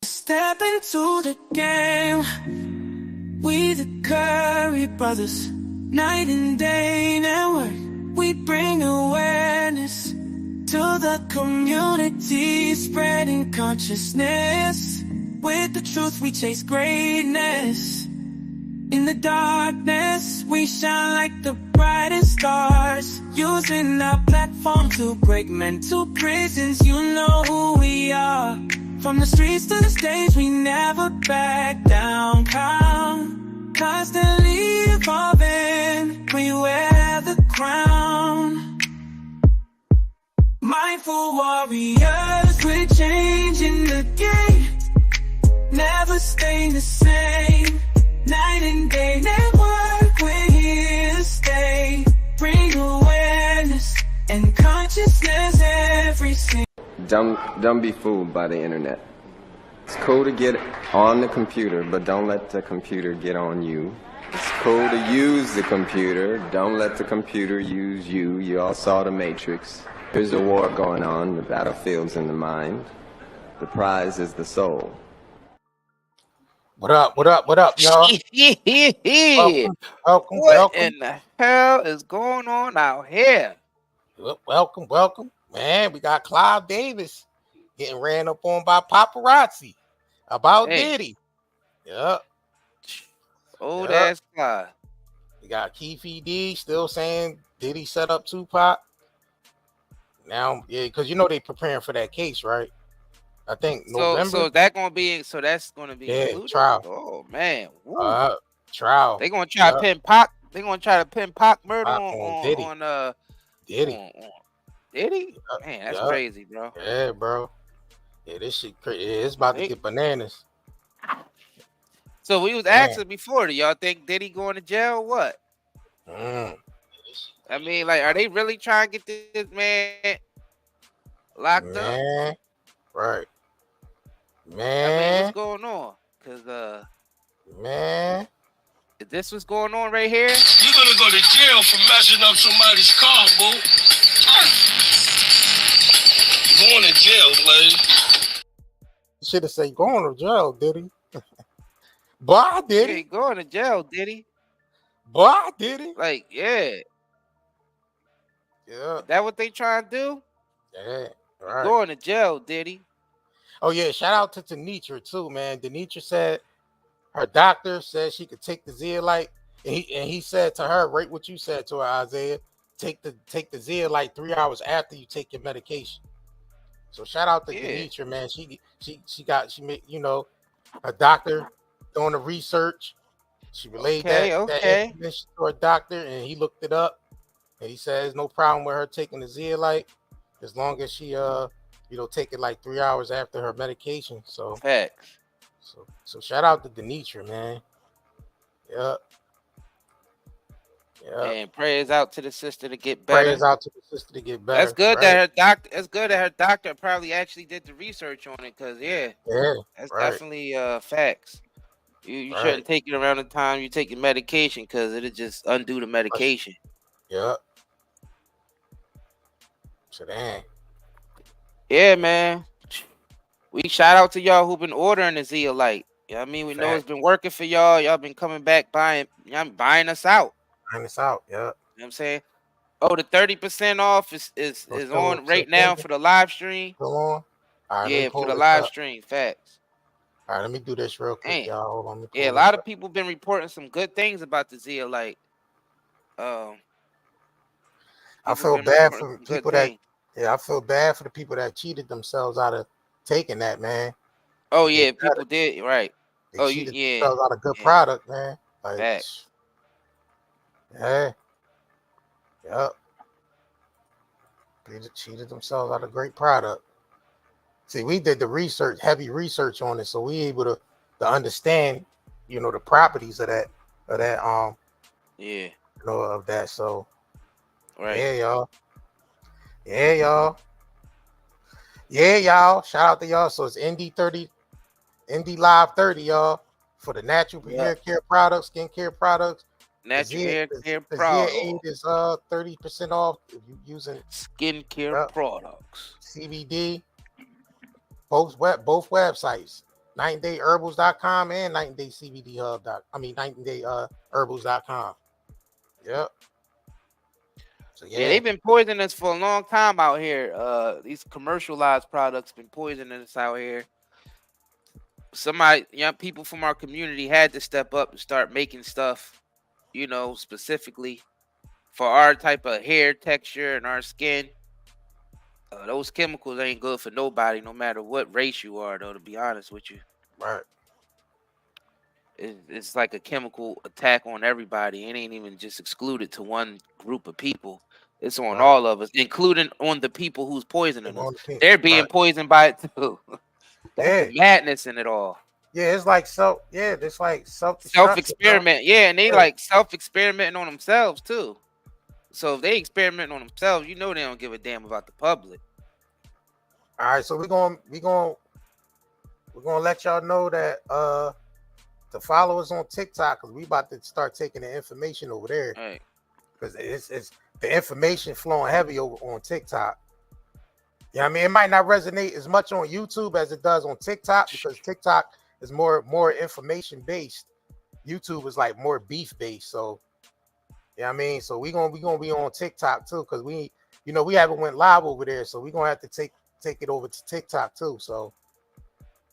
Step into the game. We the Curry brothers, night and day network. We bring awareness to the community, spreading consciousness. With the truth we chase greatness. In the darkness we shine like the brightest stars, using our platform to break mental prisons. You know who we are. From the streets to the stage, we never back down. Constantly evolving, we wear the crown. Mindful warriors, we're changing the game. Never staying the same. Night and day network, we're here to stay. Bring awareness and consciousness every single. Don't be fooled by the internet. It's cool to get on the computer, but don't let the computer get on you. It's cool to use the computer, don't let the computer use you. You all saw The Matrix. There's a war going on, the battlefield's in the mind. The prize is the soul. What up, y'all? Welcome. What in the hell is going on out here? Welcome. Man, we got Clive Davis getting ran up on by paparazzi about Diddy. Yep. Old ass Clive. We got Keefe D still saying Diddy set up Tupac. Now, yeah, because you know they preparing for that case, right? I think November. So that's gonna be trial. Oh man. Trial. They gonna try to pin Pac. They gonna try to pin Pac murder on Diddy. Diddy. Diddy? Man, that's crazy, bro. Yeah, bro. Yeah, this shit crazy. Yeah, it's about to get bananas. So we was asking before, do y'all think Diddy going to jail or what? I mean, like, are they really trying to get this man locked up? Right. I mean, what's going on? Because, if this was going on right here, you're gonna go to jail for messing up somebody's car, boo. Going to jail, lady. Should have said going to jail, Diddy. Boy, Diddy. He going to jail, Diddy. Boy, Diddy. Like, yeah. That what they trying to do? Yeah, right. Going to jail, Diddy. Oh yeah, shout out to Denitra too, man. Denitra said her doctor said she could take the Zeolite, and he said to her, right what you said to her, Isaiah, take the Zeolite 3 hours after you take your medication. So shout out to Denitra, man. She made, you know, her doctor doing the research. She relayed that information to her doctor, and he looked it up, and he says no problem with her taking the Zeolite as long as she take it like 3 hours after her medication. So facts. So shout out to Denitra, man. Yep. And prayers out to the sister to get better. That's good that her doctor. It's good that her doctor probably actually did the research on it, because that's definitely facts. You shouldn't take it around the time you take your medication, because it'll just undo the medication. Yep. So dang. Yeah, man. We shout out to y'all who've been ordering the Zeolite. You know what I mean? We know it's been working for y'all. Y'all been coming back buying us out. Yeah. You know what I'm saying? Oh, the 30% off is on right now for the live stream. Go on. All right, for the live stream. Facts. All right, let me do this real quick, y'all. Hold on. A lot of people been reporting some good things about the Zeolite. I feel bad for people that. Yeah, I feel bad for the people that cheated themselves out of taking that, man. Oh yeah, people did right. They cheated themselves out of good product, man. Like, facts. Yep. They cheated themselves out of great product. See, we did the research, heavy research on it, so we able to understand, you know, the properties of that, of that. So, yeah, y'all. Shout out to y'all. So it's ND Live 30, y'all, for the natural hair care products, skincare products. Natural hair care products. The is 30% off if you using skincare products. CBD. Both websites. 90dayherbals.com and 90daycbdhub. 90dayherbals.com. Yep. So Yeah, they've been poisoning us for a long time out here. These commercialized products been poisoning us out here. Somebody, young people from our community had to step up and start making stuff, specifically for our type of hair texture and our skin. Those chemicals ain't good for nobody, no matter what race you are, though, to be honest with you. Right. It's like a chemical attack on everybody. It ain't even just excluded to one group of people. It's on all of us, including on the people who's poisoning us. They're being poisoned by it too. That's the madness in it all. Yeah, it's like self-experiment. Yeah, and they like self-experimenting on themselves too. So if they experiment on themselves, they don't give a damn about the public. All right, so we're gonna let y'all know that to follow us on TikTok, because we about to start taking the information over there. Right. Because it's the information flowing heavy over on TikTok. Yeah, it might not resonate as much on YouTube as it does on TikTok, because TikTok is more information based. YouTube is like more beef based. So so we're gonna be on TikTok too, because we haven't went live over there, so we're gonna have to take it over to TikTok too. So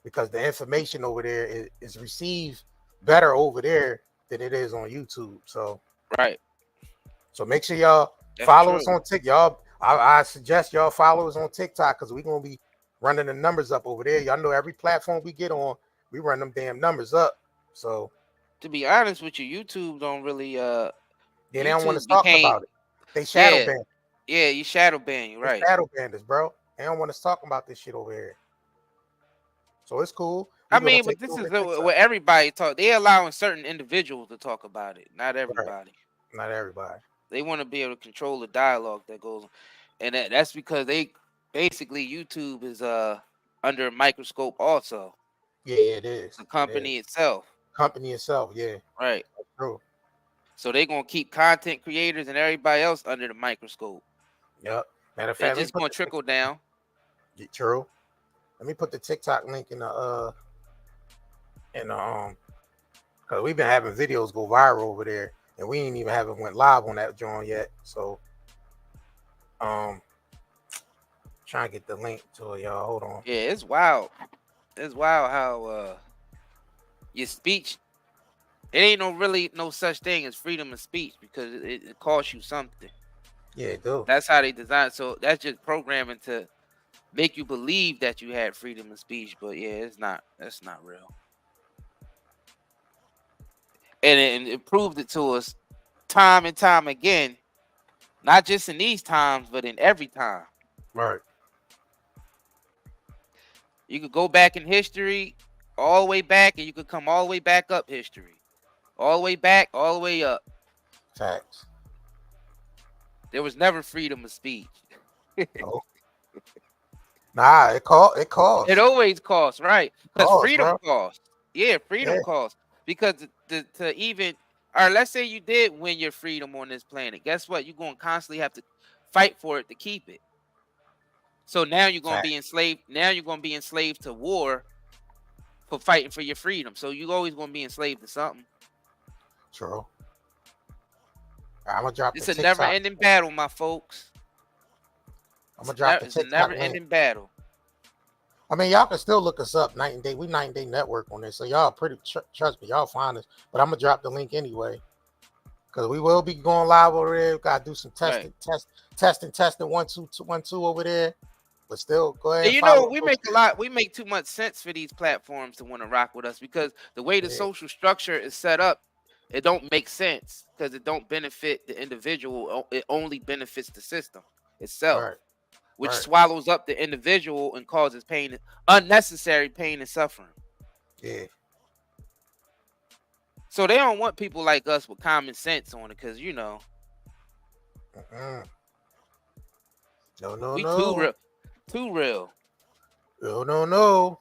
because the information over there is received better over there than it is on YouTube. So right. So make sure y'all follow us on TikTok. I suggest y'all follow us on TikTok, because we're gonna be running the numbers up over there. Y'all know every platform we get on, we run them damn numbers up. So to be honest with you, YouTube don't really they don't want to talk about it. They shadow ban. Yeah, you shadow ban, you right. Shadow ban us, bro. They don't want us talking about this shit over here. So it's cool. But this is what everybody talk. They allowing certain individuals to talk about it, not everybody. Right. Not everybody. They want to be able to control the dialogue that goes on. And that's because they basically YouTube is under a microscope also. Yeah, it is. The company itself. Yeah. Right. That's true. So they're gonna keep content creators and everybody else under the microscope. Yep. Matter of fact, it's just gonna trickle down. True. Let me put the TikTok link in the because we've been having videos go viral over there, and we haven't went live on that joint yet. So trying to get the link to it, y'all. Hold on. Yeah, it's wild. It's wild how your speech, it ain't no such thing as freedom of speech, because it costs you something. Yeah, it do. That's how they design. So that's just programming to make you believe that you had freedom of speech, but yeah, that's not real. And it proved it to us time and time again, not just in these times, but in every time. Right. You could go back in history, all the way back, and you could come all the way back up history. All the way back, all the way up. Facts. There was never freedom of speech. No. Nah, it costs. It always costs, right? Because freedom costs. Yeah, freedom costs. Because to even, or let's say you did win your freedom on this planet, guess what? You're going to constantly have to fight for it to keep it. So now you're going to be enslaved. Now you're going to be enslaved to war for fighting for your freedom. So you're always going to be enslaved to something. True. I'm gonna drop. It's a never-ending battle, my folks. I'm gonna drop the TikTok. It's a never-ending battle. Y'all can still look us up. Night and Day. We 9 Day Network on this, so y'all trust me. Y'all find us. But I'm gonna drop the link anyway, because we will be going live over there. We gotta do some testing, testing. 1 2 1 2 over there. But still, go ahead. And we make too much sense for these platforms to want to rock with us, because the way the social structure is set up, it don't make sense, because it don't benefit the individual. It only benefits the system itself, which swallows up the individual and causes pain, unnecessary pain and suffering. Yeah. So they don't want people like us with common sense on it, because No. We too real. Too real. No.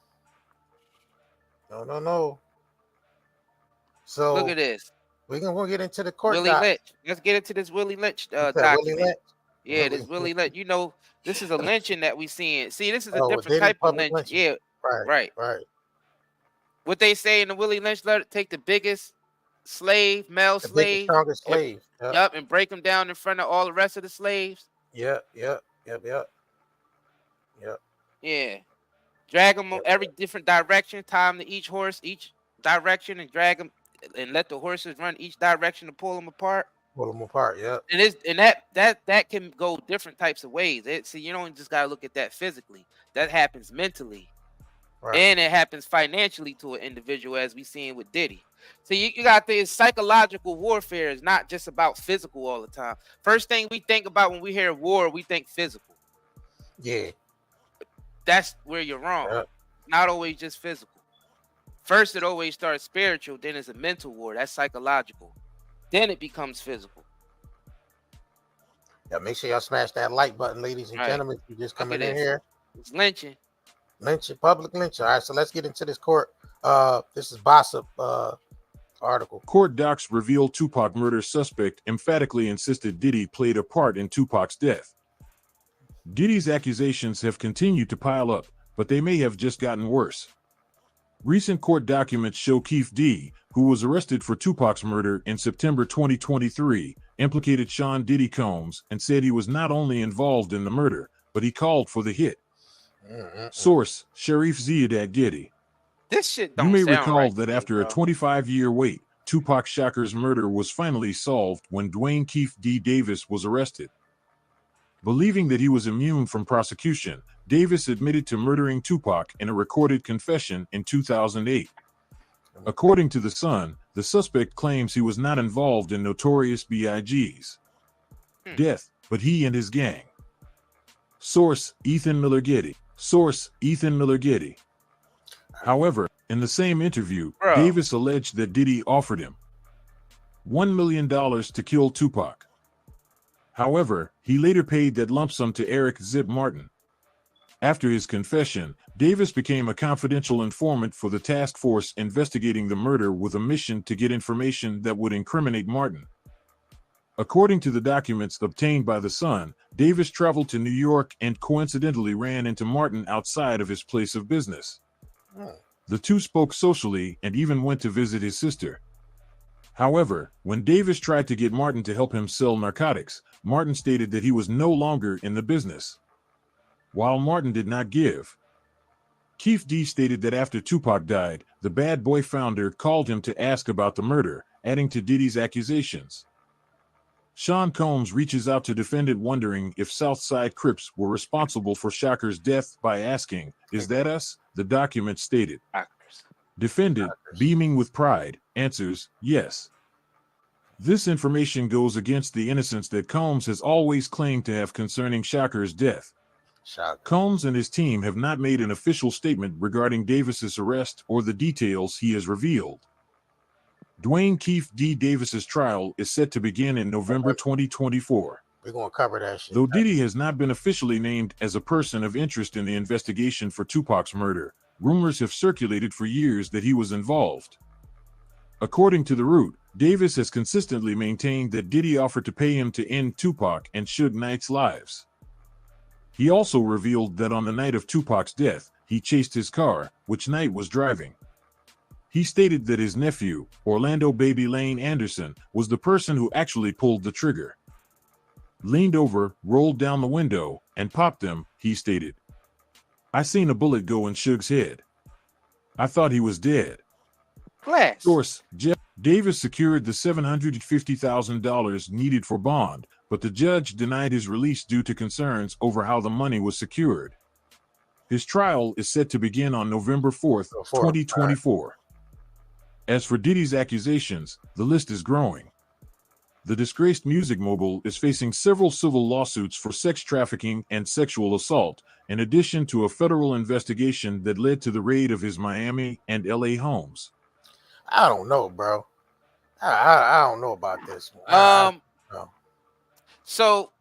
So look at this. We'll get into the court. Willie Lynch. Let's get into this Willie Lynch document. Willie Lynch? Yeah, this Willie Lynch. This is a lynching that we seeing. See, this is a different type of lynch. Yeah, right. what they say in the Willie Lynch letter, take the biggest slave, male The biggest, slave, strongest slave. Yep. yup, and break them down in front of all the rest of the slaves. Yep. Yep. Yeah. Drag them every different direction, tie them to each horse, each direction, and drag them and let the horses run each direction to pull them apart. Pull them apart. Yep. And that can go different types of ways. See, you don't just gotta look at that physically. That happens mentally. Right. And it happens financially to an individual, as we seen with Diddy. So you got this psychological warfare is not just about physical all the time. First thing we think about when we hear war, we think physical. Yeah. That's where you're wrong. Yep. Not always just physical. First, it always starts spiritual. Then it's a mental war. That's psychological. Then it becomes physical. Yeah, make sure y'all smash that like button, ladies and gentlemen. If you just coming in here. It's lynching. Lynching, public lynching. All right, so let's get into this court. This is Bossip article. Court docs reveal Tupac murder suspect emphatically insisted Diddy played a part in Tupac's death. Diddy's accusations have continued to pile up, but they may have just gotten worse. Recent court documents show Keith D., who was arrested for Tupac's murder in September 2023, implicated Sean Diddy Combs and said he was not only involved in the murder, but he called for the hit. Source, Sharif Ziyadak Diddy. This shit don't You may sound recall right that to me, after a bro. 25-year wait, Tupac Shakur's murder was finally solved when Dwayne Keith D. Davis was arrested. Believing that he was immune from prosecution, Davis admitted to murdering Tupac in a recorded confession in 2008. According to The Sun, the suspect claims he was not involved in Notorious B.I.G.'s death, but he and his gang. Source, Ethan Miller Getty. Source, Ethan Miller Getty. However, in the same interview, Davis alleged that Diddy offered him $1 million to kill Tupac. However, he later paid that lump sum to Eric Zip Martin. After his confession, Davis became a confidential informant for the task force investigating the murder with a mission to get information that would incriminate Martin. According to the documents obtained by The Sun, Davis traveled to New York and coincidentally ran into Martin outside of his place of business. The two spoke socially and even went to visit his sister. However, when Davis tried to get Martin to help him sell narcotics, Martin stated that he was no longer in the business. While Martin did not give, Keith D. stated that after Tupac died, the Bad Boy founder called him to ask about the murder, adding to Diddy's accusations. Sean Combs reaches out to defendant, wondering if Southside Crips were responsible for Shakur's death by asking, "Is that us?" The document stated. Defendant, beaming with pride, answers, "Yes." This information goes against the innocence that Combs has always claimed to have concerning Shakur's death. Combs and his team have not made an official statement regarding Davis's arrest or the details he has revealed. Dwayne Keith D. Davis's trial is set to begin in November 2024. We're going to cover that shit. Though Diddy has not been officially named as a person of interest in the investigation for Tupac's murder, rumors have circulated for years that he was involved. According to The Root, Davis has consistently maintained that Diddy offered to pay him to end Tupac and Suge Knight's lives. He also revealed that on the night of Tupac's death, he chased his car, which Knight was driving. He stated that his nephew, Orlando Baby Lane Anderson, was the person who actually pulled the trigger. Leaned over, rolled down the window, and popped him, he stated. "I seen a bullet go in Suge's head. I thought he was dead." Glass. Source, Jeff Davis secured the $750,000 needed for bond, but the judge denied his release due to concerns over how the money was secured. His trial is set to begin on November 4th, 2024. As for Diddy's accusations, the list is growing. The disgraced music mogul is facing several civil lawsuits for sex trafficking and sexual assault, in addition to a federal investigation that led to the raid of his Miami and LA homes. I don't know, bro. I don't know about this. So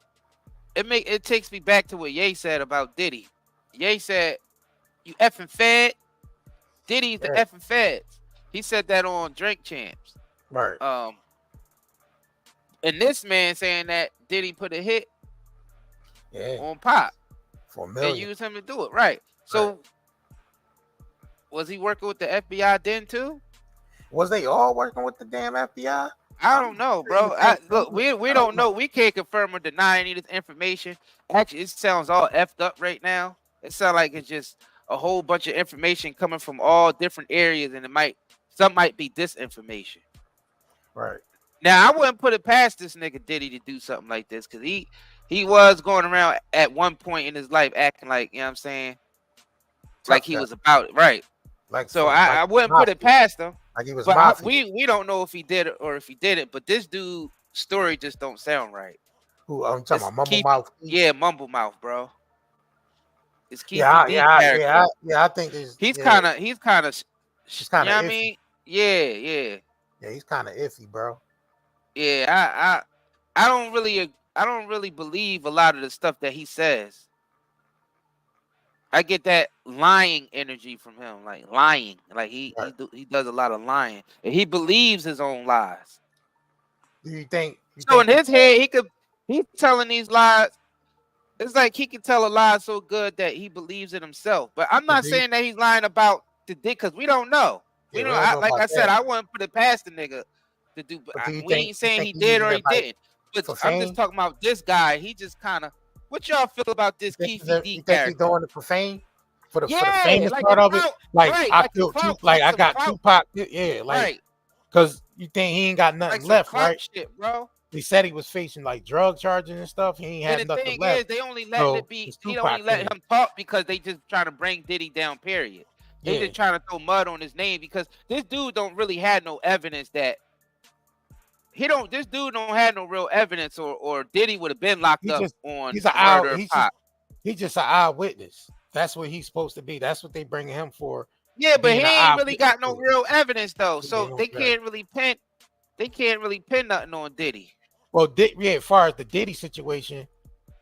it takes me back to what Ye said about Diddy. Ye said, "You effing fed." Diddy's the effing feds. He said that on Drink Champs. Right. And this man saying that Diddy put a hit on Pop for $1 million and used him to do it. Right. So Was he working with the FBI then too? Was they all working with the damn FBI? I don't know, bro. Look, we don't know. We can't confirm or deny any of this information. Actually, it sounds all effed up right now. It sounds like it's just a whole bunch of information coming from all different areas, and some might be disinformation. Right. Now, I wouldn't put it past this nigga Diddy to do something like this, because he was going around at one point in his life acting like, you know what I'm saying, like he was about it, right? Like, so I wouldn't put it past him. Like he was but we don't know if he did it or if he didn't. But this dude's story just don't sound right. Who I'm talking about? Mumble Mouth. Yeah, Mumble Mouth, bro. It's Keith. Yeah. I think he's kind of. You know what I mean? Yeah. Yeah, he's kind of iffy, bro. Yeah, I don't really believe a lot of the stuff that he says. I get that lying energy from him, like lying, like he does a lot of lying, and he believes his own lies. Do you think? So in his head, he's telling these lies. It's like he can tell a lie so good that he believes it himself. But I'm not saying that he's lying about the dick, because we don't know. We don't. Like I said, I wouldn't put it past the nigga to do. But we ain't saying he did or he didn't. But I'm just talking about this guy. He just kind of. What y'all feel about this Keith D character? You think he's doing it for fame? For the famous part of it? Like, I feel like I got Tupac. Yeah, like, because you think he ain't got nothing left, right? Shit, bro. He said he was facing like drug charges and stuff. He ain't had nothing left. Is, they only let it be. He only let him talk because they just trying to bring Diddy down. Period. They just trying to throw mud on his name because this dude don't really have no evidence that. This dude don't have no real evidence, or Diddy would have been locked up on murder of Pop. He's just an eyewitness. That's what he's supposed to be. That's what they bringing him for. Yeah, but he ain't really got no real evidence though, so they can't really pin. They can't really pin nothing on Diddy. Well, as far as the Diddy situation,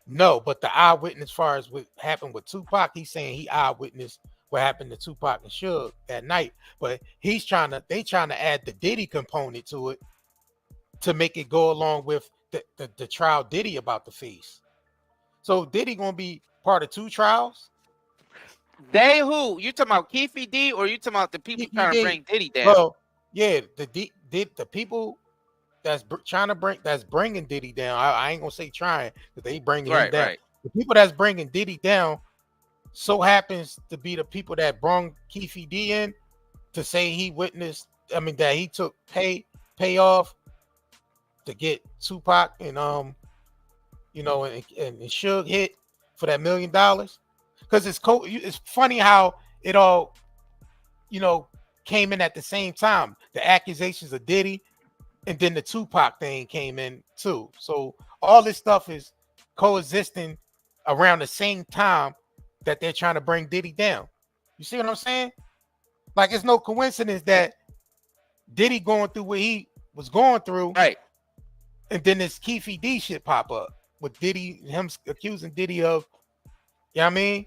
no. But the eyewitness, as far as what happened with Tupac, he's saying he eyewitnessed what happened to Tupac and Suge that night. But they trying to add the Diddy component to it, to make it go along with the trial Diddy about to face. So Diddy gonna be part of two trials? They who? You talking about Keefy D or you talking about the people trying to bring Diddy down? Well, yeah, the people that's bringing Diddy down. I ain't gonna say trying, because they bringing him down. Right. The people that's bringing Diddy down so happens to be the people that brought Keefy D in to say he witnessed. I mean, that he took payoff to get Tupac and and Suge hit for that $1 million. Because it's funny how it all, came in at the same time. The accusations of Diddy, and then the Tupac thing came in too. So all this stuff is coexisting around the same time that they're trying to bring Diddy down. You see what I'm saying? Like, it's no coincidence that Diddy going through what he was going through, right? And then this Keefy D shit pop up with Diddy, him accusing Diddy of, you know what I mean?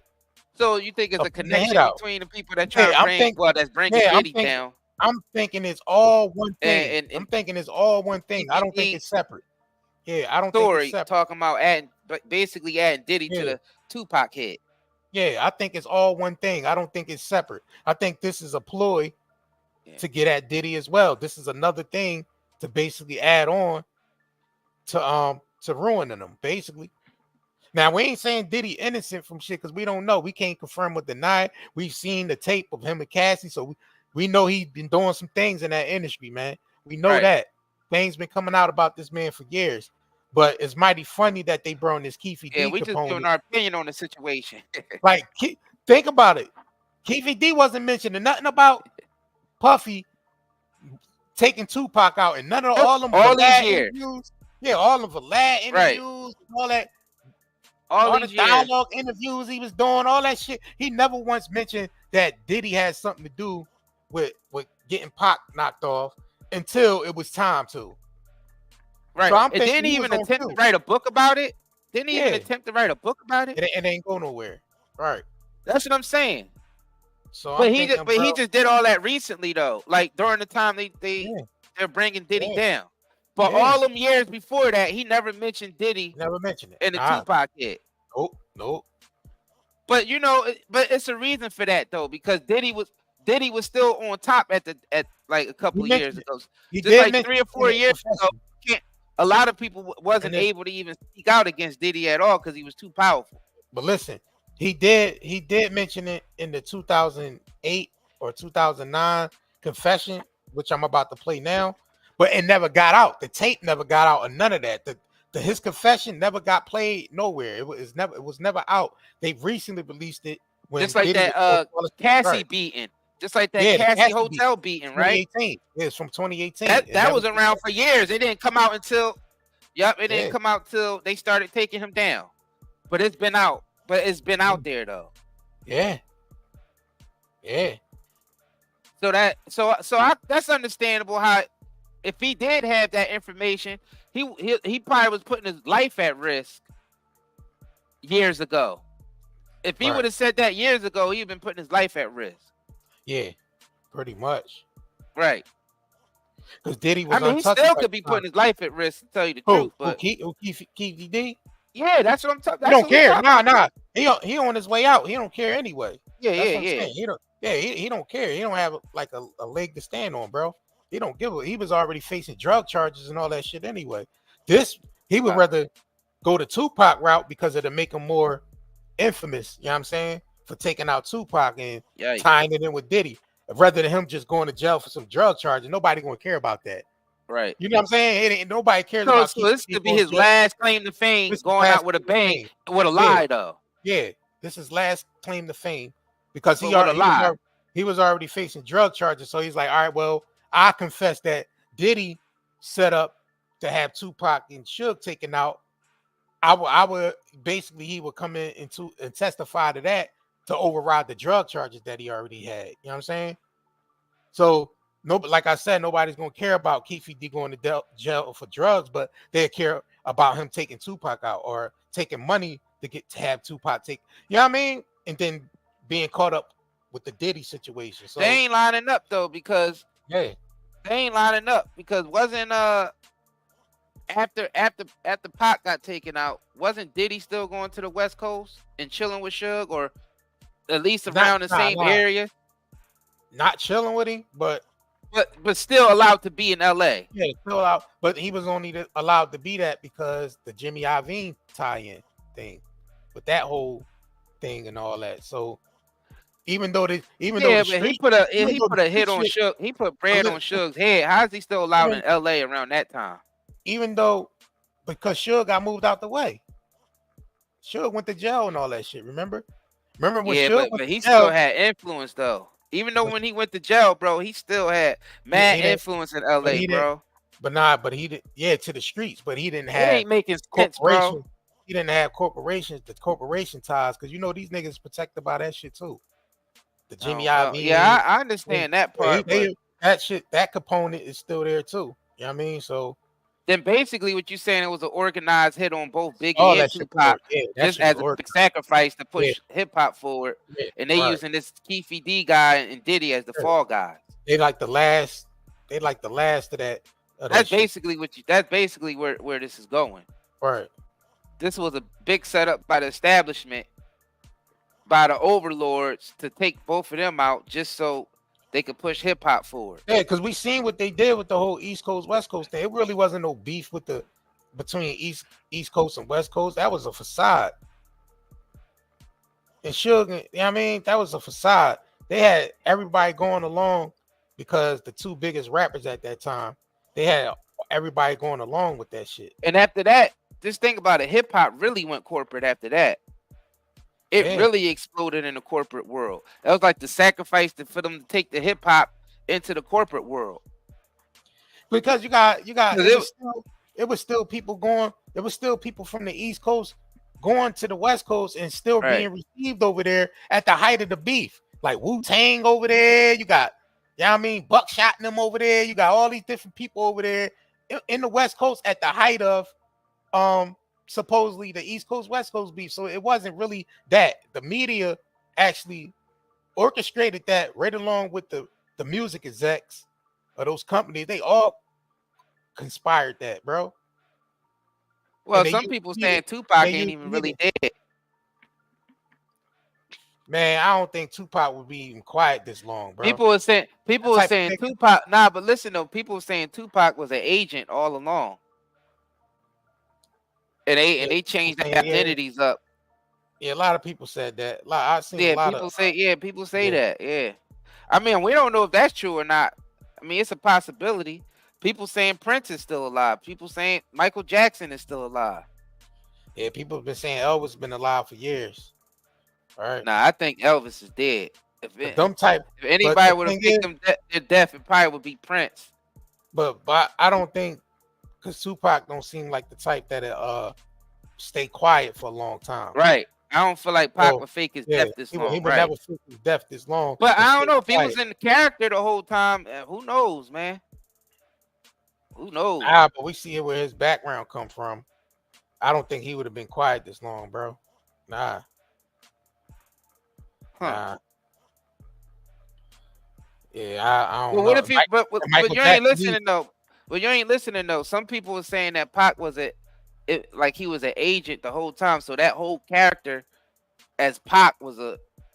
So you think it's a connection between the people that try to bring Diddy down? I'm thinking it's all one thing. I'm thinking it's all one thing. I don't think it's separate. Yeah, I don't think it's separate. Talking about basically adding Diddy to the Tupac hit. Yeah, I think it's all one thing. I don't think it's separate. I think this is a ploy to get at Diddy as well. This is another thing to basically add on to ruining them, basically. Now, we ain't saying Diddy innocent from shit because we don't know. We can't confirm or deny. We've seen the tape of him and Cassie, so we know he's been doing some things in that industry, man. We know that. Things been coming out about this man for years. But it's mighty funny that they brought this Keefy D we component. just giving our opinion on the situation. Like, think about it. Keefy D wasn't mentioning nothing about Puffy taking Tupac out, and none of all these interviews. Yeah, all of the Vlad interviews, all that. All the dialogue interviews he was doing, all that shit. He never once mentioned that Diddy had something to do with getting Pac knocked off until it was time to. Right. So didn't he even attempt to write a book about it? Didn't he even attempt to write a book about it? It ain't go nowhere. Right. That's what I'm saying. So, he just did all that recently though. Like during the time they're bringing Diddy down. But all them years before that, he never mentioned Diddy. Never mentioned it in the Tupac hit. Nope. But but it's a reason for that though, because Diddy Diddy was still on top at like a couple of years mentioned ago. He Just did like 3 or 4 years ago, confession. a lot of people wasn't And it's- able to even speak out against Diddy at all because he was too powerful. But listen, he did mention it in the 2008 or 2009 confession, which I'm about to play now, but it never got out. The tape never got out, or none of that. His confession never got played nowhere. It was never out. They've recently released it when Just like Diddy that was on Cassie right. beating. Just like that Yeah, the Cassie Cassie Hotel beating, right? 2018. Yeah, it's from 2018. That was around for years. It didn't come out until it didn't come out till they started taking him down. But it's been out. But it's been out there though. Yeah. So that's understandable how if he did have that information, he probably was putting his life at risk years ago. If he would have said that years ago, he'd been putting his life at risk. Yeah, pretty much. Right. Because Diddy was he still could be putting his life at risk, to tell you the truth. But Keith D? Yeah, that's what I'm talking about. He don't care. Nah. He on his way out. He don't care anyway. Yeah. He don't care. He don't have like a leg to stand on, bro. He don't give a. He was already facing drug charges and all that shit anyway. He would rather go the Tupac route because it'll make him more infamous. You know what I'm saying? For taking out Tupac and tying it in with Diddy, rather than him just going to jail for some drug charges. Nobody gonna care about that. Right. You know what I'm saying? Nobody cares about. So this could be his last claim to fame, going out with a bang, with a lie, though. Yeah, this is last claim to fame because he was already facing drug charges. So he's like, all right, well, I confess that Diddy set up to have Tupac and Suge taken out. I would basically he would come in and testify to that to override the drug charges that he already had. You know what I'm saying? So. Like I said, nobody's gonna care about Keefe D going to jail for drugs, but they care about him taking Tupac out or taking money to have Tupac take. You know what I mean? And then being caught up with the Diddy situation. So they ain't lining up though because they ain't lining up because wasn't after Pac got taken out, wasn't Diddy still going to the West Coast and chilling with Suge or at least around the same area? Not chilling with him, but still allowed to be in LA. Yeah, still out. But he was only allowed to be that because the Jimmy Iovine tie-in thing, with that whole thing and all that. So even though he put a hit on Suge, he put bread on Suge's head. How is he still allowed in LA around that time? Even though because Suge got moved out the way. Suge went to jail and all that shit. Remember when Suge but he still had influence though. Even though when he went to jail, bro, he still had mad influence in LA, bro. But he did, to the streets, but he didn't have. It ain't making sense, bro. He didn't have the corporation ties, because these niggas protected by that shit too. The Jimmy Iovine. Yeah, I understand that part. That component is still there too. You know what I mean? So then basically what you're saying, it was an organized hit on both Biggie and Tupac, just as a big sacrifice to push hip hop forward. And they using this Keefe D guy and Diddy as the fall guys. They like the last of that. That's basically where this is going. Right. This was a big setup by the establishment, by the overlords, to take both of them out just so they could push hip hop forward. Yeah, because we seen what they did with the whole East Coast West Coast thing. It really wasn't no beef between East Coast and West Coast. That was a facade. And Suge, you know what I mean? That was a facade. They had everybody going along because the two biggest rappers at that time, they had everybody going along with that shit. And after that, just think about it. Hip hop really went corporate after that. It really exploded in the corporate world. That was like the sacrifice for them to take the hip hop into the corporate world. Because it was still people going. There was still people from the East Coast going to the West Coast and still being received over there at the height of the beef. Like Wu-Tang over there. You got, you know what I mean, Buckshot and them over there. You got all these different people over there in the West Coast at the height of supposedly the East Coast West Coast beef. So it wasn't really that. The media actually orchestrated that right along with the music execs of those companies. They all conspired that, bro. Well, some people saying Tupac ain't even really dead. Man, I don't think Tupac would be even quiet this long, bro. People were saying Nigga, Tupac. Nah, but listen though, people were saying Tupac was an agent all along, and they changed their identities up. Yeah, a lot of people said that. I've seen a lot people of say people say that. Yeah, I mean, we don't know if that's true or not. I mean, it's a possibility. People saying Prince is still alive. People saying Michael Jackson is still alive. Yeah, people have been saying Elvis been alive for years. All right. Nah, I think Elvis is dead. If anybody would have faked them their death, it probably would be Prince. But I don't think, because Tupac don't seem like the type that stay quiet for a long time. Right. I don't feel like Pac would fake his death this long. He would never fake his death this long. But I don't know if he was in the character the whole time. Who knows, man? Who knows? But we see where his background come from. I don't think he would have been quiet this long, bro. Nah. Nah. Yeah, I don't know. What if but you ain't listening though. But you ain't listening though. Some people were saying that Pac was like he was an agent the whole time. So that whole character as Pac it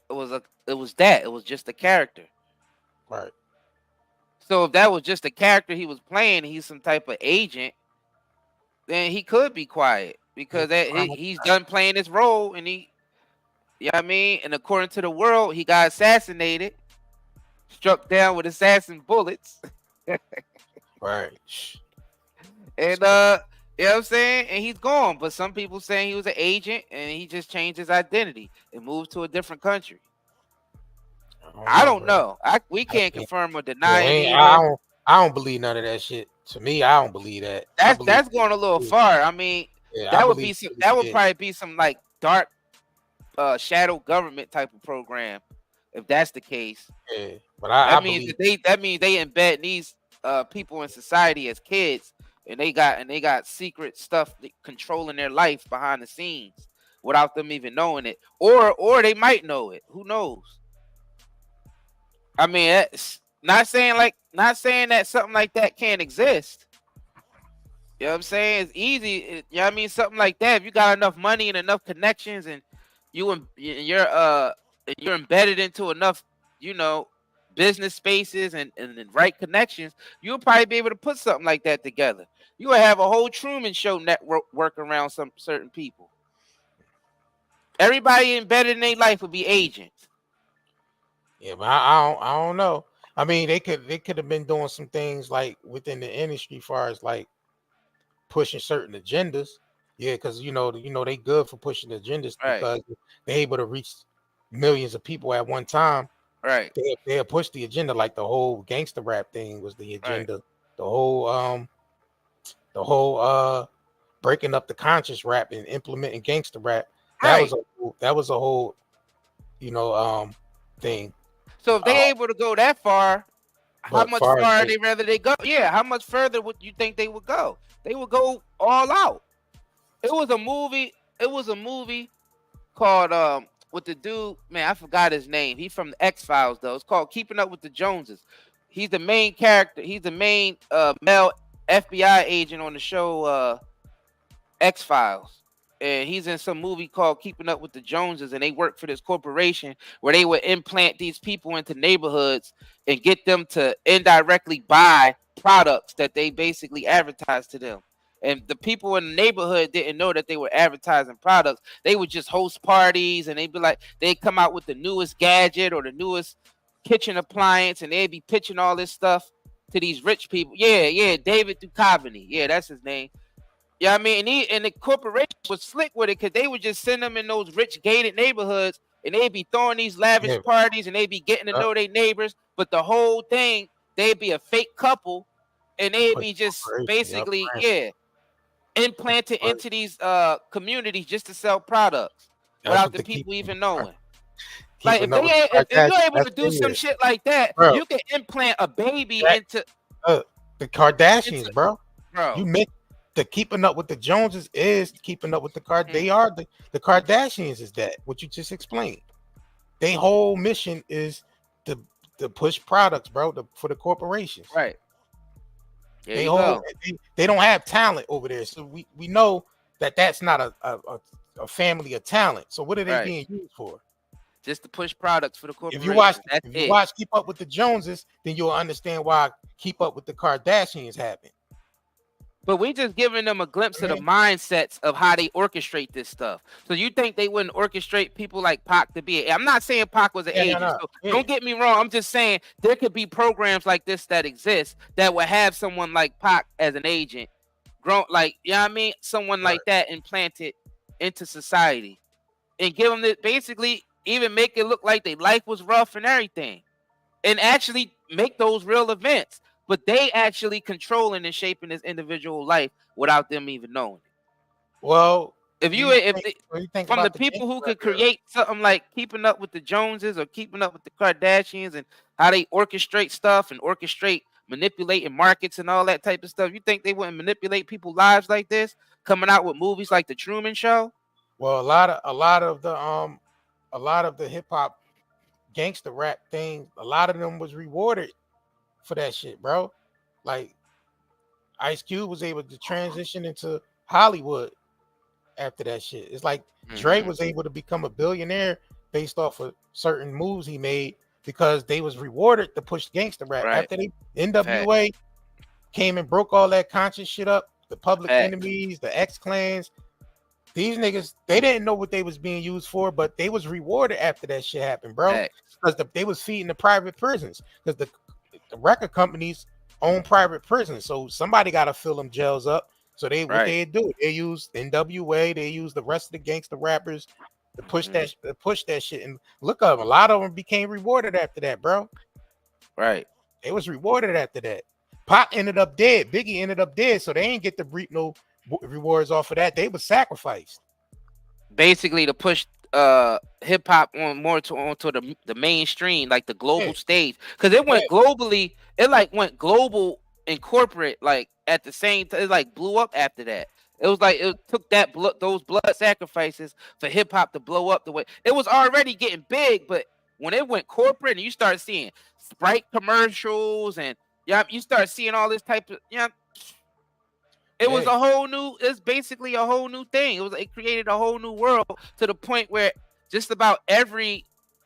was just a character. Right. So if that was just a character he was playing, he's some type of agent, then he could be quiet because he's done playing his role and you know what I mean? And according to the world, he got assassinated, struck down with assassin bullets. Right. And you know what I'm saying? And he's gone. But some people saying he was an agent and he just changed his identity and moved to a different country. I don't know. We can't confirm or deny it. I don't believe none of that shit. To me, I don't believe that. That's going a little far. I mean, that would probably be some like dark shadow government type of program if that's the case. Yeah, but that means they embed these people in society as kids, and they got secret stuff controlling their life behind the scenes without them even knowing it, or they might know it. Who knows? I mean, it's not saying that something like that can't exist. You know what I'm saying? It's easy. You know what I mean? Something like that. If you got enough money and enough connections, and you're embedded into enough, business spaces and right connections, you'll probably be able to put something like that together. You will have a whole Truman Show network around some certain people. Everybody embedded in their life would be agents. Yeah, but I don't know. I mean, they could have been doing some things like within the industry, as far as like pushing certain agendas. Yeah, because they good for pushing agendas because they're able to reach millions of people at one time. Right. They push the agenda, like the whole gangster rap thing was the agenda. Right. The whole breaking up the conscious rap and implementing gangster rap. That was a whole thing. So if they're able to go that far, how much farther they rather they go? Yeah, how much further would you think they would go? They would go all out. It was a movie called with the dude, man, I forgot his name. He's from the X-Files though. It's called Keeping Up with the Joneses. He's the main character. He's the main male FBI agent on the show X-Files. And he's in some movie called Keeping Up with the Joneses, and they work for this corporation where they would implant these people into neighborhoods and get them to indirectly buy products that they basically advertise to them. And the people in the neighborhood didn't know that they were advertising products. They would just host parties, and they'd come out with the newest gadget or the newest kitchen appliance, and they'd be pitching all this stuff to these rich people. Yeah, David Duchovny. Yeah, that's his name. Yeah, I mean, and the corporation was slick with it because they would just send them in those rich gated neighborhoods, and they'd be throwing these lavish parties, and they'd be getting to know their neighbors. But the whole thing, they'd be a fake couple, and they'd be just basically, implanted into these communities just to sell products without the people even knowing. Like if you're able to do some shit like that, bro, you can implant a baby into the Kardashians, bro. You make the Keeping Up with the Joneses is Keeping Up with the They are the Kardashians. Is that what you just explained? Their whole mission is to push products, bro, for the corporations. Right. They don't have talent over there, so we know that that's not a family of talent. So what are they being used for? just to push products for the If corporation. you watch, That's if you it. watch Keep Up with the Joneses, then you'll understand why Keep Up with the Kardashians happened. But we just giving them a glimpse of the mindsets of how they orchestrate this stuff. So you think they wouldn't orchestrate people like Pac to be? I'm not saying Pac was an agent. So don't get me wrong. I'm just saying there could be programs like this that exist that would have someone like Pac as an agent, grown like you know what I mean, someone like that implanted into society, and give them the basically even make it look like their life was rough and everything, and actually make those real events. But they actually controlling and shaping this individual life without them even knowing it. Well, if they, from the people who could create something like Keeping Up with the Joneses or Keeping Up with the Kardashians and how they orchestrate stuff and orchestrate manipulating markets and all that type of stuff, you think they wouldn't manipulate people's lives like this, coming out with movies like The Truman Show? Well, a lot of the hip hop gangster rap things, a lot of them was rewarded for that shit, bro. Like Ice Cube was able to transition into Hollywood after that shit. It's like Dre was able to become a billionaire based off of certain moves he made because they was rewarded to push gangster rap. After they NWA came and broke all that conscious shit up, the Public Enemies, the X-Clans, these niggas, they didn't know what they was being used for, but they was rewarded after that shit happened, bro. Because they was feeding the private prisons because the record companies own private prisons, so somebody got to fill them jails up. So what they do, they use NWA, they use the rest of the gangster rappers to push that shit. And look up, a lot of them became rewarded after that, bro. Right. They was rewarded after that. Pac ended up dead. Biggie ended up dead, so they ain't get to reap no rewards off of that. They was sacrificed. Basically to push hip hop on more onto the mainstream, like the global stage, because it went globally. It like went global and corporate like at the same time. It like blew up after that. It was like it took that those blood sacrifices for hip hop to blow up the way it was already getting big, but when it went corporate and you start seeing Sprite commercials and you start seeing all this type of it was a whole new. It's basically a whole new thing. It created a whole new world to the point where just about every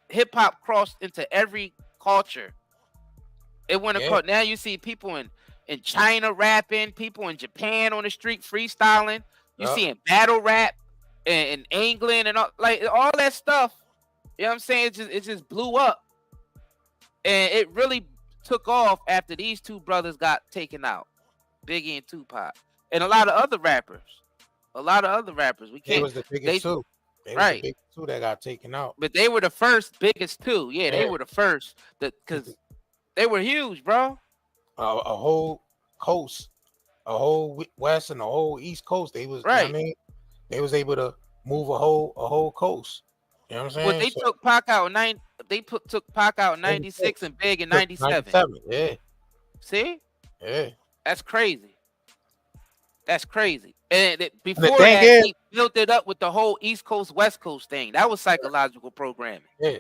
hip hop crossed into every culture. It went across. Now you see people in China rapping, people in Japan on the street freestyling. You seeing battle rap in England and all that stuff. You know what I'm saying? It just blew up, and it really took off after these two brothers got taken out, Biggie and Tupac. And a lot of other rappers. We can't. They was the biggest two. They was the biggest two that got taken out. But they were the first biggest two. Yeah, they were the first. Because they were huge, bro. A whole coast, a whole west and a whole east coast. They was, you know what I mean, they was able to move a whole coast. You know what I'm saying? Well, they took Pac out in took Pac out in 96 and Big in 97. Yeah. See? Yeah. That's crazy. And before that, he built it up with the whole East Coast, West Coast thing. That was psychological programming. Yeah.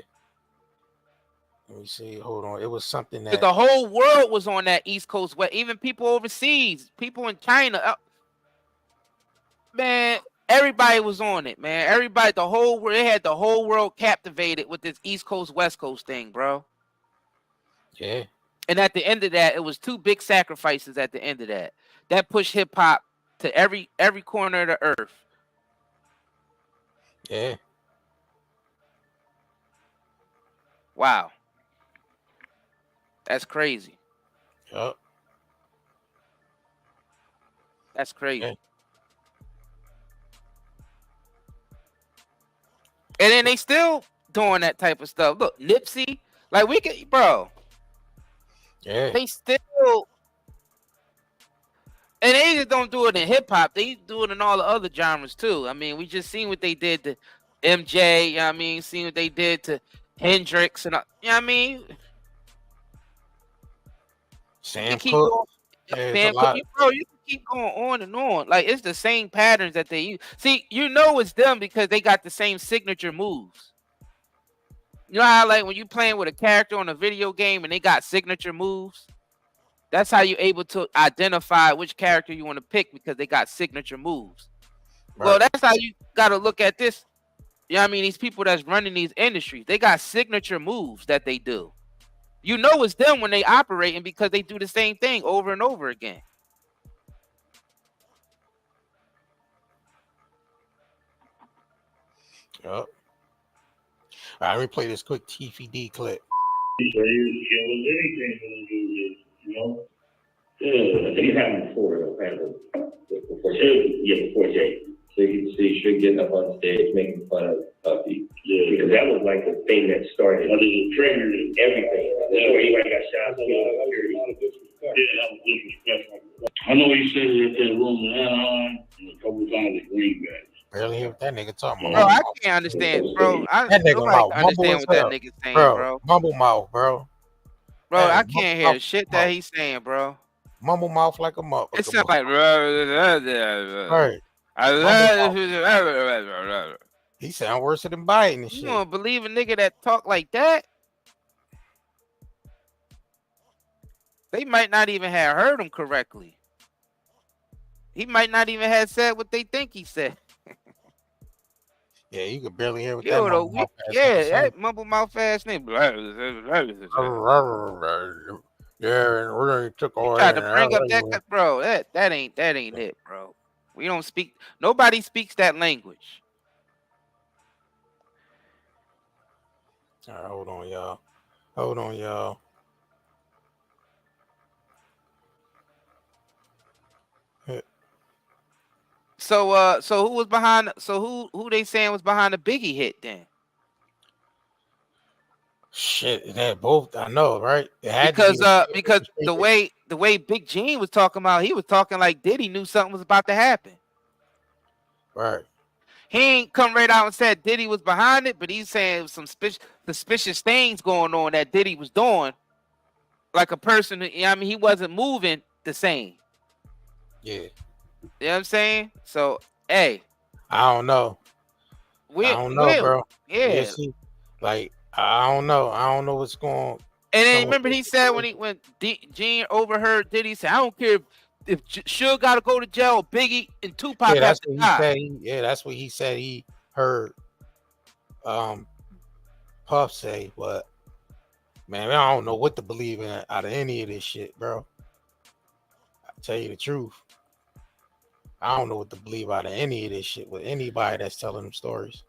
Let me see. Hold on. It was something that the whole world was on that East Coast, West. Even people overseas, people in China. Man, everybody was on it, man. Everybody, the whole world, they had the whole world captivated with this East Coast, West Coast thing, bro. Yeah. And at the end of that, it was two big sacrifices at the end of that. That pushed hip hop to every corner of the earth. Yeah. Wow. That's crazy. Yep. That's crazy. Yeah. And then they still doing that type of stuff. Look, Nipsey, like we can, bro. Yeah. They still. And they just don't do it in hip hop. They do it in all the other genres too. I mean, we just seen what they did to MJ. You know what I mean, seen what they did to Hendrix, and you know what I mean. Sam Cooke. Sam Cooke, bro, you can keep going on and on. Like it's the same patterns that they use. See, you know it's them because they got the same signature moves. You know how like when you playing with a character on a video game and they got signature moves. That's how you're able to identify which character you want to pick because they got signature moves. Right. Well, that's how you got to look at this Yeah, I mean, these people that's running these industries, they got signature moves that they do. You know it's them when they operating because they do the same thing over and over again. Yep. All right, let me play this quick TFD clip. So was anything gonna do this, you know? Yeah, I think it happened before, before Jay. Yeah, before Jay. So you should get up on stage making fun of Puffy. Yeah, because that was like the thing that started. Other than triggered everything. Before anybody got shot. Yeah, that was disrespectful. I know he said it at that room in Anaheim and a couple times at Greenback. Barely hear what that nigga talking Bro, about. I can't understand, bro. That nigga Nobody mouth can understand mumble what that as nigga's saying, hell. bro. Mumble mouth, bro. Bro, Man, I can't hear shit that he's saying, bro. Mumble mouth like a motherfucker. It sounds like right. He sound worse than Biden and You shit. don't believe a nigga that talk like that? They might not even have heard him correctly. He might not even have said what they think he said. Yeah, you could barely hear what Yo, that mumble mouth ass yeah, nigga that mumble mouth ass nigga. Yeah, we're gonna took all Tried to bring up that, bro. That ain't it, bro. We don't speak. Nobody speaks that language. All right, hold on, y'all. Hold on, y'all. So who was behind? So who they saying was behind the Biggie hit then? Shit, that both I know, right? It had Because to be because the way Big Gene was talking about, he was talking like Diddy knew something was about to happen. Right. He ain't come right out and said Diddy was behind it, but he's saying some suspicious things going on that Diddy was doing, like a person. I mean, he wasn't moving the same. Yeah. You know what I'm saying? So, hey, I don't know. I don't know, bro. Yeah. See, like I don't know. I don't know what's going. And then remember he said when Gene overheard Diddy say, "I don't care if Suge got to go to jail, Biggie and Tupac have to die." That's what he said. He heard Puff say, but man, I don't know what to believe in out of any of this shit, bro. I tell you the truth. I don't know what to believe out of any of this shit with anybody that's telling them stories.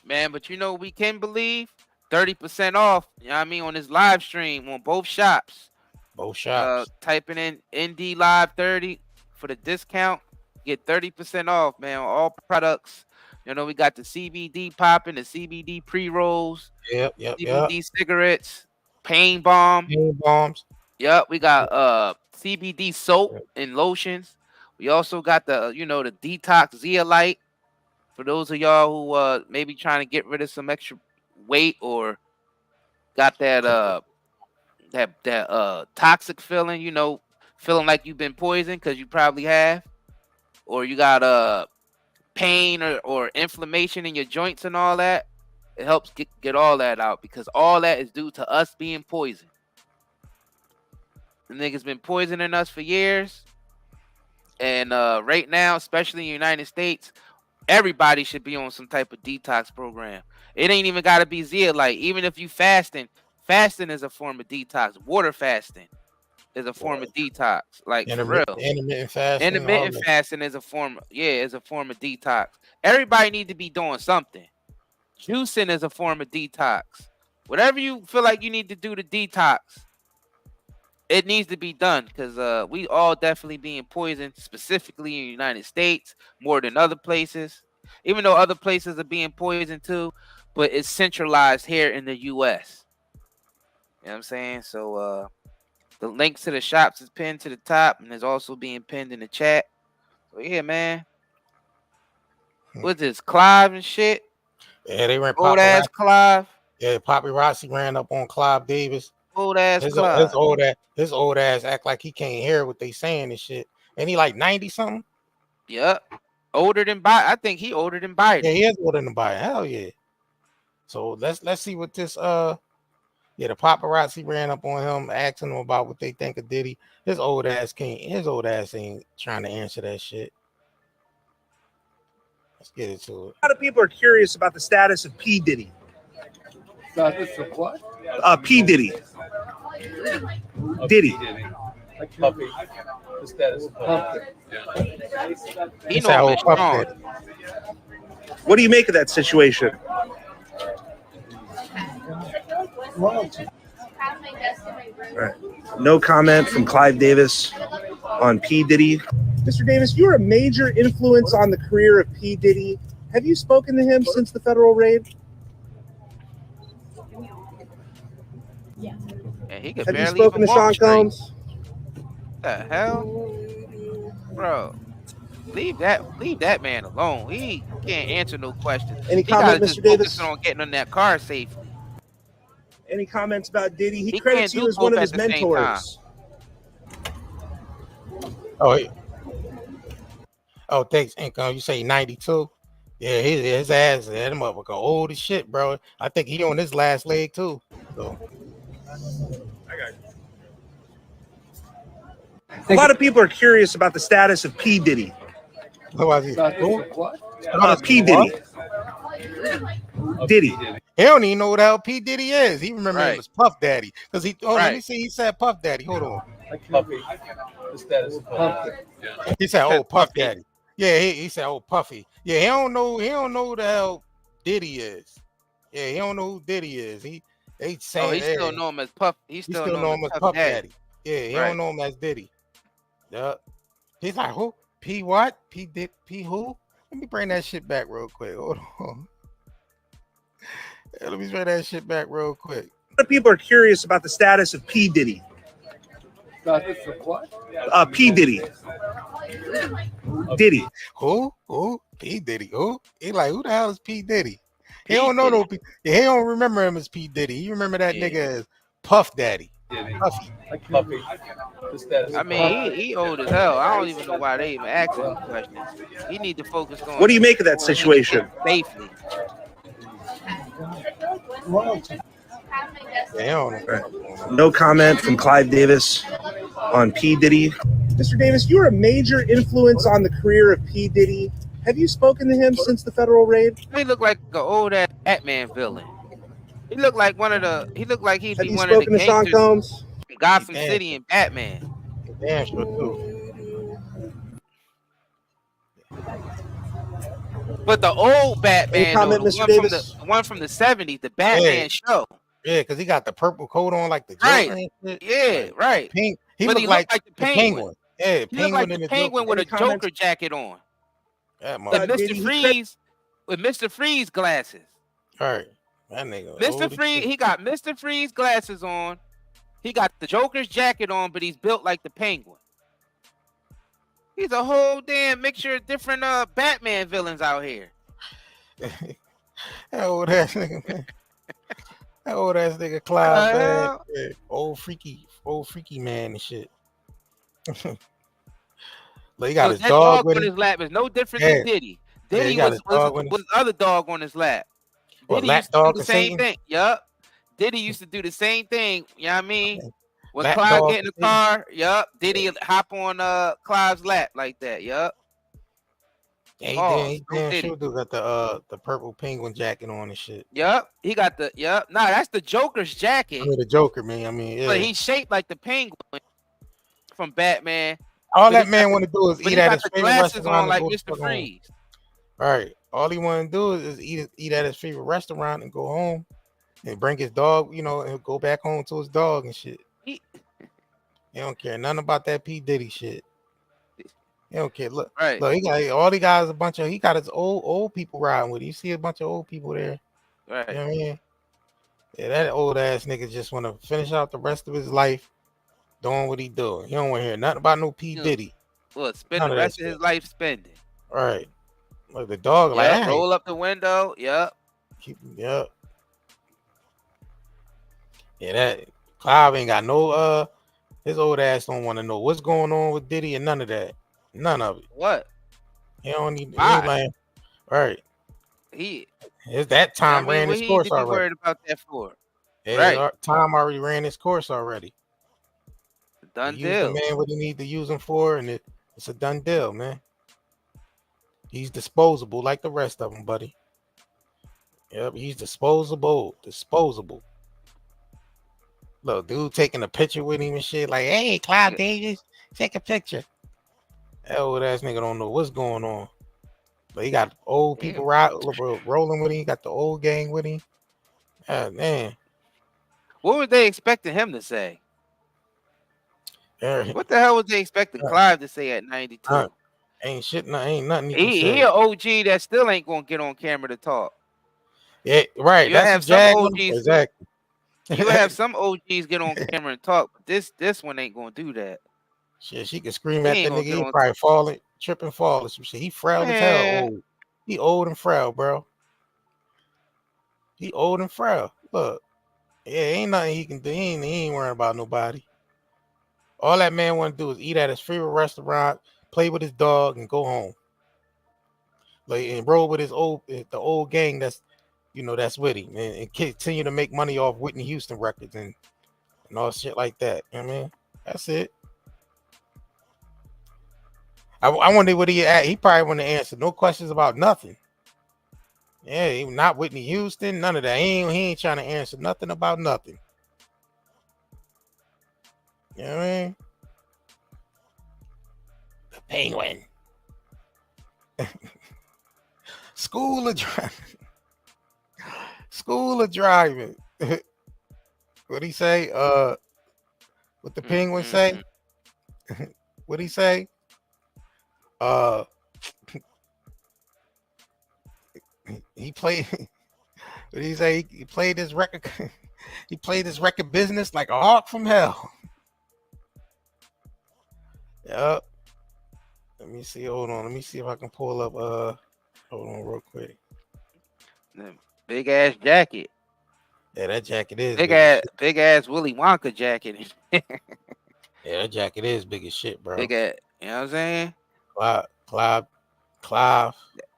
Man, but you know we can believe 30% off. You know what I mean, on this live stream on both shops. Both shops. Typing in ND Live 30 for the discount. Get 30% off, man, on all products. You know, we got the CBD popping, the CBD pre-rolls. Yep. CBD cigarettes, pain bombs. Yep, we got CBD soap and lotions. We also got the, the detox zeolite for those of y'all who maybe trying to get rid of some extra weight or got that toxic feeling, feeling like you've been poisoned because you probably have, or you got pain or inflammation in your joints and all that. It helps get all that out because all that is due to us being poisoned. The niggas been poisoning us for years. And right now, especially in the United States, everybody should be on some type of detox program. It ain't even got to be zeolite. Even if you fasting is a form of detox. Water fasting is a form of detox. Like for real. Intermittent fasting. Intermittent fasting is a form. Yeah, is a form of detox. Everybody need to be doing something. Juicing is a form of detox. Whatever you feel like you need to do to detox, it needs to be done because we all definitely being poisoned, specifically in the United States, more than other places. Even though other places are being poisoned too, but it's centralized here in the U.S. You know what I'm saying? So the links to the shops is pinned to the top and is also being pinned in the chat. So yeah, man. What's this, Clive and shit? Yeah, they ran old ass Clive. Yeah, Paparazzi ran up on Clive Davis. Old ass Clive. His old ass act like he can't hear what they saying and shit. And he like 90 something. Yep. Older than Biden. I think he older than Biden. Yeah, he is older than Biden. Hell yeah. So let's see what this the paparazzi ran up on him, asking him about what they think of Diddy. His old ass ain't trying to answer that shit. Let's get into it. A lot of people are curious about the status of P. Diddy. Status of what? P. Diddy. Diddy. Like Puppy. The status of Puppy. He know him as Sean. What do you make of that situation? Right. No comment from Clive Davis on P. Diddy. Mr. Davis, you're a major influence on the career of P. Diddy. Have you spoken to him since the federal raid? And he could Have you barely spoken to even Sean walk straight. Combs? What the hell, bro? Leave that man alone. He can't answer no questions. Any He gotta comment, just Mr. Davis? focus on getting on that car safely. Any comments about Diddy? He He credits can't you do as one both of at his the same mentors. Oh, thanks, Income. You say 92? Yeah, his ass, that motherfucker old as shit, bro. I think he on his last leg too. So A lot of people are curious about the status of P. Diddy. Status Who? of what? P. Diddy. Diddy. He don't even know what the hell P. Diddy is. He remember him as Puff Daddy. Because let me see, he said Puff Daddy. Hold on. Puppy. The status of Puppy. He said, "Oh, Puff Daddy." Yeah, he said, "Oh, Puffy." Yeah, he don't know who the hell Diddy is. Yeah, he don't know who Diddy is. They saying he still know him as Puff. He still know him as Puff Daddy. Yeah, he Right. don't know him as Diddy. Yeah, he's like, who? P what? P who? Let me bring that shit back real quick. Hold on. Let me bring that shit back real quick. A lot of people are curious about the status of P. Diddy. Status of what? P. Diddy. Diddy. Who? P. Diddy. Who? He like, who the hell is P. Diddy? He don't know no P. He don't remember him as P. Diddy. He remember that nigga as Puff Daddy. Puffy. Like Puppy. The status I of mean, he old as hell. I don't even know why they even asking him questions. He need to focus on. What do you make of that situation? Safely. No comment from Clive Davis on P. Diddy. Mr. Davis, you're a major influence on the career of P. Diddy. Have you spoken to him since the federal raid? He look like an old ass Batman villain. He looked like he'd be one of the spoken to Sean gangsters Combs? from Gotham City and Batman. Damn sure too. But the old Batman, comment, though, Mr. Davis? the one from the 70s, the Batman show. Yeah, because he got the purple coat on like the Joker Right. and shit. Yeah, right. Pink. But He looked like the Penguin. Yeah, He looked like the Penguin with a Joker jacket on. That And with Mr. Freeze glasses. All right. That nigga. Mr. Freeze, he got Mr. Freeze glasses on. He got the Joker's jacket on, but he's built like the Penguin. He's a whole damn mixture of different Batman villains out here. That old ass nigga, man. That old ass nigga Clive, man. Yeah. Old freaky man and shit. Like he got his that dog with on him. his lap is no different than Diddy. Diddy was other dog on his lap. What, Diddy used to Lapdog do the or same Satan? thing. Yup. Diddy used to do the same thing. You know what I mean? When Lapdog Clive or get in the car, yup. Diddy hop on Clive's lap like that. Yup. Yeah, he sure do got the purple penguin jacket on and shit. Yup. He got the Nah, that's the Joker's jacket. I mean the Joker, man. I mean, yeah. But he's shaped like the Penguin from Batman. All that man want to do is eat at his favorite glasses restaurant on like and go Mr. Freeze. All right. All he want to do is eat at his favorite restaurant and go home and bring his dog, and go back home to his dog and shit. He don't care nothing about that P. Diddy shit. He don't care. Look, he got he got his old people riding with him. You see a bunch of old people there. Right. You know what I mean? Yeah, that old ass nigga just want to finish out the rest of his life doing what he doing. He don't want to hear nothing about no P. Diddy. Well, spend the rest of his life spending. All right. Look, the dog roll up the window. Yep. Yep. Yeah, that Clive ain't got no his old ass don't want to know what's going on with Diddy and none of that. None of it. What? He don't need all right. It's that time ran his course already. Worried about that for? Yeah, time already ran his course already. Done Use deal. the man what he need to use him for, and it's a done deal, man. He's disposable like the rest of them, buddy. Yep, he's disposable. Disposable. Look, dude taking a picture with him and shit. Like, hey, Clive Davis, take a picture. That old ass nigga don't know what's going on. But he got old people rolling with him. He got the old gang with him. Ah, man. What were they expecting him to say? Yeah. What the hell was they expecting Clive to say at 92? Ain't shit. Ain't nothing He an OG that still ain't gonna get on camera to talk. Yeah, right. You That's have the some jag. OGs. Exactly. You have some OGs get on camera and talk, but this one ain't gonna do that. Shit, she can scream at that nigga. He On probably falling, tripping, falling. Some shit. He frail as hell. Old. He old and frail, bro. He old and frail. Look, yeah, ain't nothing he can do. He ain't worrying about nobody. All that man want to do is eat at his favorite restaurant, play with his dog, and go home. Like and roll with the old gang that's that's with him and continue to make money off Whitney Houston records and all shit like that. You know what I mean? That's it. I wonder what he probably wouldn't answer no questions about nothing. Yeah, he not Whitney Houston, none of that. He ain't trying to answer nothing about nothing. You know what I mean? The Penguin. School of driving. School of driving. What'd he say? What the Penguin say? What'd he say? He played. What did he say? He played his record. He played his record business like a hawk from hell. Yep. Let me see. Hold on. Let me see if I can pull up. Hold on, real quick. Big ass jacket. Yeah, that jacket is big ass Willy Wonka jacket. Yeah, that jacket is big as shit, bro. Big ass, you know what I'm saying? Clive.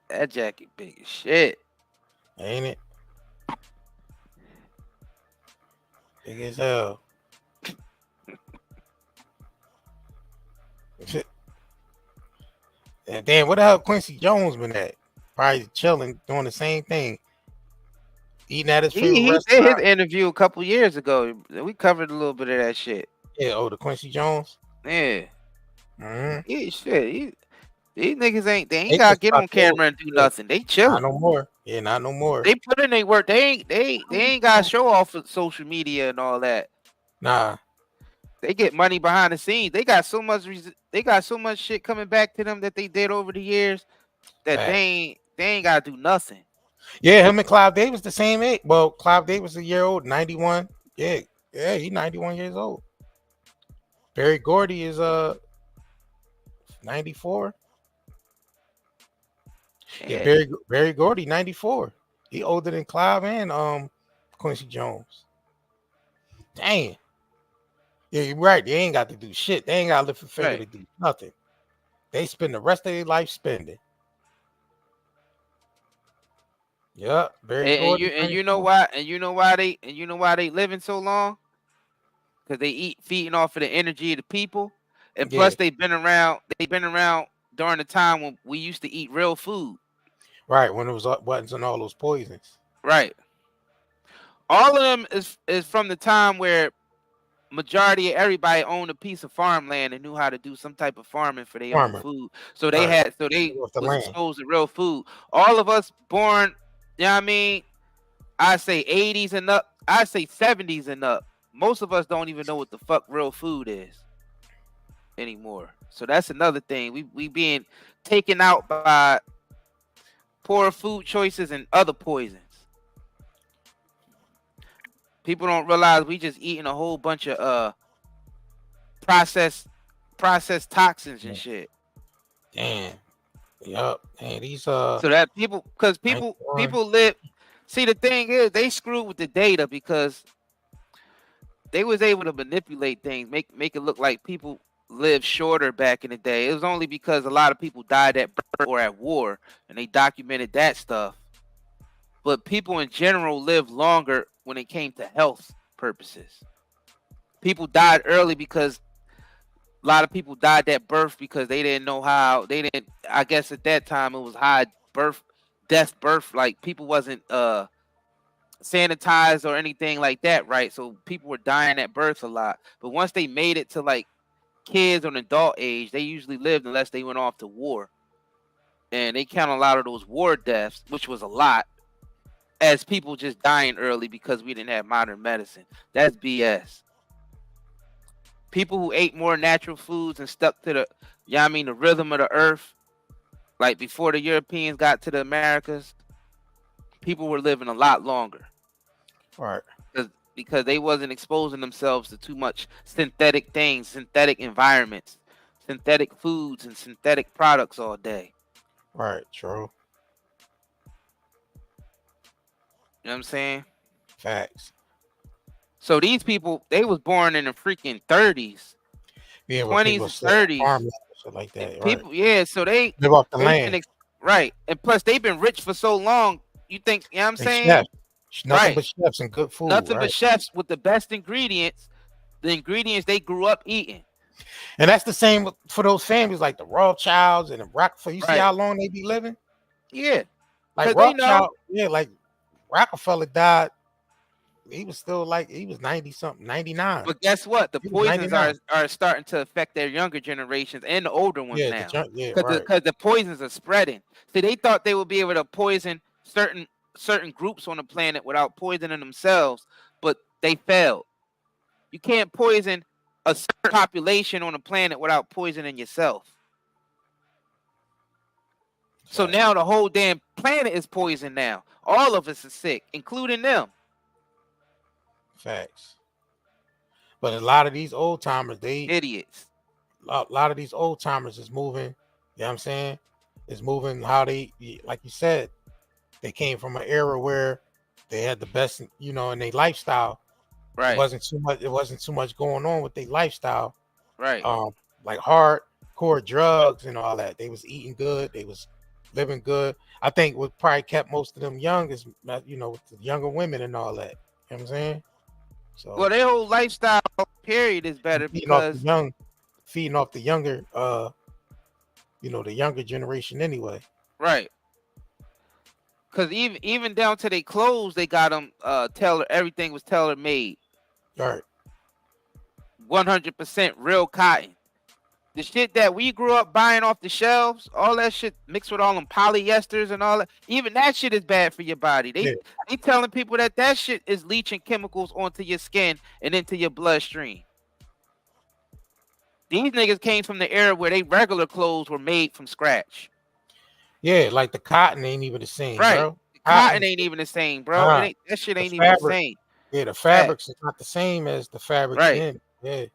That jacket big as shit. Ain't it? Big as hell. And damn, what the hell Quincy Jones been at? Probably chilling, doing the same thing. Eating at his favorite restaurant. He did his interview a couple years ago. We covered a little bit of that shit. Yeah, the Quincy Jones? Yeah. Mm-hmm. Yeah, shit. These niggas ain't gotta get on camera and do nothing. They chilling. Not no more. Yeah, not no more. They put in their work. They ain't gotta show off of social media and all that. Nah. They get money behind the scenes. They got so much shit coming back to them that they did over the years that they ain't gotta do nothing. Yeah, him and Clive Davis the same age. Well, Clive Davis a year old, 91. Yeah, he's 91 years old. Barry Gordy is 94. Yeah, Barry Gordy, 94. He older than Clive and Quincy Jones. Dang. Yeah, you're right. They ain't got to do shit. They ain't got to lift a finger to do nothing. They spend the rest of their life spending. Yeah, and you know why they living so long? Because they feeding off of the energy of the people, and plus they've been around during the time when we used to eat real food. Right, when it wasn't all those poisons. Right. All of them is from the time where majority of everybody owned a piece of farmland and knew how to do some type of farming for their own food. So they was exposed to real food. All of us born, you know what I mean? I say 80s and up. I say 70s and up. Most of us don't even know what the fuck real food is anymore. So that's another thing. We being taken out by poor food choices and other poisons. People don't realize we just eating a whole bunch of processed toxins and shit. Damn. Yup. And these so that people live. See, the thing is, they screwed with the data because they was able to manipulate things, make it look like people lived shorter back in the day. It was only because a lot of people died at birth or at war, and they documented that stuff. But people in general lived longer when it came to health purposes. People died early because A lot of people died at birth because they didn't know how. They didn't. I guess at that time it was high birth. Like people wasn't sanitized or anything like that, right? So people were dying at birth a lot. But once they made it to like kids on adult age, they usually lived unless they went off to war. And they count a lot of those war deaths, which was a lot, as people just dying early because we didn't have modern medicine. That's BS. People who ate more natural foods and stuck to the rhythm of the earth, like before the Europeans got to the Americas, people were living a lot longer. Right. Because they wasn't exposing themselves to too much synthetic things, synthetic environments, synthetic foods, and synthetic products all day. Right. True. You know what I'm saying? Facts. So these people, they was born in the freaking 30s, Yeah, 20s, and 30s. Farmland, shit like that. People, right. yeah. So they Live off the they've land. been right, and plus they've been rich for so long. You think, you know what I'm They saying? chefs. Nothing Right. but chefs and good food. Nothing right. but chefs with the best ingredients, the ingredients they grew up eating. And that's the same for those families like the Rothschilds and the Rockefeller. You see Right. how long they be living? Yeah. Like 'Cause they know. Rothschild, yeah, like Rockefeller died. He was still like he was 90 something, 99. But guess what? The He was poisons 99. are starting to affect their younger generations and the older ones Yeah, now. right. Because the poisons are spreading. So they thought they would be able to poison certain groups on the planet without poisoning themselves, but they failed. You can't poison a certain population on the planet without poisoning yourself. So now the whole damn planet is poisoned now. All of us are sick, including them. Facts. But a lot of these old timers, they idiots. A lot of these old timers is moving. You know what I'm saying? Is moving how they, like you said, they came from an era where they had the best, in their lifestyle. Right. It wasn't too much going on with their lifestyle. Right. Like hardcore drugs and all that. They was eating good. They was living good. I think what probably kept most of them young is, with the younger women and all that. You know what I'm saying? So well, their whole lifestyle period is better because feeding off the younger, the younger generation anyway. Right. Because even down to their clothes, they got them everything was tailor made. Right. 100% real cotton. The shit that we grew up buying off the shelves, all that shit mixed with all them polyesters and all that, even that shit is bad for your body. They telling people that shit is leaching chemicals onto your skin and into your bloodstream. These niggas came from the era where they regular clothes were made from scratch. Yeah, like the cotton ain't even the same, right. bro. The cotton ain't even the same, bro. That shit ain't even the same. Yeah, the fabrics is not the same as the fabrics then. Yeah.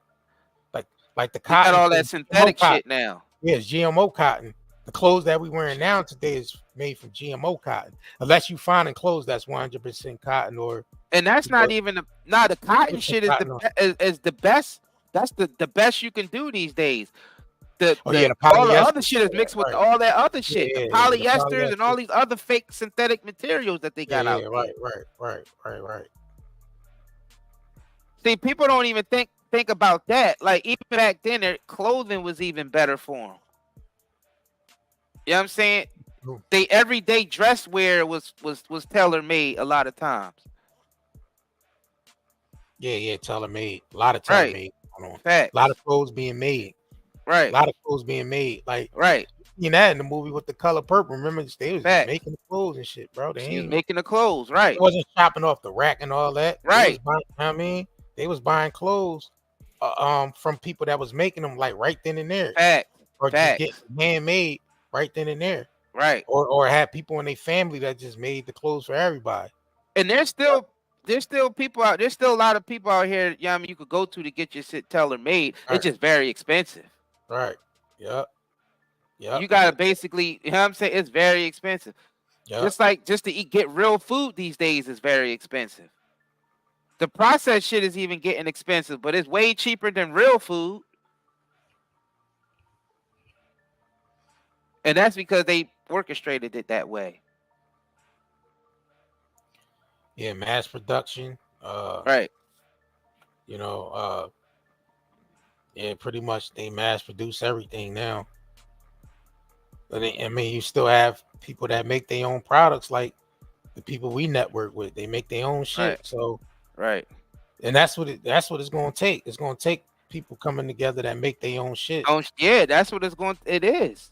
Like the cotton. Got all that synthetic shit now. Yeah, it's GMO cotton. The clothes that we wearing now today is made from GMO cotton. Unless you find in clothes that's 100% cotton and that's not even the cotton shit is the best. That's the best you can do these days. The all the other shit is mixed with all that other shit, the polyesters and all these other fake synthetic materials that they got out there. Right. See, people don't even think about that. Like even back then, their clothing was even better for them. You know what I'm saying? They everyday dress wear was tailor made a lot of times. Yeah, tailor made. A lot of tailor made. A lot of clothes being made. Right. A lot of clothes being made. Like you know that in the movie with The Color Purple. Remember they was just making the clothes and shit, bro. They was making the clothes, right? It wasn't shopping off the rack and all that. Right. They was buying clothes from people that was making them like right then and there. Or just get handmade right then and there. Right. Or had people in their family that just made the clothes for everybody. And there's still people out. There's still a lot of people out here. You could go to get your shit tailor made. Right. It's just very expensive. Right. Yep. You gotta basically, you know what I'm saying? It's very expensive. Yep. Just to get real food these days is very expensive. The processed shit is even getting expensive, but it's way cheaper than real food. And that's because they orchestrated it that way. Yeah, mass production. Right. Yeah, pretty much they mass produce everything now. But I mean, you still have people that make their own products, like the people we network with. They make their own shit. Right. So, Right. and that's what it's going to take. It's going to take people coming together that make their own shit. Oh yeah, that's what it's going. It is.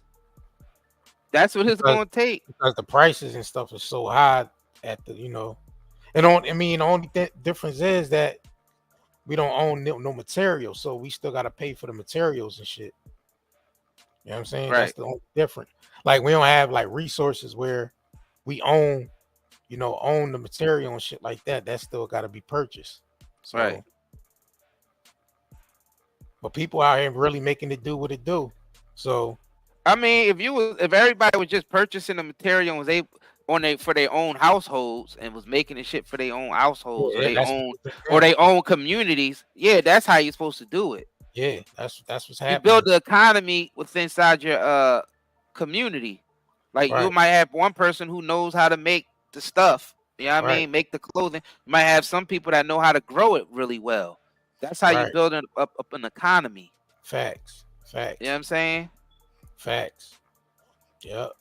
That's what it's going to take. Because the prices and stuff is so high at the, and the only difference is that we don't own no material, so we still got to pay for the materials and shit. You know what I'm saying? Right. That's the only difference. Like we don't have like resources where we own the material and shit like that. That still got to be purchased. So, Right. but people out here really making it do what it do. So, I mean, if everybody was just purchasing the material and for their own households and was making the shit for their own households or their own communities, yeah, that's how you're supposed to do it. Yeah, that's what's happening. You build the economy within inside your community. Like you might have one person who knows how to make the stuff. You know what I mean? Make the clothing. You might have some people that know how to grow it really well. That's how you build up an economy. Facts. You know what I'm saying? Facts. Yep.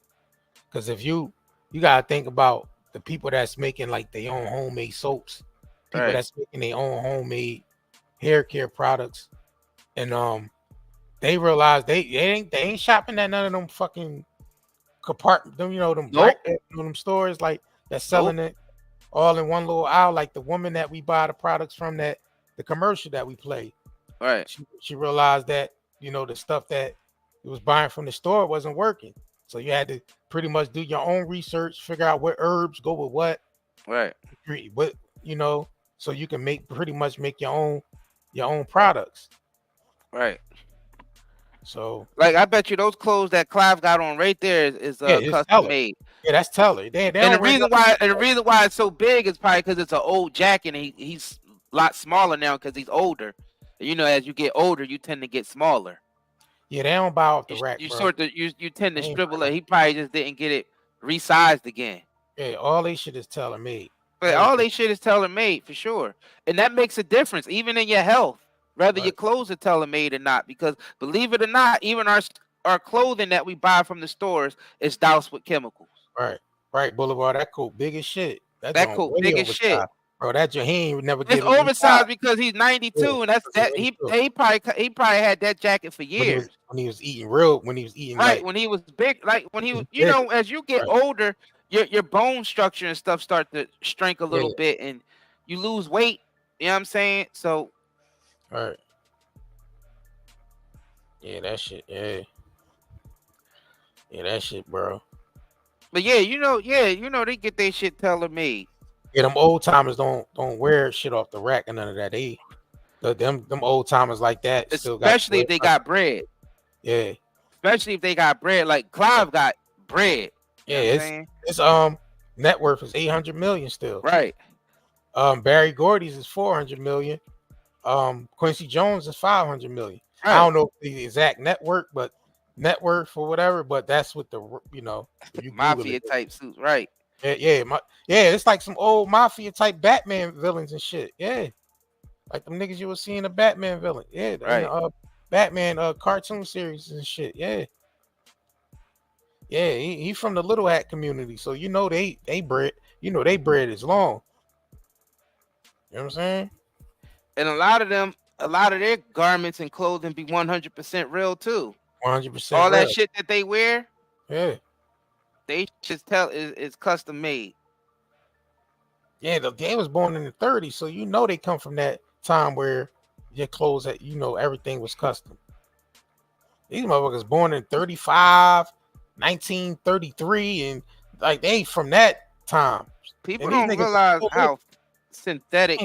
Because if you gotta think about the people that's making like their own homemade soaps, people that's making their own homemade hair care products, and they realize they ain't shopping at none of them fucking compartment, them stores like that's selling it all in one little aisle, like the woman that we buy the products from, that the commercial that we play. Right. She realized that the stuff that it was buying from the store wasn't working, so you had to pretty much do your own research, figure out what herbs go with what, what so you can pretty much make your own products. Right. So, like, I bet you those clothes that Clive got on right there is custom made. Yeah, that's Teller. And the reason why it's so big is probably because it's an old jacket and he's a lot smaller now because he's older. As you get older, you tend to get smaller. Yeah, they don't buy off the rack. You tend to scribble it. He probably just didn't get it resized again. Yeah, all they shit is tailor made. But all they shit is tailor made for sure, and that makes a difference even in your health. Whether your clothes are tailor made or not, because believe it or not, even our clothing that we buy from the stores is doused with chemicals. Right, Boulevard. That coat big as shit. That coat big as shit. Bro, that your hand would never. It's oversized because he's 92, and he probably had that jacket for years. When he was eating when he was big, like when he was, as you get older, your bone structure and stuff start to shrink a little bit, and you lose weight. You know what I'm saying? So. Right. Yeah, that shit. Yeah, that shit, bro. But they get their shit tailor made. Yeah, them old timers don't wear shit off the rack and none of that. Them old timers like that, especially if they got bread. Yeah. Especially if they got bread, like Clive got bread. Yeah, it's net worth is 800 million still. Right. Barry Gordy's is 400 million. Quincy Jones is 500 million. Right. I don't know the exact net worth or whatever, but that's what the mafia type suits, right? Yeah, it's like some old mafia type Batman villains and shit. Yeah, like them niggas you were seeing a Batman villain. Yeah, right. Batman cartoon series and shit. Yeah, he from the Little Hat community, so they bread. They bread is long. You know what I'm saying? And a lot of their garments and clothing be 100% real too. 100%. All that shit that they wear, yeah, they just tell is custom made. Yeah, they was born in the 30s, so they come from that time where your clothes that everything was custom. These motherfuckers born in 35, 1933, and like they from that time. People don't realize how synthetic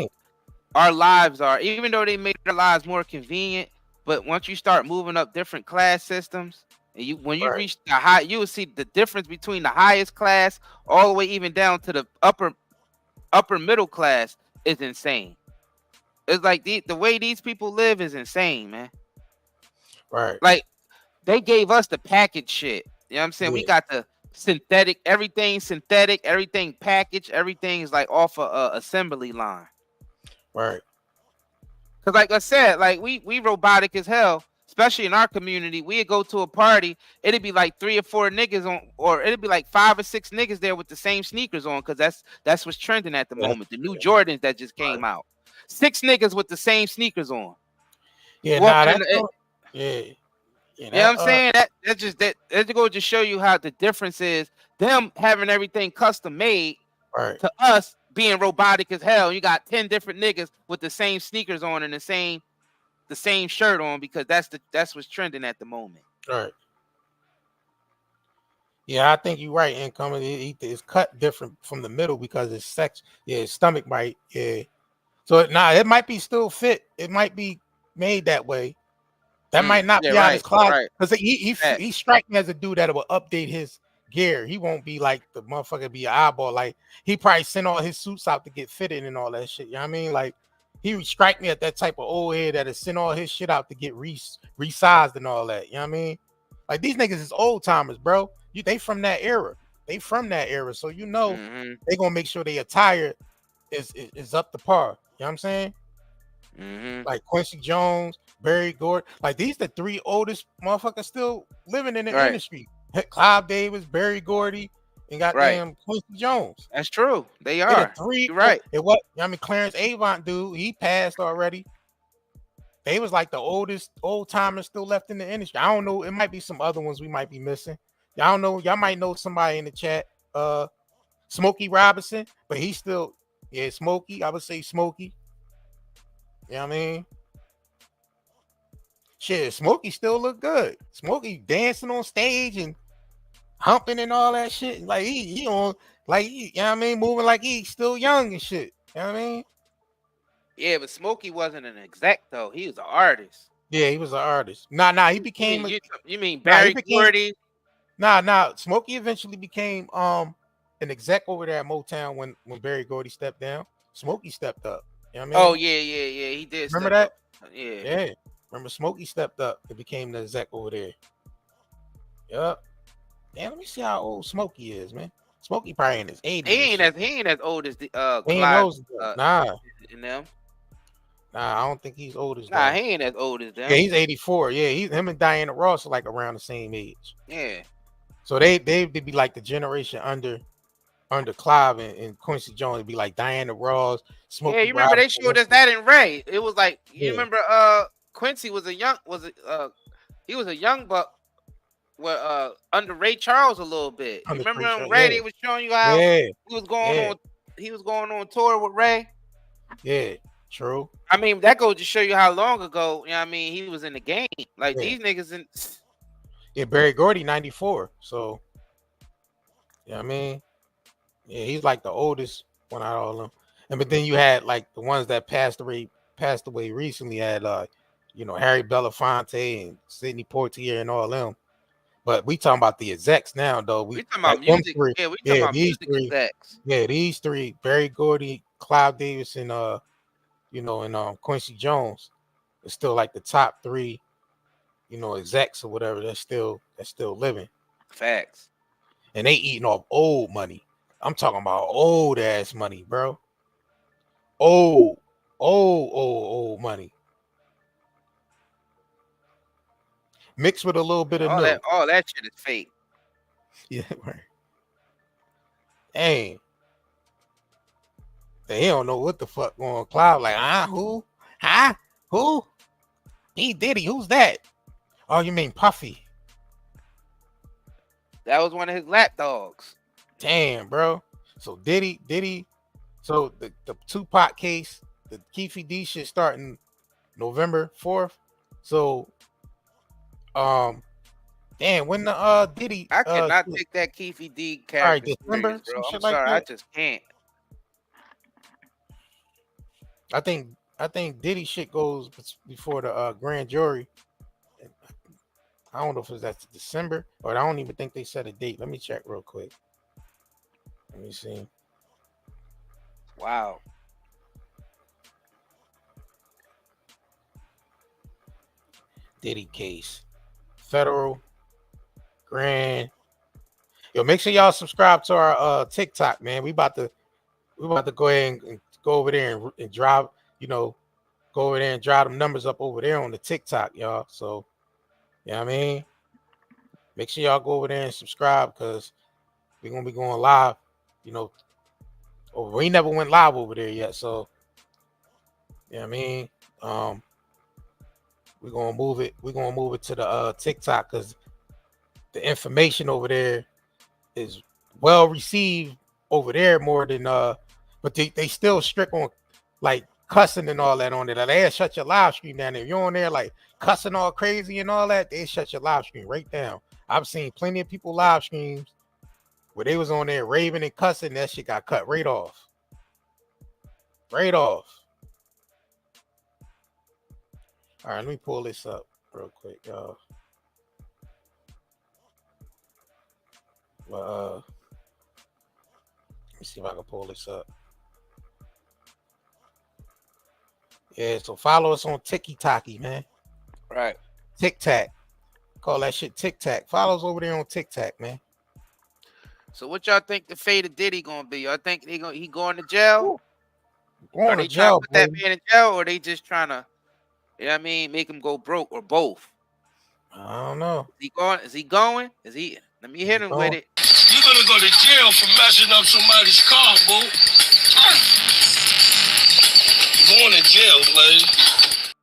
our lives are, even though they made their lives more convenient. But once you start moving up different class systems, and when you reach the high, you will see the difference between the highest class all the way even down to the upper middle class is insane. It's like the way these people live is insane, man. Right. Like they gave us the package shit. You know what I'm saying? We got the synthetic, everything packaged, everything is like off a assembly line. Right. Because like I said, like we robotic as hell, especially in our community. We'd go to a party, it'd be like 3 or 4 niggas on, or it'd be like 5 or 6 niggas there with the same sneakers on, because that's what's trending at the moment. The new Jordans that just came out. 6 niggas with the same sneakers on. Yeah, Walking nah, in that's the, yeah. you know what I'm saying? That's go to show you how the difference is. Them having everything custom made Right. to us being robotic as hell. You got 10 different niggas with the same sneakers on and the same shirt on, because that's what's trending at the moment. Right. Yeah, I think you're right. Incoming, it's cut different from the middle because it's sex. Yeah, his stomach might. Yeah. So it might be still fit. It might be made that way. That might not be out his closet, because he strike me as a dude that will update his gear. He won't be like the motherfucker be an eyeball. Like he probably sent all his suits out to get fitted and all that shit. You know what I mean? Like he would strike me at that type of old head that has sent all his shit out to get resized and all that. You know what I mean? Like these niggas is old timers, bro. They from that era. They from that era. So you know they gonna make sure they attire is up to par. You know what I'm saying? Like Quincy Jones, Barry Gordon, like these the 3 oldest motherfuckers still living in the industry. Clive Davis, Barry Gordy, and goddamn Quincy Jones. That's true. They are. The 3. You're right. It what? I mean, Clarence Avant, dude, he passed already. They was like the oldest old timers still left in the industry. I don't know. It might be some other ones we might be missing. Y'all don't know. Y'all might know somebody in the chat. Smokey Robinson, but he's still Smokey. I would say Smokey. You know what I mean? Shit, Smokey still look good. Smokey dancing on stage and humping and all that shit. Like he on, like you know what I mean, moving like he's still young and shit. You know what I mean? Yeah, but Smokey wasn't an exec though. He was an artist. Yeah, he was an artist. Nah, he became. You mean Barry Gordy? Nah. Smokey eventually became an exec over there at Motown when Barry Gordy stepped down. Smokey stepped up. You know what I mean? Oh yeah. He did. Remember that? Yeah. Remember Smokey stepped up and became the exec over there. Yup. Damn, let me see how old Smokey is, man. Smokey probably in his 80s. He ain't as old as Clive. Nah. You know? Nah, I don't think he's old as Nah, he ain't as old as them. Yeah, he's 84. Yeah, him and Diana Ross are like around the same age. Yeah. So they'd be like the generation under Clive and Quincy Jones. It'd be like Diana Ross, Smokey. Yeah, you remember they showed us that in Ray. It was like you remember Quincy was a young buck under Ray Charles a little bit. You remember on Ray they was showing you how he was going on tour with Ray? Yeah, true. I mean, that goes to show you how long ago, you know what I mean, he was in the game. Like these niggas in Barry Gordy 94. So you know what I mean? Yeah, he's like the oldest one out of all of them. But then you had like the ones that passed away recently had Harry Belafonte and Sidney Poitier and all them. But we talking about the execs now, though. We talking about music. We talking about music execs. Yeah, these 3, Barry Gordy, Clive Davis, and Quincy Jones is still like the top 3, execs or whatever. That's still living. Facts. And they eating off old money. I'm talking about old ass money, bro. Old money. Mixed with a little bit of new. All that shit is fake. Yeah, right. Dang. They don't know what the fuck going on. Clive like, who? Huh? Who? P. Diddy, who's that? Oh, you mean Puffy? That was one of his lap dogs. Damn, bro. So Diddy. So the Tupac case, the Keefe D shit starting November 4th. So, damn, when the Diddy, I cannot take that Keefe D character. December, bro. I'm like sorry, that. I just can't. I think Diddy shit goes before the grand jury. I don't know if that's December, or I don't even think they set a date. Let me check real quick. Let me see. Wow. Diddy case. Federal. Grand. Yo, make sure y'all subscribe to our TikTok, man. We about to go ahead and go over there and drive, go go over there and drive them numbers up over there on the TikTok, y'all. So, you know what I mean? Make sure y'all go over there and subscribe because we're going to be going live, you know. We never went live over there yet. So, you know what I mean? We're going to move it. We're going to move it to the TikTok because the information over there is well received over there more than but they still strict on like cussing and all that on it. Like, they shut your live stream down. If you're on there like cussing all crazy and all that, they shut your live stream right down. I've seen plenty of people live streams where they was on there raving and cussing, that shit got cut right off. Right off. All right, let me pull this up real quick, y'all. Let me see if I can pull this up. Yeah, so follow us on TikTok, man. Right. TikTok. Call that shit TikTok. Follow us over there on TikTok, man. So what y'all think the fate of Diddy gonna be? Y'all think he going to jail? Going Are to they jail, trying to put that man in jail, or they just trying to, you know what I mean, make him go broke, or both? I don't know. Is he going? Is he going? Is he? Let me hit him with it. You're gonna go to jail for messing up somebody's car, boo. Going to jail, Blaze.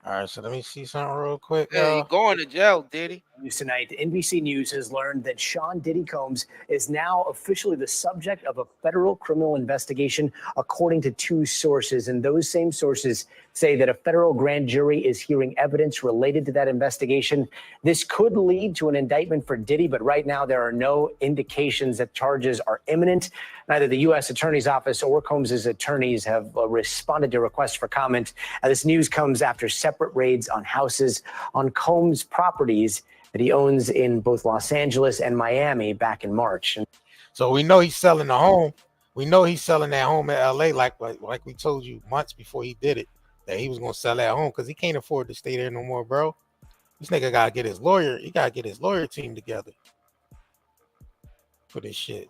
All right, so let me see something real quick. Yeah, he going to jail, Diddy. News tonight, NBC News has learned that Sean Diddy Combs is now officially the subject of a federal criminal investigation, according to two sources. And those same sources say that a federal grand jury is hearing evidence related to that investigation. This could lead to an indictment for Diddy, but right now there are no indications that charges are imminent. Neither the U.S. Attorney's Office or Combs' attorneys have responded to requests for comment. This news comes after separate raids on houses on Combs' properties that he owns in both Los Angeles and Miami back in March. So we know he's selling the home. We know he's selling that home in L.A. like we told you months before he did it, that he was going to sell that home because he can't afford to stay there no more, bro. This nigga got to get his lawyer. He got to get his lawyer team together for this shit.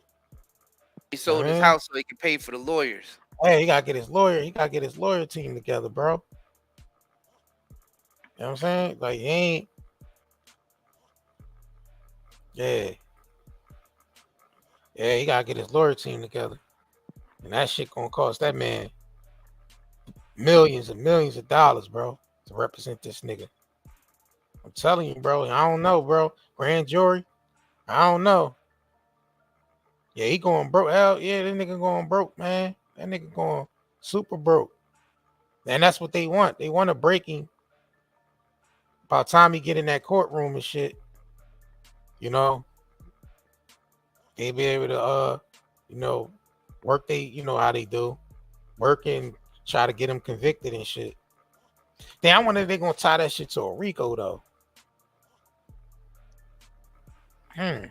He sold his house so he could pay for the lawyers. Hey, he got to get his lawyer. He got to get his lawyer team together, bro. You know what I'm saying? Like, he ain't. Yeah. Yeah, he got to get his lawyer team together. And that shit going to cost that man millions and millions of dollars, bro, to represent this nigga. I'm telling you, bro. I don't know, bro. Grand jury. I don't know. Yeah, he going broke. Hell yeah, that nigga going broke, man. That nigga going super broke. And that's what they want. They want a breaking. By the time he get in that courtroom and shit, you know, they be able to, you know, work they, you know how they do. Work and try to get him convicted and shit. Damn, I wonder if they're going to tie that shit to a RICO, though. I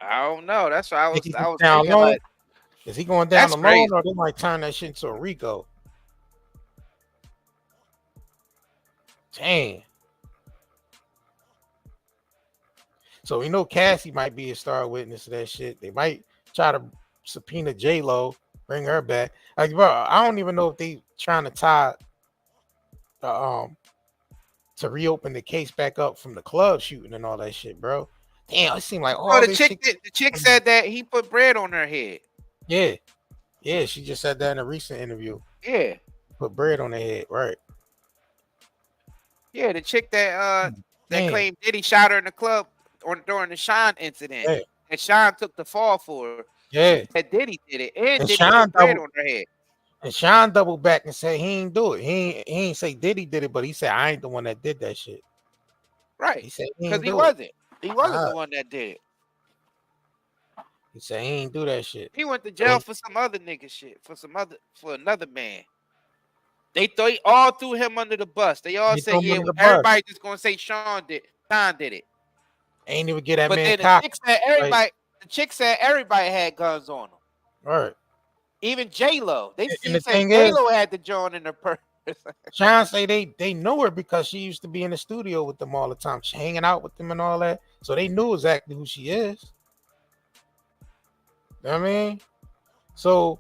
don't know. That's why I was down thinking, low? like, Is he going down that's the crazy. loan, or they might turn that shit into a RICO? Dang. So we know Cassie might be a star witness to that shit. They might try to subpoena J-Lo, bring her back. Like, bro, I don't even know if they trying to tie to reopen the case back up from the club shooting and all that shit, bro. Damn, it seemed like all the this chick, shit. the chick said that he put bread on her head. Yeah. Yeah, she just said that in a recent interview. Yeah. Put bread on her head, right? Yeah, the chick that claimed Diddy shot her in the club during the Sean incident. Yeah. And Sean took the fall for her. Yeah. That Diddy did it. And Diddy Sean put bread on her head. And Sean doubled back and said he ain't do it. He ain't say Diddy did it, but he said I ain't the one that did that shit. Right. He said Because he do wasn't. it. He wasn't the one that did it. He said he ain't do that shit. He went to jail for some other nigga shit. For another man. They all threw him under the bus. They all said, yeah, everybody just gonna say Sean did it. Ain't even get that but man then cocky. The chick said everybody had guns on them. All right. Even J-Lo. They the said J-Lo had the joint in her purse. Sean say they know her because she used to be in the studio with them all the time. She hanging out with them and all that. So they knew exactly who she is. You know what I mean? So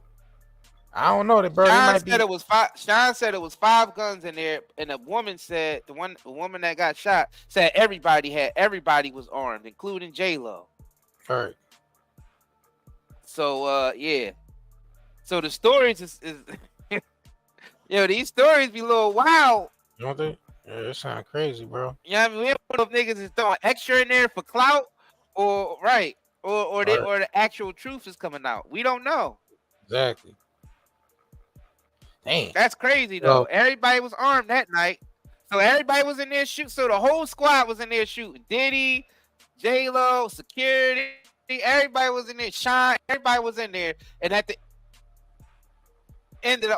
I don't know that, bro. Sean said it was five. Sean said it was 5 guns in there, and the woman said the woman that got shot said everybody was armed, including J-Lo. All right. So yeah. So the stories is these stories be a little wild. Don't they? Yeah, it sound crazy, bro. You know what I mean? We don't know if niggas is throwing extra in there for clout or right. Or the actual truth is coming out. We don't know. Exactly. Dang. That's crazy though. Everybody was armed that night. So everybody was in there shooting. So the whole squad was in there shooting. Diddy, J-Lo, security, everybody was in there. Sean, everybody was in there. And at the end of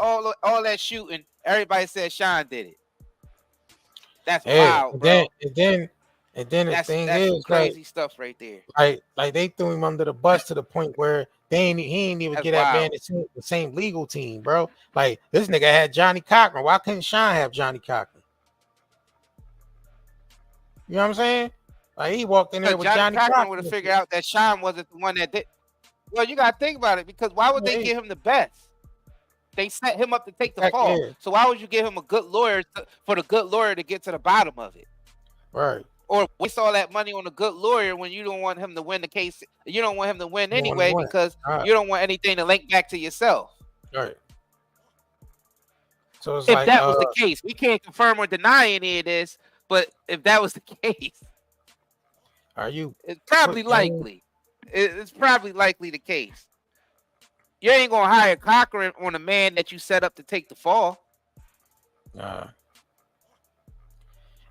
all that shooting, everybody said Sean did it. That's wild, bro. And then the thing is, crazy stuff right there. Like they threw him under the bus to the point where he ain't even get that man the same legal team, bro. Like this nigga had Johnny Cochran. Why couldn't Sean have Johnny Cochran? You know what I'm saying? Like he walked in there with Johnny Cochran. Would have figured out that Sean wasn't the one that did. Well, you gotta think about it, because why would they give him the best? They set him up to take the fall. Yeah. So why would you give him a good lawyer for the good lawyer to get to the bottom of it? Right. Or waste all that money on a good lawyer when you don't want him to win the case. You don't want him to win anyway because you don't want anything to link back to yourself. Right. So it's if that was the case, we can't confirm or deny any of this, but if that was the case, it's probably likely. It's probably likely the case. You ain't gonna hire Cochran on a man that you set up to take the fall. And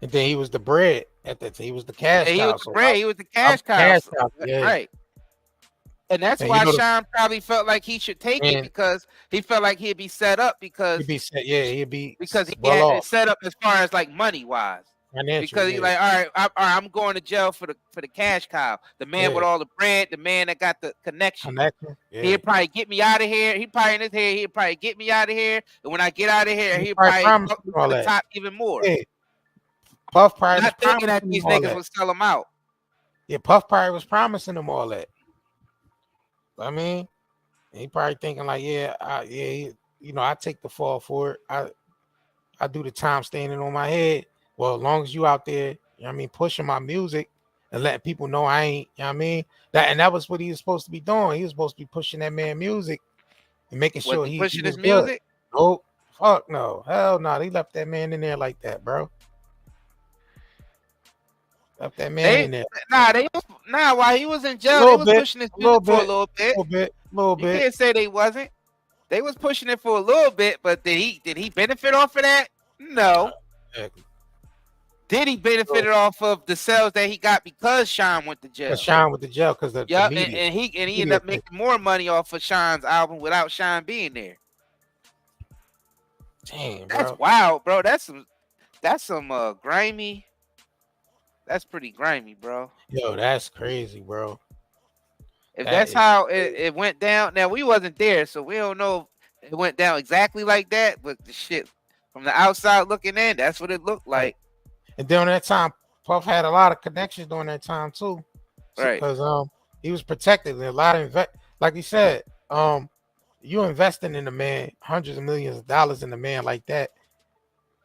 then he was the bread at that. He was the cash cow. He was the bread. He was the cash cow. Yeah. Right. And that's why Sean probably felt like he should take it, because he felt like he'd be set up because he'd be because he had it set up as far as like money wise. Because he's like, all right, I'm going to jail for the cash cow. The man with all the bread, the man that got the connection. He'll probably get me out of here. He probably in his head, he'll probably get me out of here. And when I get out of here, he'll probably up to the top even more. Yeah. Puff probably not thinking that these niggas would sell him out. Yeah, Puff probably was promising him all that. I mean, he probably thinking like, I take the fall for it. I do the time standing on my head. Well, as long as you out there, you know what I mean, pushing my music and letting people know I ain't, you know what I mean? That was what he was supposed to be doing. He was supposed to be pushing that man music and making sure he pushing his good. music. Nope. Fuck no. Hell no. They left that man in there like that, bro. Left that man in there. While he was in jail, they was pushing his music for a little bit. Little bit. You can't say they wasn't. They was pushing it for a little bit, but did he benefit off of that? No. Exactly. Did he benefited off of the sales that he got because Sean went to jail? Sean went to jail because the media. And he ended up making more money off of Sean's album without Sean being there. Damn, that's wild, bro. That's some grimy. That's pretty grimy, bro. Yo, that's crazy, bro. If that's how it went down, now we wasn't there, so we don't know if it went down exactly like that. But the shit from the outside looking in, that's what it looked like. And during that time, Puff had a lot of connections during that time too, right? Because he was protected. And a lot of like he said, you investing in a man, hundreds of millions of dollars in a man like that,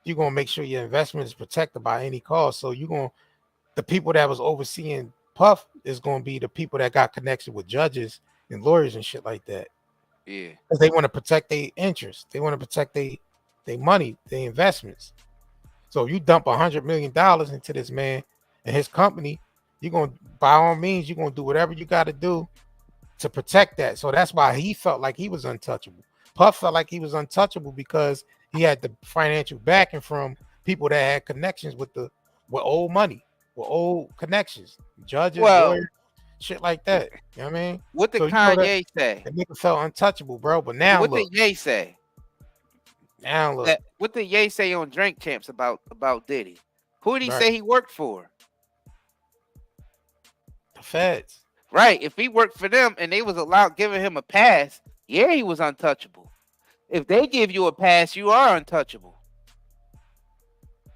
you're gonna make sure your investment is protected by any cost. So the people that was overseeing Puff is gonna be the people that got connection with judges and lawyers and shit like that. Yeah, because they want to protect their interests. They want to protect their money, their investments. So you dump $100 million into this man and his company, you're going to, by all means, you're going to do whatever you got to do to protect that. So that's why he felt like he was untouchable. Puff felt like he was untouchable because he had the financial backing from people that had connections with old money, with old connections, judges, lawyers, shit like that. You know what I mean? What did Kanye say? That nigga felt untouchable, bro. But now what did Ye say? Now look. What did Ye say on Drink Champs about Diddy? Who did he say he worked for? The feds. Right. If he worked for them and they was giving him a pass, he was untouchable. If they give you a pass, you are untouchable.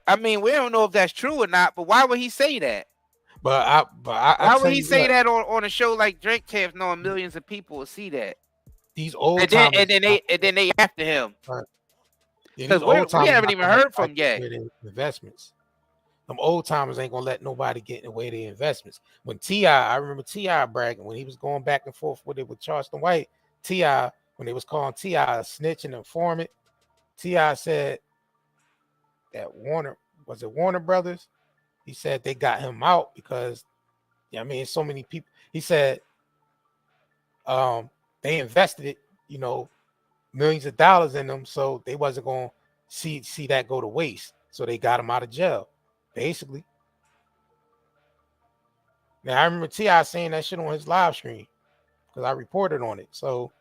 I mean, we don't know if that's true or not, but why would he say that? Why would he say that on a show like Drink Champs, knowing millions of people will see that? these old And then timers, they after him. right. Yeah, Because these old we timers haven't not even gonna let heard nobody from get yet. away their investments. Them old timers ain't gonna let nobody get away their investments. When I remember T.I. bragging when he was going back and forth with it with Charleston White. T.I. when they was calling T.I. a snitch and informant, T.I. said that Warner Brothers. He said they got him out because I mean, so many people. He said they invested it, millions of dollars in them, so they wasn't gonna see that go to waste. So they got him out of jail, basically. Now I remember T.I. saying that shit on his live stream because I reported on it. So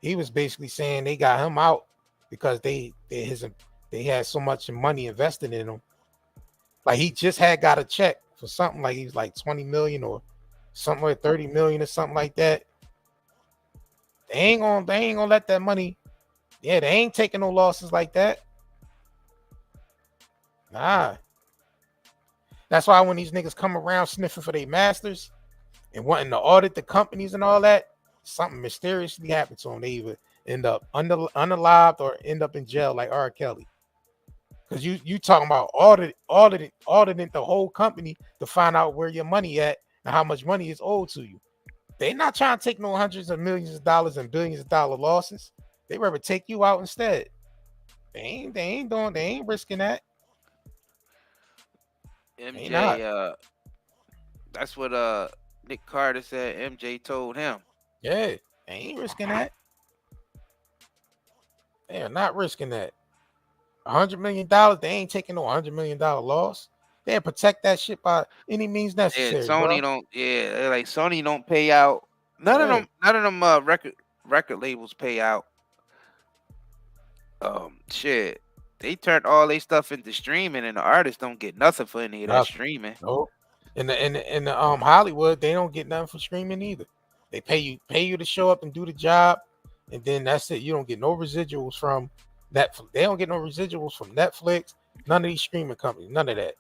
he was basically saying they got him out because they had so much money invested in him. Like he just had got a check for something like he was like 20 million or something like 30 million or something like that. They ain't gonna let that money. Yeah, they ain't taking no losses like that. Nah. That's why when these niggas come around sniffing for their masters and wanting to audit the companies and all that, something mysteriously happened to them. They either end up unalived or end up in jail like R. Kelly. Because you talking about auditing the whole company to find out where your money at and how much money is owed to you. They not trying to take no hundreds of millions of dollars and billions of dollar losses. They rather take you out instead. They ain't risking that. MJ, that's what Nick Carter said MJ told him. Yeah, they ain't risking that. They are not risking that. $100 million, they ain't taking no $100 million loss. They protect that shit by any means necessary. Yeah, Sony bro. like Sony don't pay out. None of them record labels pay out. Shit. They turned all their stuff into streaming and the artists don't get nothing for any of that streaming. No. In the Hollywood, they don't get nothing for streaming either. They pay you to show up and do the job, and then that's it. You don't get no residuals from Netflix. They don't get no residuals from Netflix. None of these streaming companies. None of that.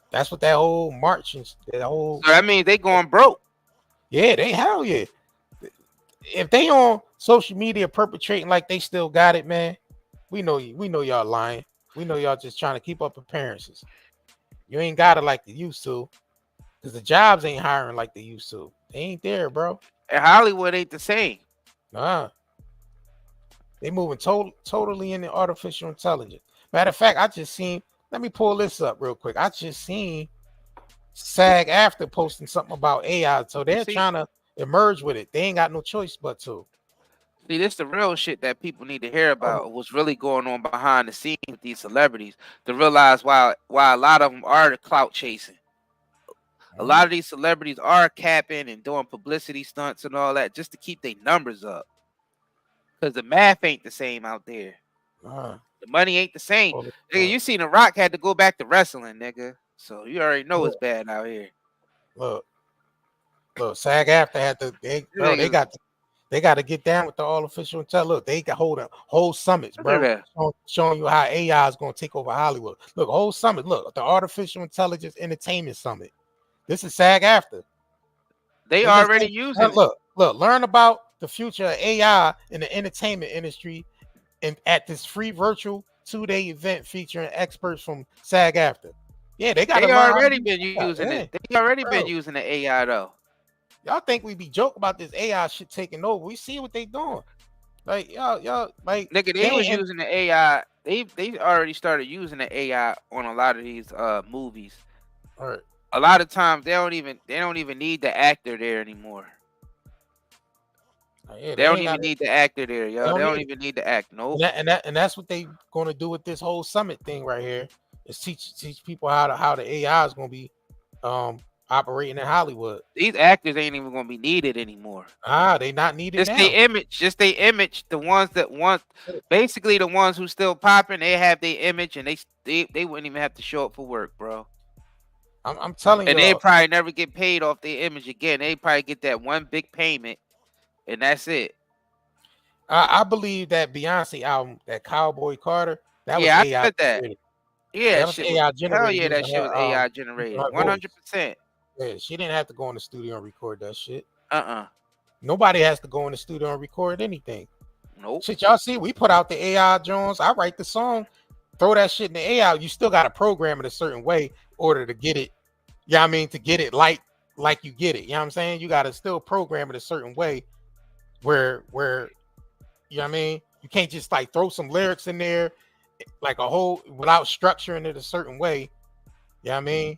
That's what that whole march and that whole. So that means they going broke. Yeah, hell yeah. If they on social media perpetrating like they still got it, man, we know y'all lying. We know y'all just trying to keep up appearances. You ain't got it like they used to, because the jobs ain't hiring like they used to. They ain't there, bro. And Hollywood ain't the same. Nah. They moving totally in the artificial intelligence. Matter of fact, I just seen. Let me pull this up real quick. I just seen SAG-AFTRA posting something about AI, so they're trying to emerge with it. They ain't got no choice but to. See, this the real shit that people need to hear about. What's really going on behind the scenes with these celebrities to realize why a lot of them are clout chasing. A lot of these celebrities are capping and doing publicity stunts and all that just to keep their numbers up. Because the math ain't the same out there. The money ain't the same. Nigga, you seen The Rock had to go back to wrestling, nigga. So you already know it's bad out here. Look, SAG-AFTRA had to. They got to get down with the artificial intelligence. Look, they got hold whole summits, bro, showing you how AI is going to take over Hollywood. Look, whole summit. Look, the Artificial Intelligence Entertainment Summit. This is SAG-AFTRA. They already using it. Look, learn about the future of AI in the entertainment industry, and at this free virtual 2-day event featuring experts from SAG-AFTRA. Yeah, they got. They already been using it. They already been using the AI though. Y'all think we be joking about this AI shit taking over? We see what they doing. Like y'all like nigga, they was using the AI. They already started using the AI on a lot of these movies. All right. A lot of times they don't even need the actor there anymore. Yeah, they don't even need the actor there, yo. They don't even need the act. Nope. And that's what they gonna do with this whole summit thing right here. Is teach people how the AI is gonna be operating in Hollywood. These actors ain't even gonna be needed anymore. They not needed. Just they image. The ones that want, basically the ones who still popping, they have their image, and they wouldn't even have to show up for work, bro. I'm telling you, and they probably never get paid off their image again. They probably get that one big payment, and that's it. I believe that Beyonce album, that Cowboy Carter, that was AI. I said that. Yeah, that was AI generated. Hell yeah, that shit was AI generated. 100%. Yeah, she didn't have to go in the studio and record that shit. Nobody has to go in the studio and record anything. Nope. Shit, y'all see, we put out the AI Jones. I write the song, throw that shit in the AI. You still got to program it a certain way in order to get it. Yeah, I mean, to get it like you get it. You know what I'm saying? You got to still program it a certain way where you know what I mean? You can't just like throw some lyrics in there like a whole without structuring it a certain way. You know what I mean?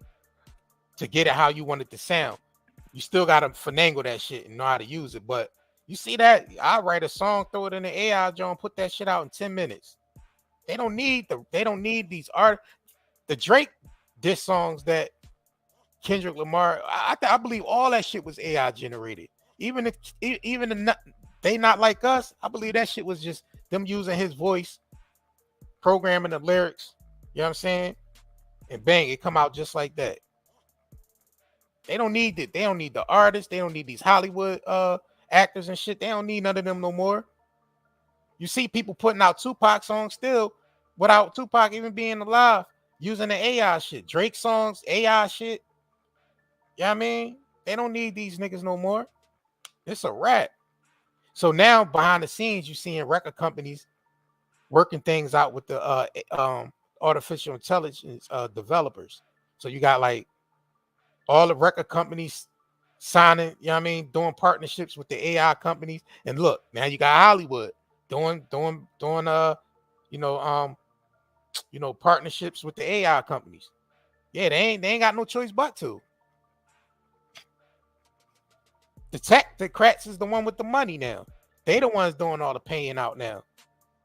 To get it how you want it to sound. You still got to finagle that shit and know how to use it. But you see that? I write a song, throw it in the AI John, put that shit out in 10 minutes. They don't need these the Drake diss songs that Kendrick Lamar. I believe all that shit was AI generated. Even if they not like us, I believe that shit was just them using his voice, programming the lyrics. You know what I'm saying? And bang, it come out just like that. They don't need it. They don't need the artists. They don't need these Hollywood actors and shit. They don't need none of them no more. You see people putting out Tupac songs still without Tupac even being alive, using the AI shit. Drake songs, AI shit. You know what I mean? They don't need these niggas no more. It's a wrap. So now behind the scenes, you're seeing record companies working things out with the artificial intelligence developers. So you got like all the record companies signing, you know what I mean, doing partnerships with the AI companies. And look, now you got Hollywood doing partnerships with the AI companies. Yeah, they ain't got no choice but to. The technocrats is the one with the money now. They the ones doing all the paying out now.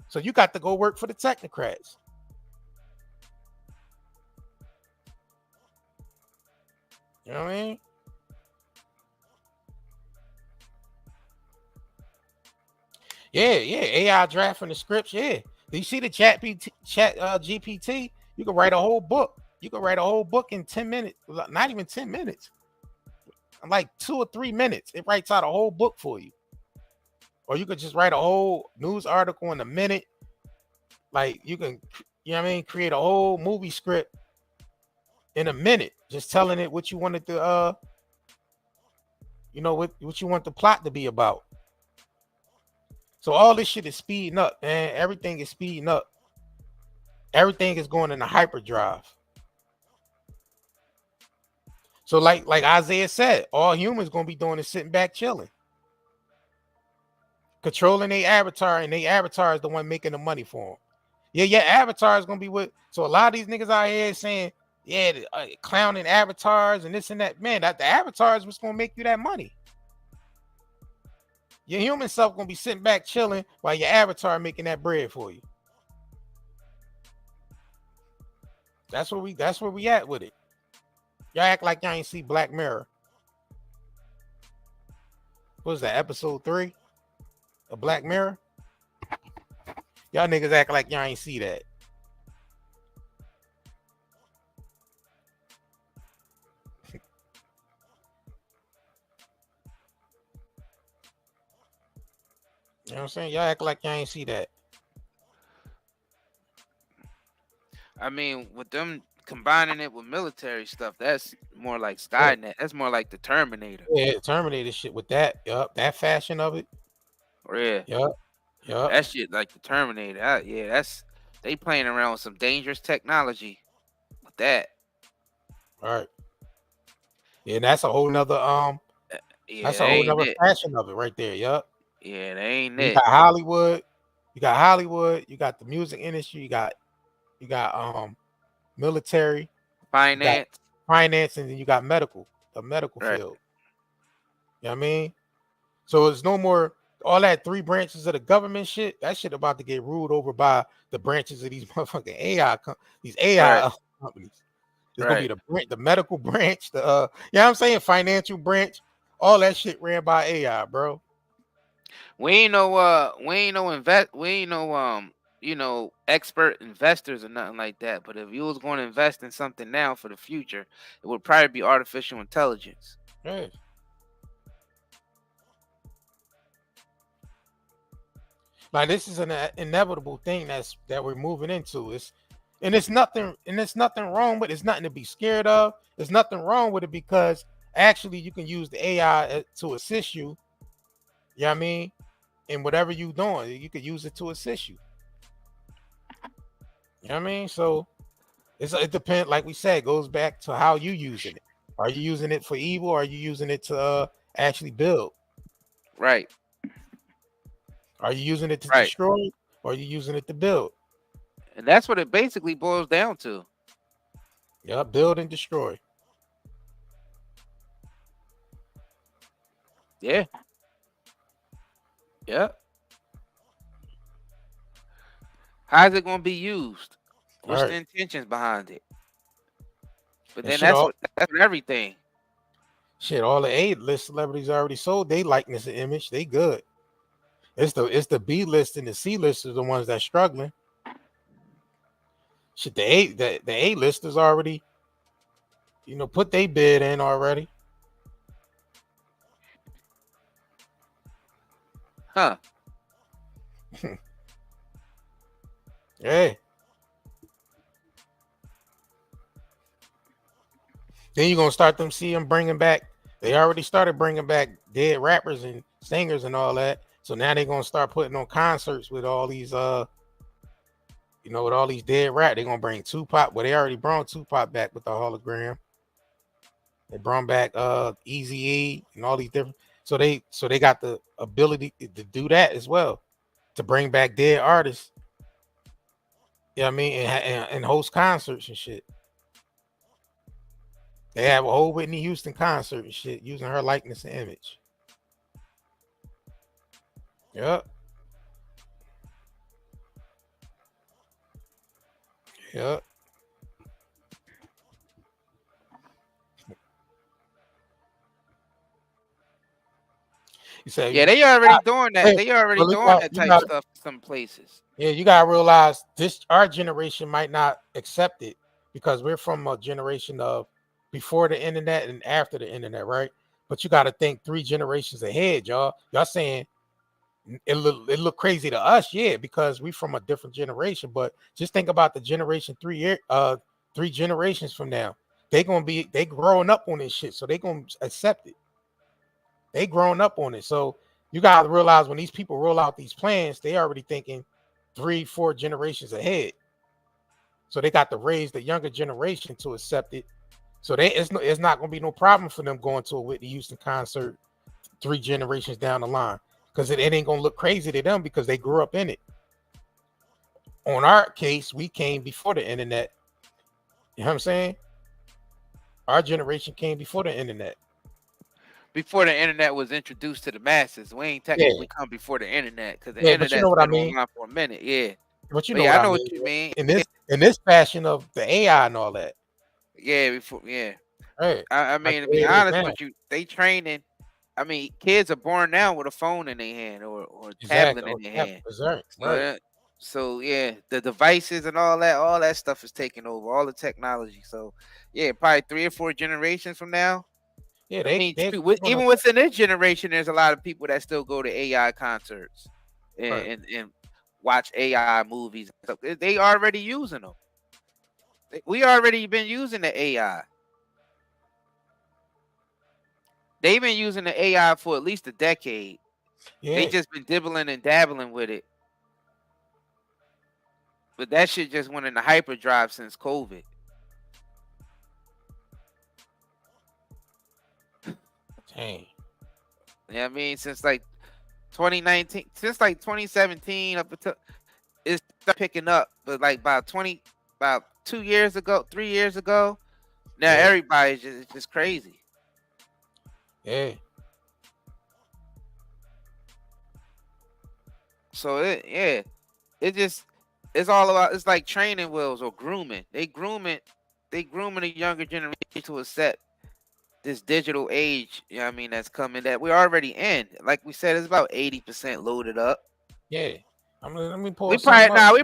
So you got to go work for the technocrats. You know what I mean? Yeah, AI drafting the scripts. Yeah. Do you see the chat GPT? You can write a whole book. You can write a whole book in 10 minutes, not even 10 minutes. Like 2 or 3 minutes. It writes out a whole book for you. Or you could just write a whole news article in a minute. Like you can, you know what I mean, create a whole movie script in a minute, just telling it what you wanted to what you want the plot to be about. So all this shit is speeding up, man. Everything is speeding up. Everything is going in a hyperdrive. So like Isaiah said, all humans gonna be doing is sitting back chilling, controlling their avatar, and their avatar is the one making the money for them. Yeah, your avatar is gonna be with. So a lot of these niggas out here saying, yeah, clowning avatars and this and that. Man, that the avatar is what's gonna make you that money. Your human self gonna be sitting back chilling while your avatar making that bread for you. That's where we at with it. Y'all act like y'all ain't see Black Mirror. What was that, episode 3 of Black Mirror? Y'all niggas act like y'all ain't see that. You know what I'm saying? Y'all act like y'all ain't see that. I mean, with them combining it with military stuff, that's more like Skynet. Yeah. That's more like the Terminator. Yeah, Terminator shit with that. Yup, that fashion of it. Yeah. Yup. That shit like the Terminator. That's they playing around with some dangerous technology with that. All right. Yeah, and that's a whole nother that's a whole nother fashion of it right there. Yup. Yeah, they ain't you it. Got Hollywood. You got the music industry, you got military, finance, and then you got the medical field. You know what I mean? So it's no more all that 3 branches of the government shit. That shit about to get ruled over by the branches of these motherfucking AI companies. It's gonna be the medical branch, the you know what I'm saying, financial branch, all that shit ran by AI, bro. We ain't no expert investors or nothing like that. But if you was going to invest in something now for the future, it would probably be artificial intelligence. Hey. Like this is an inevitable thing that we're moving into. It's nothing wrong with it. It's nothing to be scared of. There's nothing wrong with it because actually you can use the AI to assist you You know what I mean? And whatever you doing, you could use it to assist you. You know what I mean? So it depends, like we said, it goes back to how you using it. Are you using it for evil, or are you using it to actually build? Right. Are you using it to Right. destroy, or are you using it to build? And that's what it basically boils down to. Yeah, build and destroy. Yeah. Yep. How's it going to be used? What's the intentions behind it? But then that's what everything. Shit, all the A-list celebrities already sold they likeness and image. They good. It's the B-list and the C-list are the ones that's struggling. Shit, the A-listers already, put their bid in already. Huh. Yeah. Then you're gonna start see them bringing back. They already started bringing back dead rappers and singers and all that. So now they're gonna start putting on concerts with all these with all these dead rap. They're gonna bring Tupac. Well, they already brought Tupac back with the hologram. They brought back Eazy-E and all these different. So they got the ability to do that as well, to bring back dead artists. You know what I mean? And host concerts and shit. They have a whole Whitney Houston concert and shit using her likeness and image. Yep. Yep. You say, yeah, they already doing that. They already doing that type of stuff in some places. Yeah, you gotta realize our generation might not accept it because we're from a generation of before the internet and after the internet, right? But you got to think 3 generations ahead, y'all. Y'all saying it look crazy to us, yeah, because we from a different generation. But just think about the generation 3 generations from now. They growing up on this shit, so they gonna accept it. They growing up on it, so you gotta realize when these people roll out these plans, they already thinking 3-4 generations ahead. So they got to raise the younger generation to accept it. So it's not gonna be no problem for them going to a Whitney Houston concert 3 generations down the line, because it ain't gonna look crazy to them because they grew up in it. On our case, we came before the internet. You know what I'm saying? Our generation came before the internet. Before the internet was introduced to the masses, we ain't technically come before the internet because the internet's been online for a minute. Yeah, but I know what you mean. In this fashion of the AI and all that. Yeah, before Right. I mean, to be honest with you, they training. I mean, kids are born now with a phone in their hand or tablet in their hand. Right. So yeah, the devices and all that stuff is taking over, all the technology. So yeah, probably 3 or 4 generations from now. Yeah, even within this generation, there's a lot of people that still go to AI concerts and watch AI movies. They already using them. We already been using the AI. They've been using the AI for at least a decade. Yeah. They just been dibbling and dabbling with it. But that shit just went into hyperdrive since COVID. Dang. Yeah, I mean, since like 2019, since like 2017 up until it's picking up, but like about 2 years ago, 3 years ago, now everybody's just crazy. Yeah. So it's all about, it's like training wheels or grooming. They grooming the younger generation to accept this digital age, you know what I mean, that's coming that we're already in. Like we said, it's about 80% loaded up. Yeah. I mean, let me pull we probably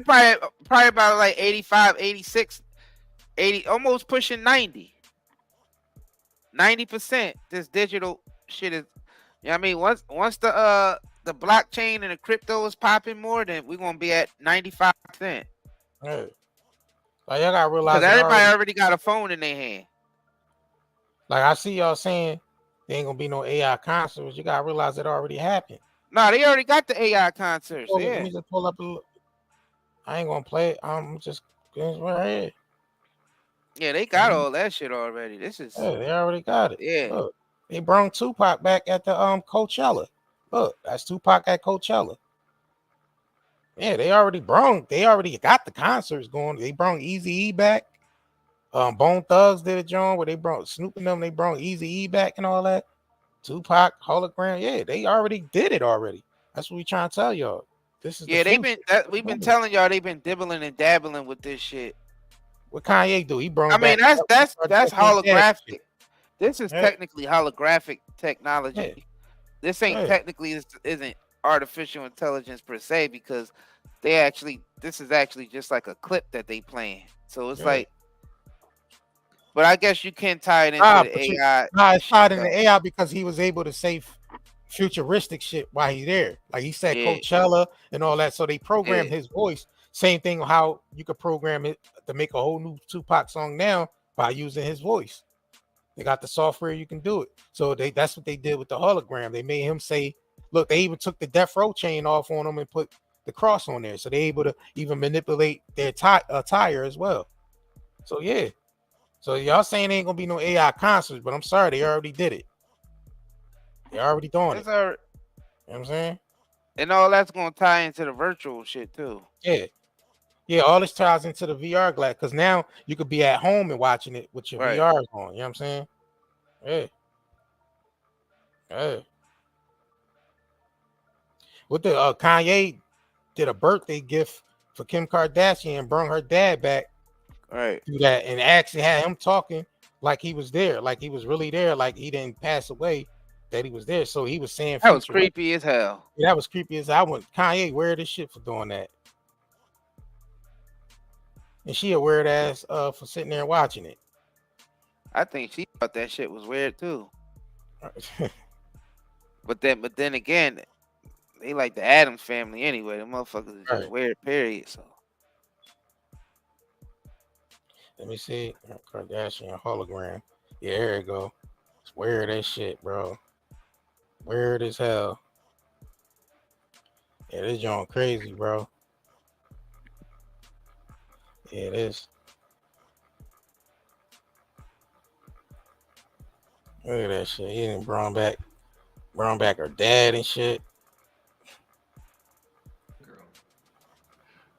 about like 85, 86, 80, almost pushing 90%. This digital shit is, you know what I mean, once the blockchain and the crypto is popping more, then we're gonna be at 95%. Hey. Like y'all gotta realize because everybody already got a phone in their hand. Like I see y'all saying there ain't gonna be no AI concerts. You gotta realize it already happened. Nah, they already got the AI concerts. Let Yeah, me just pull up I ain't gonna play it. I'm just right here. yeah, they got all that shit already. This is Yeah, they already got it. yeah. Look, they brought Tupac back at the Coachella. Look, that's Tupac at Coachella. Yeah, they already got the concerts going. They brought Eazy-E back. Bone Thugs did a joint where they brought Snoop and them, they brought Eazy-E back and all that. Tupac, hologram. Yeah, they already did it already. That's what we trying to tell y'all. This is the future. We've been telling y'all they've been dibbling and dabbling with this shit. What Kanye do? He brought I mean, back. that's holographic. This is Yeah. technically holographic technology. Yeah. This ain't Yeah. technically isn't artificial intelligence per se because this is actually just like a clip that they playing. So it's Yeah. like, but I guess you can tie it into the AI. It's tied in the AI because he was able to say futuristic shit while he's there. Like he said, Yeah. Coachella and all that. So they programmed Yeah. his voice. Same thing how you could program it to make a whole new Tupac song now by using his voice. They got the software you can do it. So that's what they did with the hologram. They made him say, look, they even took the death row chain off on him and put the cross on there. So they able to even manipulate their attire as well. So yeah. So y'all saying there ain't gonna be no AI concerts, but I'm sorry, they already did it. They're already doing it. You know what I'm saying? And all that's gonna tie into the virtual shit too. Yeah. Yeah, all this ties into the VR glass because now you could be at home and watching it with your VRs on. You know what I'm saying? Yeah. Yeah. With the Kanye did a birthday gift for Kim Kardashian and brought her dad back. Right. Do that and actually had him talking like he was there, like he was really there, like he didn't pass away, that he was there. So he was saying that was creepy as hell. Yeah, that was creepy as I went. Kanye, wear this shit for doing that. And she a weird ass for sitting there watching it. I think she thought that shit was weird too. But then again, they like the Addams family anyway. The motherfuckers is just weird, period. So let me see. Kardashian hologram. Yeah, there you go. It's weird as shit, bro. Weird as hell. Yeah, this joint crazy, bro. Yeah, it is. Look at that shit. He didn't brought back her dad and shit.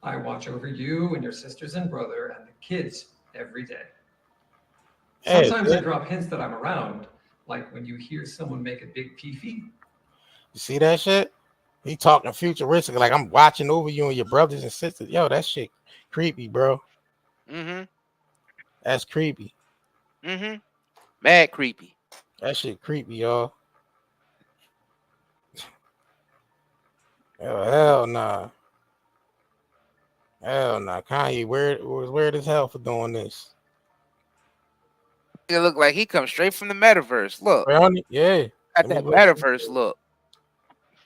I watch over you and your sisters and brother and the kids every day. Sometimes I drop hints that I'm around, like when you hear someone make a big pee-fee. You see that shit? He talking futuristic, like I'm watching over you and your brothers and sisters. Yo, that shit creepy, bro. That's creepy. Mad creepy. That shit creepy, y'all. Oh, hell nah. Hell nah. Kanye was weird as hell for doing this. It look like he comes straight from the metaverse. Look. Yeah. Got that metaverse look.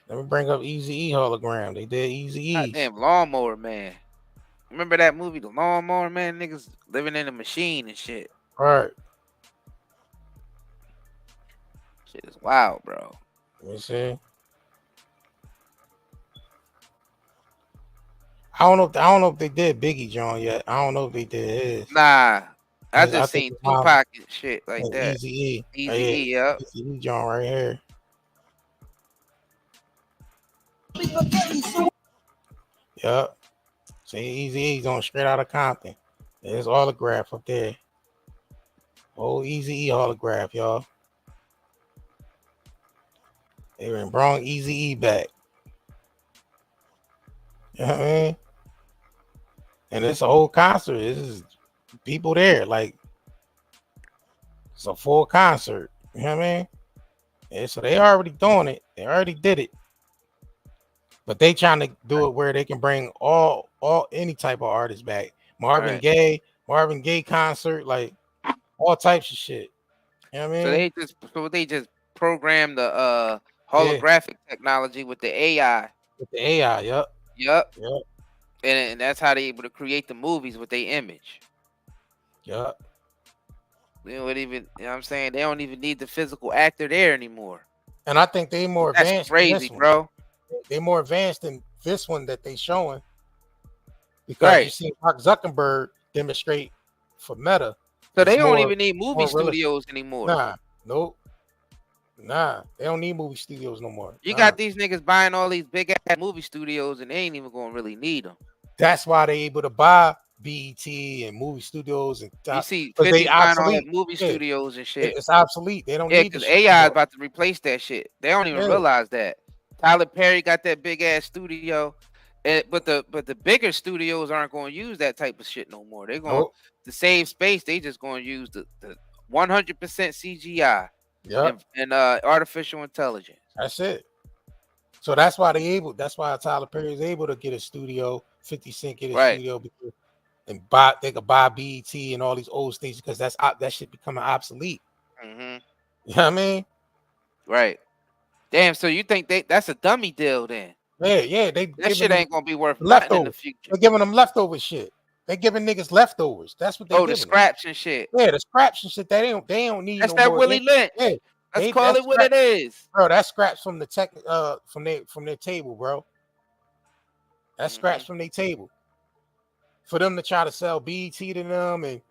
Let me bring up Eazy-E hologram. They did Eazy-E. Damn Lawnmower Man. Remember that movie, The Lawnmower Man? Niggas living in a machine and shit. Right. Shit is wild, bro. Let me see. I don't know if they did Biggie John yet. I don't know if they did his. Nah. I just seen Tupac and shit like that. Eazy-E. Eazy-E, yeah. Eazy-E John right here. Yep. See, Eazy-E's on Straight Outta Compton. There's autograph up there. Oh, Eazy-E holograph, y'all. They brought Eazy-E back. You know what I mean? And it's a whole concert. This is people there. Like, it's a full concert. You know what I mean? Yeah, so they already doing it. They already did it. But they trying to do it where they can bring all any type of artists back. Marvin Gaye concert, like all types of shit. You know what I mean? So they just program the holographic technology with the AI. With the AI, Yep. And that's how they able to create the movies with their image. Yep. They don't even, you know what I'm saying? They don't even need the physical actor there anymore. And I think they more advanced. That's crazy, bro. They more advanced than this one that they showing. Because you see Mark Zuckerberg demonstrate for Meta. So they don't even need movie studios anymore. Nah, nope. Nah, they don't need movie studios no more. You got these niggas buying all these big ass movie studios and they ain't even gonna really need them. That's why they able to buy BET and movie studios and you see 50 they buying all that movie studios and shit. It's obsolete. They don't need because AI is about to replace that shit. They don't even realize that. Tyler Perry got that big ass studio, but the bigger studios aren't going to use that type of shit no more. They're going to save space. They just going to use the 100% CGI and artificial intelligence. That's it. So that's why that's why Tyler Perry is able to get a studio, 50 Cent get a studio, and they could buy BET and all these old stations because that shit becoming obsolete. You know what I mean? Right. Damn. So you think that's a dummy deal then? Yeah. That shit ain't gonna be worth nothing in the future. They're giving them leftover shit. They giving niggas leftovers. That's what they. The scraps and shit. Yeah, the scraps and shit. They don't need. That's that Willie Lynch. Yeah. Let's call it what it is, bro. That's scraps from the tech, from their table, bro. That's scraps from their table. For them to try to sell BET to them and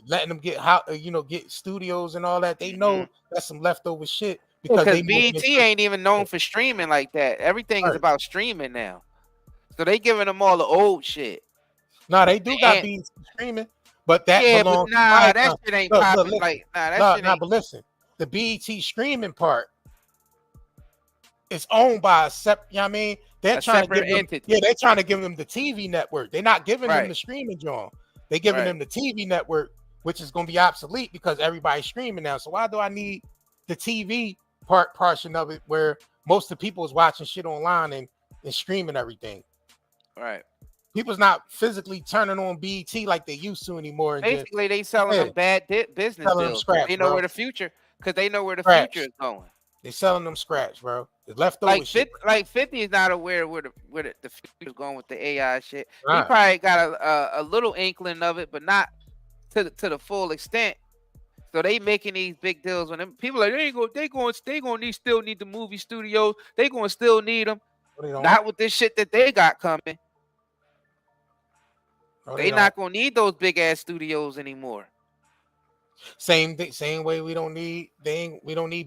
letting them get studios and all that, they know that's some leftover shit because BET ain't even known for streaming like that. Everything is about streaming now, so they giving them all the old shit. Nah, they do got BET streaming, but that belongs. But that shit ain't popping. But listen. The BET streaming part is owned by a separate, you know what I mean? They're trying to give them, they're trying to give them the TV network. They're not giving them the streaming joint. They're giving them the TV network, which is going to be obsolete because everybody's streaming now. So why do I need the TV portion of it where most of the people is watching shit online and streaming everything? Right. People's not physically turning on BET like they used to anymore. And basically, they selling them bad business deals. They know where the future. Because they know where the future is going. They're selling them scratch, bro. It's leftover shit. 50 is not aware where the future is going with the AI shit. He probably got a little inkling of it, but not to the full extent. So they making these big deals when people are like they gonna still need the movie studios. They gonna still need them. Not with this shit that they got coming. They not gonna need those big ass studios anymore. Same way we don't need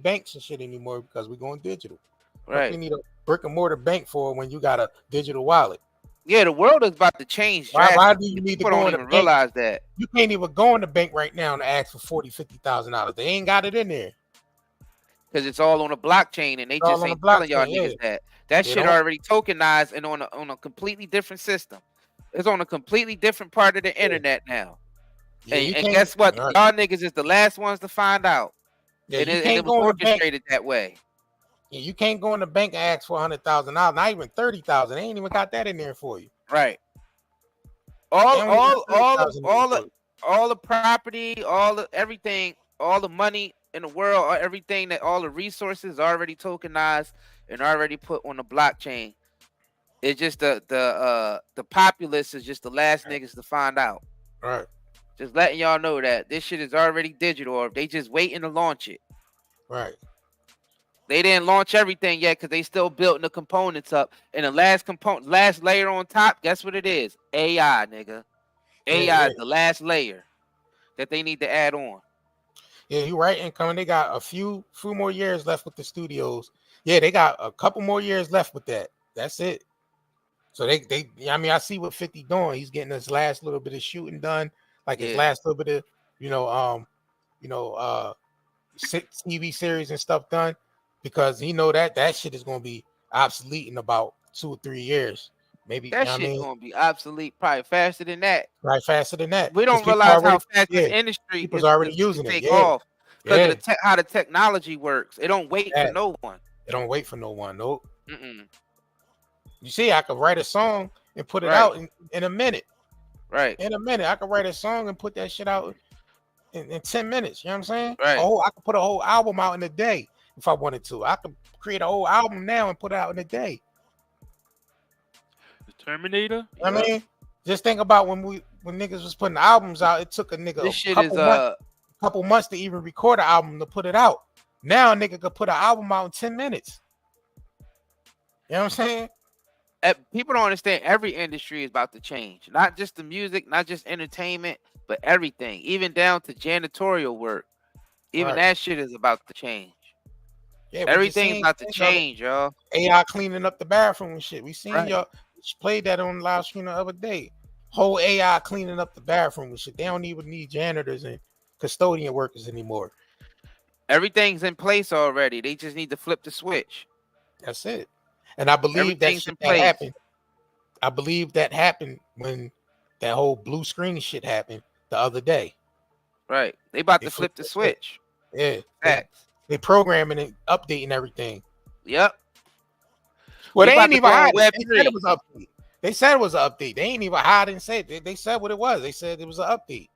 banks and shit anymore because we're going digital. Right. We need a brick and mortar bank for when you got a digital wallet. Yeah, the world is about to change. Why do you need to go in the bank? Realize that you can't even go in the bank right now and ask for $40,000-$50,000. They ain't got it in there because it's all on a blockchain, and they just ain't telling y'all niggas that shit already tokenized and on a completely different system. It's on a completely different part of the internet now. Yeah, and guess what? Y'all niggas is the last ones to find out. Yeah, and it was orchestrated that way. Yeah, you can't go in the bank and ask for $100,000, not even $30,000. They ain't even got that in there for you. Right. All the property, everything, all the money in the world, everything all the resources already tokenized and already put on the blockchain. It's just the populace is just the last niggas to find out. Right. Just letting y'all know that this shit is already digital, or they just waiting to launch it. Right. They didn't launch everything yet because they still building the components up. And the last layer on top, guess what it is? AI, nigga. AI is the last layer that they need to add on. Yeah, you're right. And coming, they got a few more years left with the studios. Yeah, they got a couple more years left with that. That's it. So I see what 50 doing. He's getting his last little bit of shooting done. Like his last little bit of, TV series and stuff done, because he know that shit is gonna be obsolete in about 2 or 3 years. Maybe that shit's gonna be obsolete probably faster than that. Right, faster than that. We don't realize how fast this industry is already using it. Off because of how the technology works. It don't wait for no one. It don't wait for no one. Nope. You see, I could write a song and put it out in a minute. Right. In a minute, I could write a song and put that shit out in 10 minutes. You know what I'm saying? Right. I could put a whole album out in a day if I wanted to. I could create a whole album now and put it out in a day. The Terminator? I mean, just think about when niggas was putting albums out, it took a nigga a couple months to even record an album to put it out. Now a nigga could put an album out in 10 minutes. You know what I'm saying? People don't understand every industry is about to change. Not just the music, not just entertainment, but everything. Even down to janitorial work. Even Right. that shit is about to change. Yeah, we just Everything's seen about to change, y'all. AI cleaning up the bathroom and shit. We seen Right. y'all played that on live stream the other day. Whole AI cleaning up the bathroom and shit. They don't even need janitors and custodian workers anymore. Everything's in place already. They just need to flip the switch. That's it. And I believe that Everything's shit in that place. happened. I believe that happened when that whole blue screen shit happened the other day. Right. They about to flip flipped the that switch. switch. Yeah. Facts. They programming and updating everything. Yep. Well, We they about ain't to even go on hide it. They said Web3. it was an update. They said it was an update. They ain't even hide and say it. They said what it was. They said it was an update.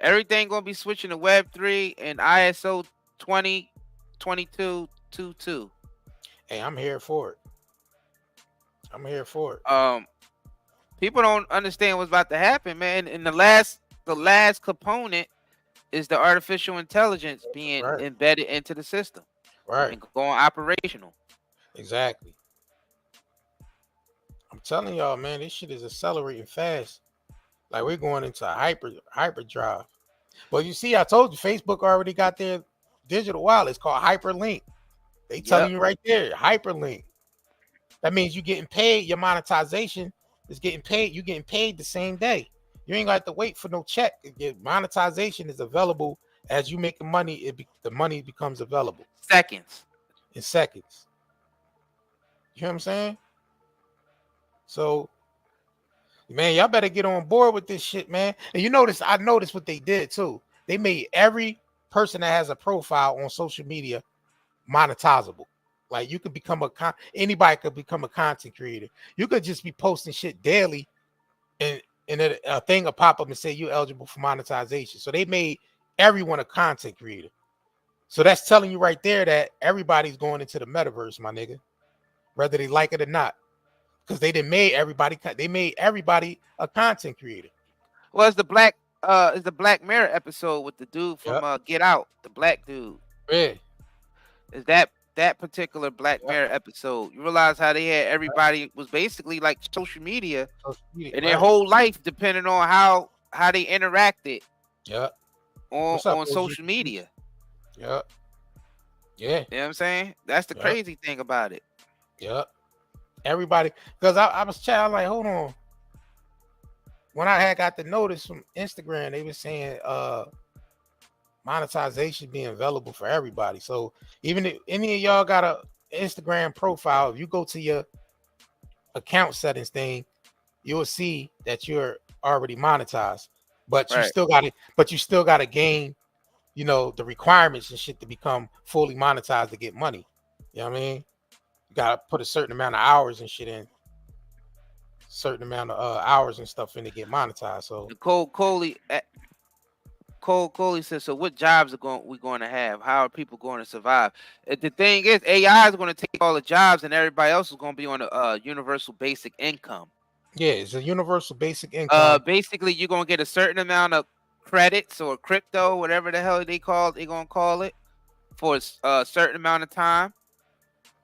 Everything gonna be switching to Web3 and ISO 202222. Hey, I'm here for it. I'm here for it. People don't understand what's about to happen, man. And the last component is the artificial intelligence being embedded into the system. Right. And going operational. Exactly. I'm telling y'all, man, this shit is accelerating fast. Like we're going into a hyperdrive. Well, you see, I told you, Facebook already got their digital wallet. It's called Hyperlink. They telling you right there, Hyperlink. That means you're getting paid. Your monetization is getting paid. You're getting paid the same day. You ain't got to wait for no check. Your monetization is available as you make the money. The money becomes available. Seconds. In seconds. You know what I'm saying? So, man, y'all better get on board with this shit, man. And I noticed what they did too. They made every person that has a profile on social media monetizable. Like you could become anybody could become a content creator. You could just be posting shit daily, and a thing will pop up and say you're eligible for monetization. So they made everyone a content creator. So that's telling you right there that everybody's going into the metaverse, my nigga, whether they like it or not. Because they made everybody a content creator. Well, it's the Black Mirror episode with the dude from Get Out, the black dude. Yeah. Is that particular Black Mirror episode? You realize how they had everybody was basically like social media and their whole life depending on how they interacted. On social media. Yeah. You know what I'm saying? That's the crazy thing about it. Yep. Everybody, because I was chatting, I'm like, hold on. When I had got the notice from Instagram, they were saying monetization being available for everybody. So even if any of y'all got a Instagram profile, if you go to your account settings thing, you'll see that you're already monetized. But you still got it. But you still got to gain, the requirements and shit to become fully monetized to get money. You know what I mean? You got to put a certain amount of hours and shit in. Certain amount of hours and stuff in to get monetized. So Cole Coley says, so what jobs we going to have? How are people going to survive? The thing is, AI is going to take all the jobs and everybody else is going to be on a universal basic income. Yeah, it's a universal basic income. Basically, you're going to get a certain amount of credits or crypto, whatever the hell they're going to call it, for a certain amount of time.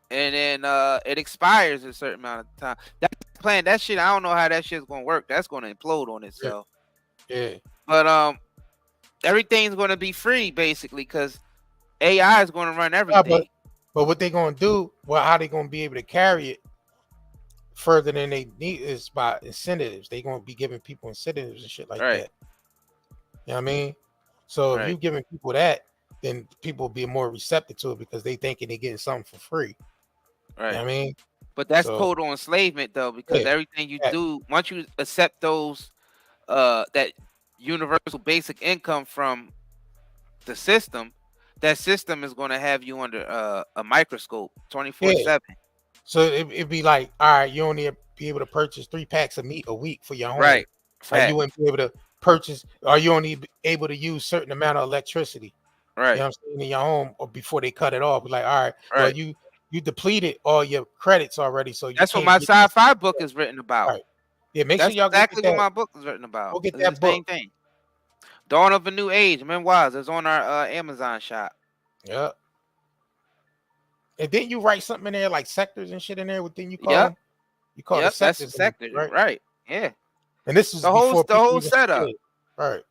And then it expires a certain amount of time. That's the plan. That shit, I don't know how that shit's going to work. That's going to implode on itself. Yeah. But everything's going to be free basically because AI is going to run everything. But what they're going to do, how they going to be able to carry it further than they need is by incentives. They're going to be giving people incentives and shit like that. You know what I mean? So if you're giving people that, then people will be more receptive to it because they thinking they're getting something for free. Right. You know what I mean? But that's total enslavement though, because everything you do, once you accept those that universal basic income from the system, that system is going to have you under a microscope 24/7. So it'd be like, all right, you only be able to purchase 3 packs of meat a week for your home. Right. Like you wouldn't be able to purchase, or you only be able to use certain amount of electricity. Right. You know what I'm saying, in your home, or before they cut it off. Like, all right, well, you depleted all your credits already. So that's what my sci-fi book is written about. Right. Yeah, make that's sure y'all exactly get what my book is written about. Go get it's that the book. same thing. Dawn of a New Age, Memoirs. It's on our Amazon shop. Yeah. And didn't you write something in there like sectors and shit in there? What didn't you call Yep. them? You call the Yep. That's the sectors, sector, right? right? Yeah. And this is The whole before people even setup. right.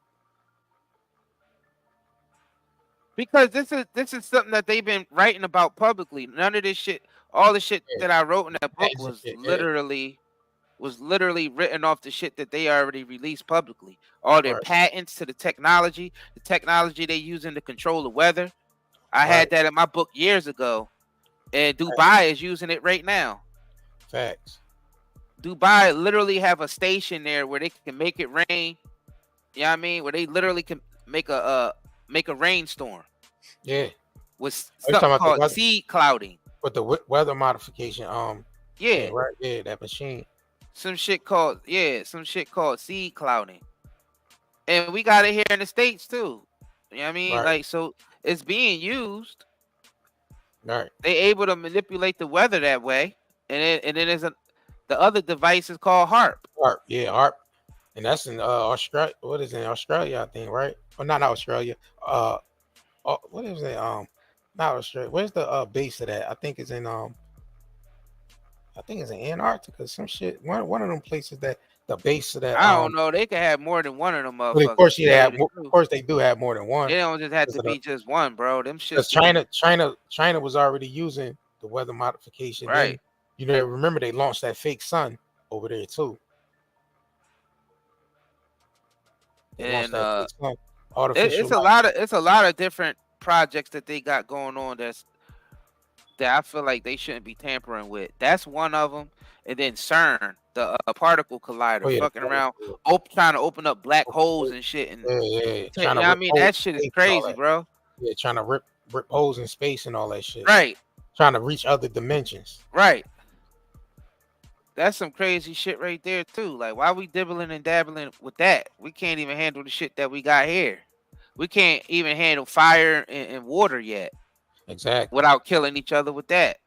Because this is something that they've been writing about publicly. None of this shit, all the shit Yeah. that I wrote in that book Patents and was shit, yeah. literally written off the shit that they already released publicly. All their Right. patents to the technology they using to control the weather. I Right. had that in my book years ago, and Dubai is using it right now. Facts. Dubai literally have a station there where they can make it rain. You know what I mean? Where they literally can make a rainstorm. Yeah. With Are you talking something about the called weather? seed clouding. With the weather modification, Yeah. thing, right? Yeah, that machine. Some shit called seed clouding. And we got it here in the States too. You know what I mean? Right. Like, so it's being used. Right. They able to manipulate the weather that way. And then there's the other device is called HARP. HARP, yeah, HARP. And that's in Australia. What is it, in Australia, I think, right? Or not Australia. What is it? Not Australia. Where's the base of that? I think it's in Antarctica, some shit. One of them places that the base of that. I don't know. They can have more than one of them motherfuckers. But of course, of course, they do have more than one. They don't just have to be just one, bro. Them shit. Because China was already using the weather modification. Right. Then, you know, remember they launched that fake sun over there too. And artificial. it's a lot of different projects that they got going on that I feel like they shouldn't be tampering with. That's one of them. And then CERN, the particle collider, fucking around, trying to open up black holes and shit. And I mean, that shit is crazy, bro. Yeah, trying to rip holes in space and all that shit. Right. Trying to reach other dimensions. Right. That's some crazy shit right there too. Like, why we dibbling and dabbling with that? We can't even handle the shit that we got here. We can't even handle fire and water yet. Exactly. Without killing each other with that.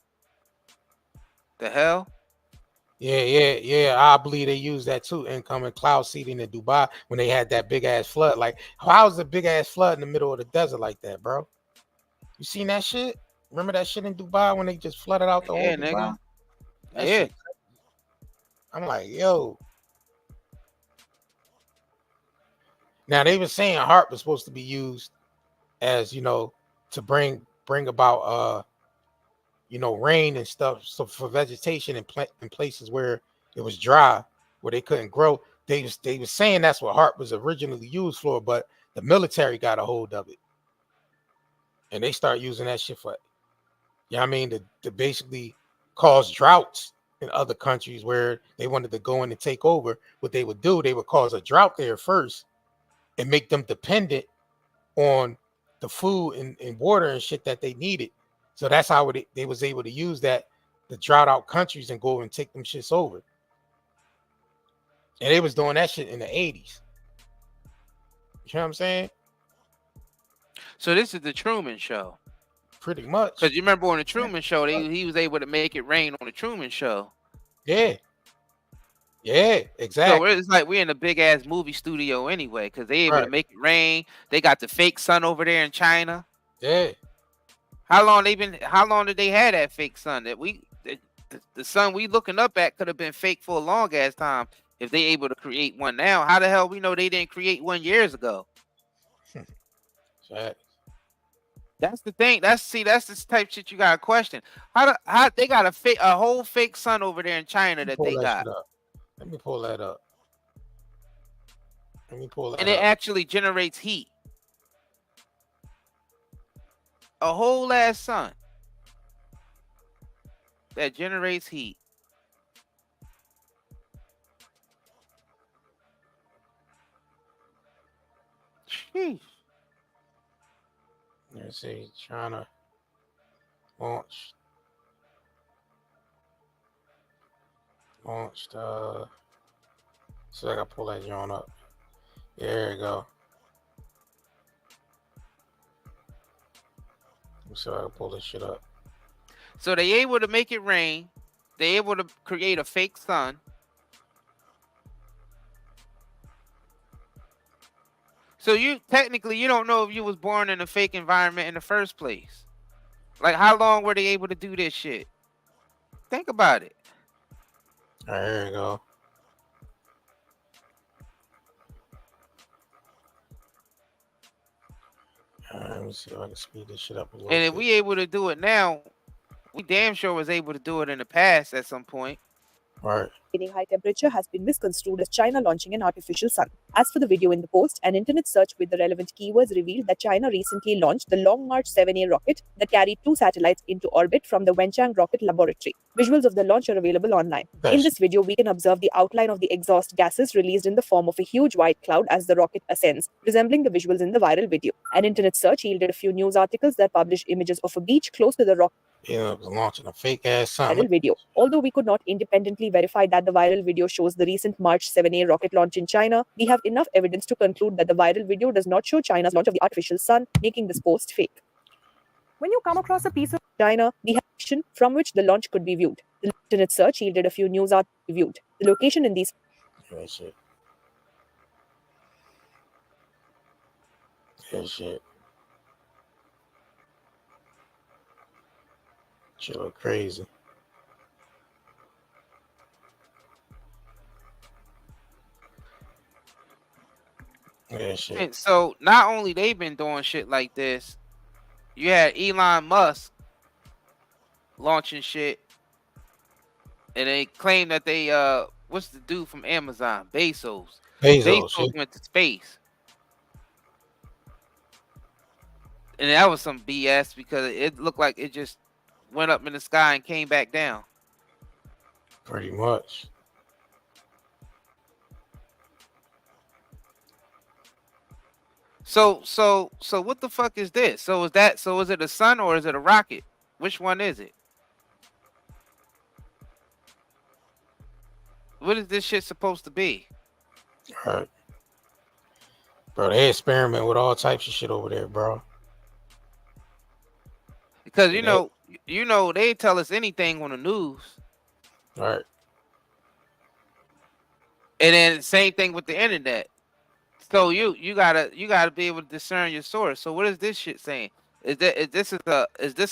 The hell? Yeah. I believe they used that too. Incoming cloud seeding in Dubai when they had that big ass flood. Like, how's a big ass flood in the middle of the desert like that, bro? You seen that shit? Remember that shit in Dubai when they just flooded out the whole Dubai? Nigga. Yeah. I'm like, yo. Now they were saying HARP was supposed to be used as, you know, to bring about rain and stuff. So for vegetation in places where it was dry, where they couldn't grow, they were saying that's what HARP was originally used for, but the military got a hold of it. And they start using that shit for, I mean, to basically cause droughts in other countries where they wanted to go in and take over. What they would do, they would cause a drought there first and make them dependent on the food and water and shit that they needed. So that's how they was able to use that, the drought out countries, and go and take them shits over. And they was doing that shit in the 80s. You know what I'm saying? So this is the Truman Show. Pretty much. Because you remember on the Truman Show, he was able to make it rain on the Truman Show. Yeah, exactly. So it's like we're in a big ass movie studio anyway, because they able to make it rain. They got the fake sun over there in China. Yeah. How long did they have that fake sun? That the sun we looking up at could have been fake for a long ass time if they able to create one now. How the hell we know they didn't create one years ago? That's the thing. That's the type of shit you gotta question. How they got a whole fake sun over there in China that they got. Let me pull that up. And it actually generates heat. A whole ass sun that generates heat. Sheesh. Let's see, China launched. So I gotta pull that joint up. There you go. So I can pull this shit up. So they able to make it rain. They able to create a fake sun. So you technically don't know if you was born in a fake environment in the first place. Like, how long were they able to do this shit? Think about it. All right, here we go. All right, let me see if I can speed this shit up a little And if bit. we able to do it now, we damn sure was able to do it in the past at some point. Right. High temperature has been misconstrued as China launching an artificial sun. As for the video in the post, an internet search with the relevant keywords revealed that China recently launched the Long March 7A rocket that carried 2 satellites into orbit from the Wenchang Rocket Laboratory. Visuals of the launch are available online. In this video, we can observe the outline of the exhaust gases released in the form of a huge white cloud as the rocket ascends, resembling the visuals in the viral video. An internet search yielded a few news articles that published images of a beach close to the rocket. Launching a fake ass Viral video. Although we could not independently verify that the viral video shows the recent March 7A rocket launch in China, we have enough evidence to conclude that the viral video does not show China's launch of the artificial sun, making this post fake. When you come across a piece of China, we have a location from which the launch could be viewed. The internet search yielded a few news articles viewed. The location in these. Good shit. Good shit. Shit look crazy. Yeah, shit. And so not only they've been doing shit like this, you had Elon Musk launching shit, and they claim that they what's the dude from Amazon, Bezos Bezos went to space. And that was some BS because it looked like it just went up in the sky and came back down. Pretty much. So what the fuck is this? So is it a sun or is it a rocket? Which one is it? What is this shit supposed to be? All right. Bro, they experiment with all types of shit over there, bro. Because you know they tell us anything on the news. All right. And then same thing with the internet. So you gotta be able to discern your source. So what is this shit saying? Is this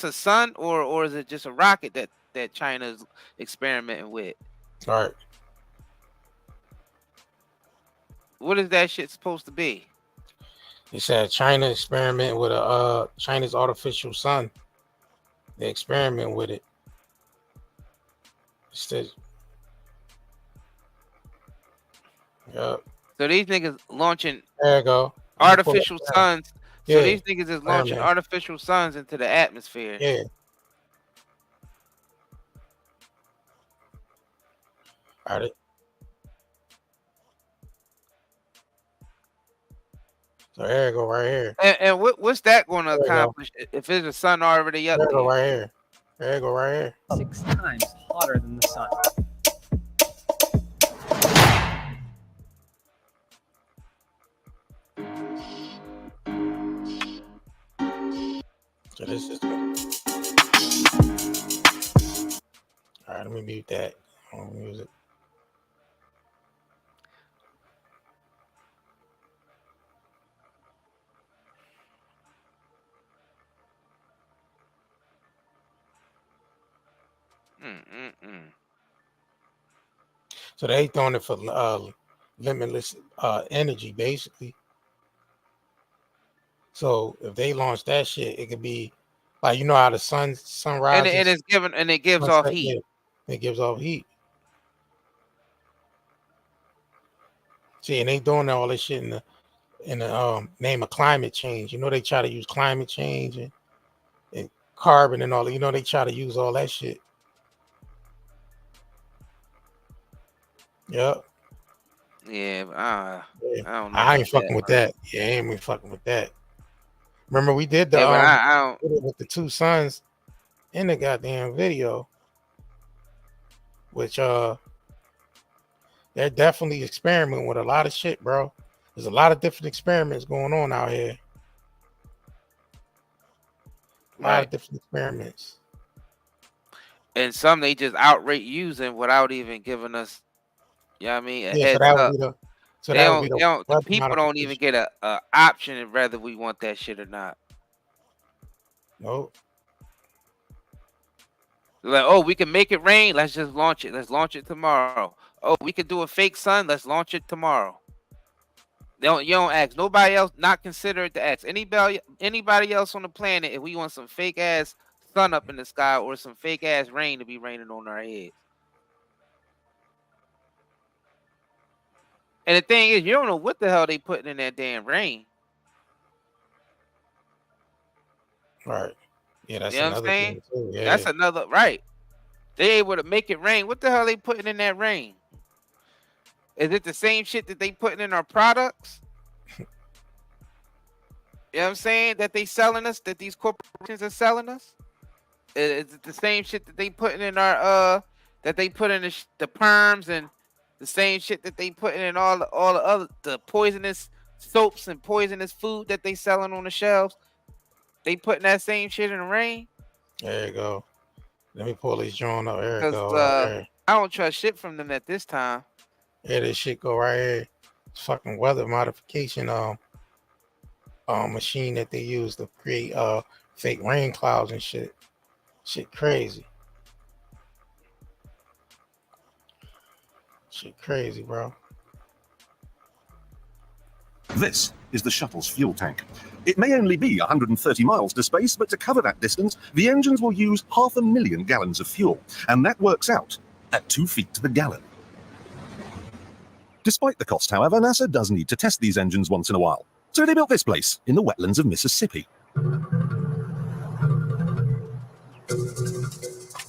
a sun or is it just a rocket that China's experimenting with? All right. What is that shit supposed to be? They said China experiment with a China's artificial sun. They experiment with it. Yep. So these niggas launching there you go. Artificial suns. Yeah. So these niggas is launching artificial suns into the atmosphere. Yeah. All right. So there you go, right here. And what's that going to accomplish if there's a sun already up there? There You go right here. There you go, right here. 6 times hotter than the sun. So this is. All right, let me mute that. I don't use it. So they throwing it for limitless energy, basically. So if they launch that shit, it could be like how the sun rises and it gives off heat. Yeah, it gives off heat. See, and they doing all this shit in the name of climate change. They try to use climate change and carbon and all. They try to use all that shit. Yep. Yeah, I don't know. I ain't fucking with that. Yeah, I ain't even fucking with that. Remember, we did the I don't with the 2 suns in the goddamn video, which they're definitely experimenting with a lot of shit, bro. There's a lot of different experiments going on out here. A lot of different experiments. And some they just outright using without even giving us, a heads up. The people don't even get a option of whether we want that shit or not. Nope. Like, oh, we can make it rain. Let's just launch it. Let's launch it tomorrow. Oh, we could do a fake sun. Let's launch it tomorrow. You don't ask nobody else. Not considered to ask anybody else on the planet if we want some fake ass sun up in the sky or some fake ass rain to be raining on our heads. And the thing is, you don't know what the hell they putting in that damn rain. Right. Yeah, that's You know what I'm another saying? thing too. Yeah. That's another right. They able to make it rain. What the hell they putting in that rain? Is it the same shit that they putting in our products? You know what I'm saying? That they selling us, that these corporations are selling us? Is it the same shit that they putting in our that they put in the perms and the same shit that they putting in all the other the poisonous soaps and poisonous food that they selling on the shelves? They putting that same shit in the rain? There you go. Let me pull this joint up. There you Because go. Right here. I don't trust shit from them at this time. Yeah, this shit go right here. It's fucking weather modification machine that they use to create fake rain clouds and shit. Shit crazy. Shit crazy, bro. This is the shuttle's fuel tank. It may only be 130 miles to space, but to cover that distance, the engines will use 500,000 gallons of fuel, and that works out at 2 feet to the gallon. Despite the cost, however, NASA does need to test these engines once in a while. So they built this place in the wetlands of Mississippi.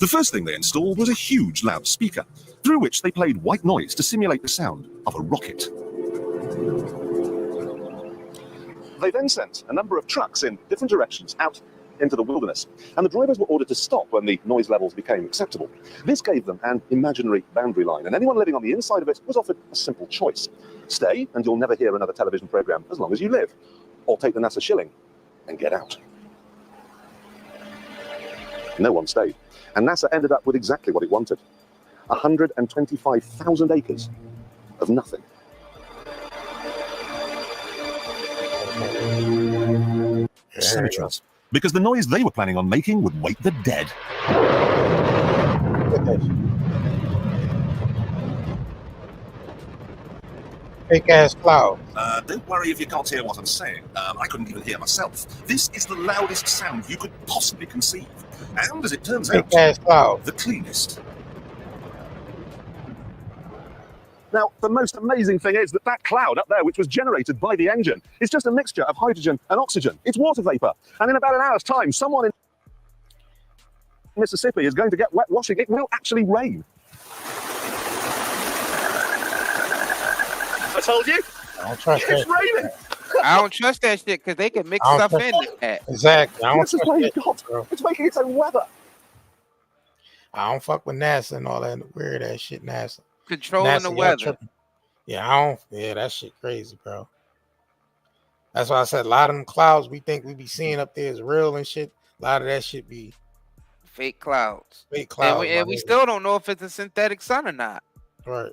The first thing they installed was a huge loud speaker, through which they played white noise to simulate the sound of a rocket. They then sent a number of trucks in different directions out into the wilderness, and the drivers were ordered to stop when the noise levels became acceptable. This gave them an imaginary boundary line, and anyone living on the inside of it was offered a simple choice. Stay, and you'll never hear another television program as long as you live, or take the NASA shilling and get out. No one stayed, and NASA ended up with exactly what it wanted: 125,000 acres of nothing. Cemeteries, because the noise they were planning on making would wake the dead. Fake ass cloud. Don't worry if you can't hear what I'm saying. I couldn't even hear myself. This is the loudest sound you could possibly conceive, and as it turns out, Fake ass cloud. the cleanest. Now, the most amazing thing is that that cloud up there, which was generated by the engine, is just a mixture of hydrogen and oxygen. It's water vapor. And in about an hour's time, someone in Mississippi is going to get wet washing. It will actually rain. I told you. I don't trust It's that. raining. I don't trust that shit because they can mix I don't stuff trust in that. Exactly. I don't This is trust why that, God, bro. it's making its own weather. I don't fuck with NASA and all that weird ass shit. NASA Controlling NASA, the y'all weather. tripping. Yeah, I don't. Yeah, that shit crazy, bro. That's why I said a lot of them clouds we think we be seeing up there is real and shit. A lot of that shit be Fake clouds. fake clouds. And we my nigga. still don't know if it's a synthetic sun or not. Right.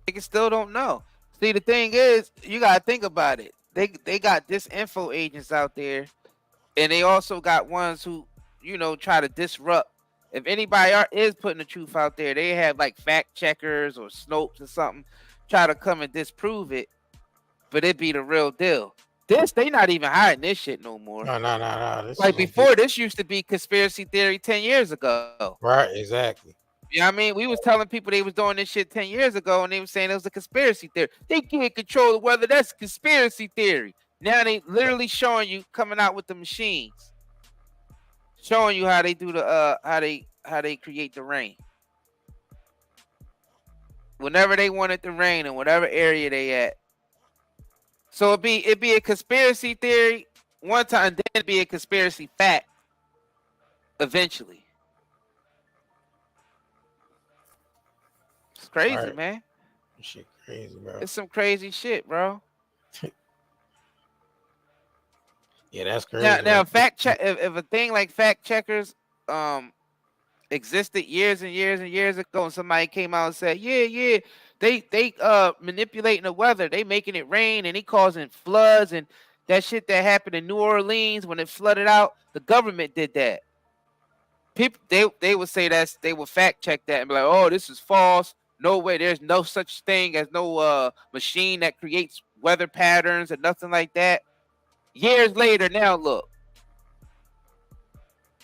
They still don't know. See, the thing is, you gotta think about it. They got disinfo agents out there, and they also got ones who, you know, try to disrupt. If anybody is putting the truth out there, they have like fact checkers or Snopes or something, try to come and disprove it, but it be the real deal. They not even hiding this shit no more. No. This Like is before, this used to be conspiracy theory 10 years ago. right. Exactly. You know what I mean? We was telling people they was doing this shit 10 years ago, and they was saying it was a conspiracy theory. They can't control the weather. That's conspiracy theory. Now they literally showing you, coming out with the machines, showing you how they do the how they create the rain. Whenever they want it to rain in whatever area they at. So it'd be a conspiracy theory one time, then it'd be a conspiracy fact eventually. It's crazy, Right. man. This shit crazy, bro. It's some crazy shit, bro. Yeah, that's crazy. Now Like, fact check, if a thing like fact checkers existed years and years and years ago, and somebody came out and said, yeah, they manipulating the weather, they making it rain, and they causing floods, and that shit that happened in New Orleans when it flooded out, the government did that. people they would say they would fact check that and be like, oh, this is false. No way, there's no such thing as no machine that creates weather patterns or nothing like that. Years later, now look,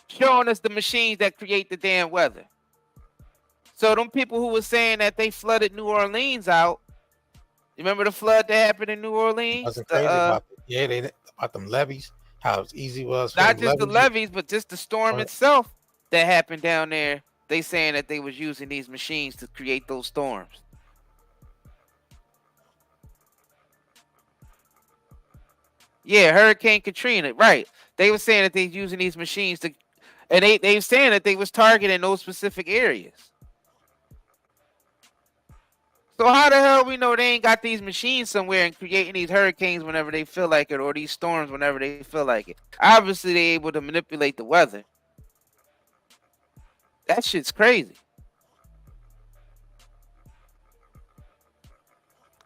showing us the machines that create the damn weather. So them people who were saying that they flooded New Orleans out, you remember the flood that happened in New Orleans? Wasn't crazy about it. Yeah, they about them levees, how easy it was. Not just the levees, but just the storm itself that happened down there. They saying that they was using these machines to create those storms. Yeah, Hurricane Katrina, right? They were saying that they using these machines to, and they were saying that they was targeting those specific areas. So how the hell we know they ain't got these machines somewhere and creating these hurricanes whenever they feel like it, or these storms whenever they feel like it? Obviously, they able to manipulate the weather. That shit's crazy.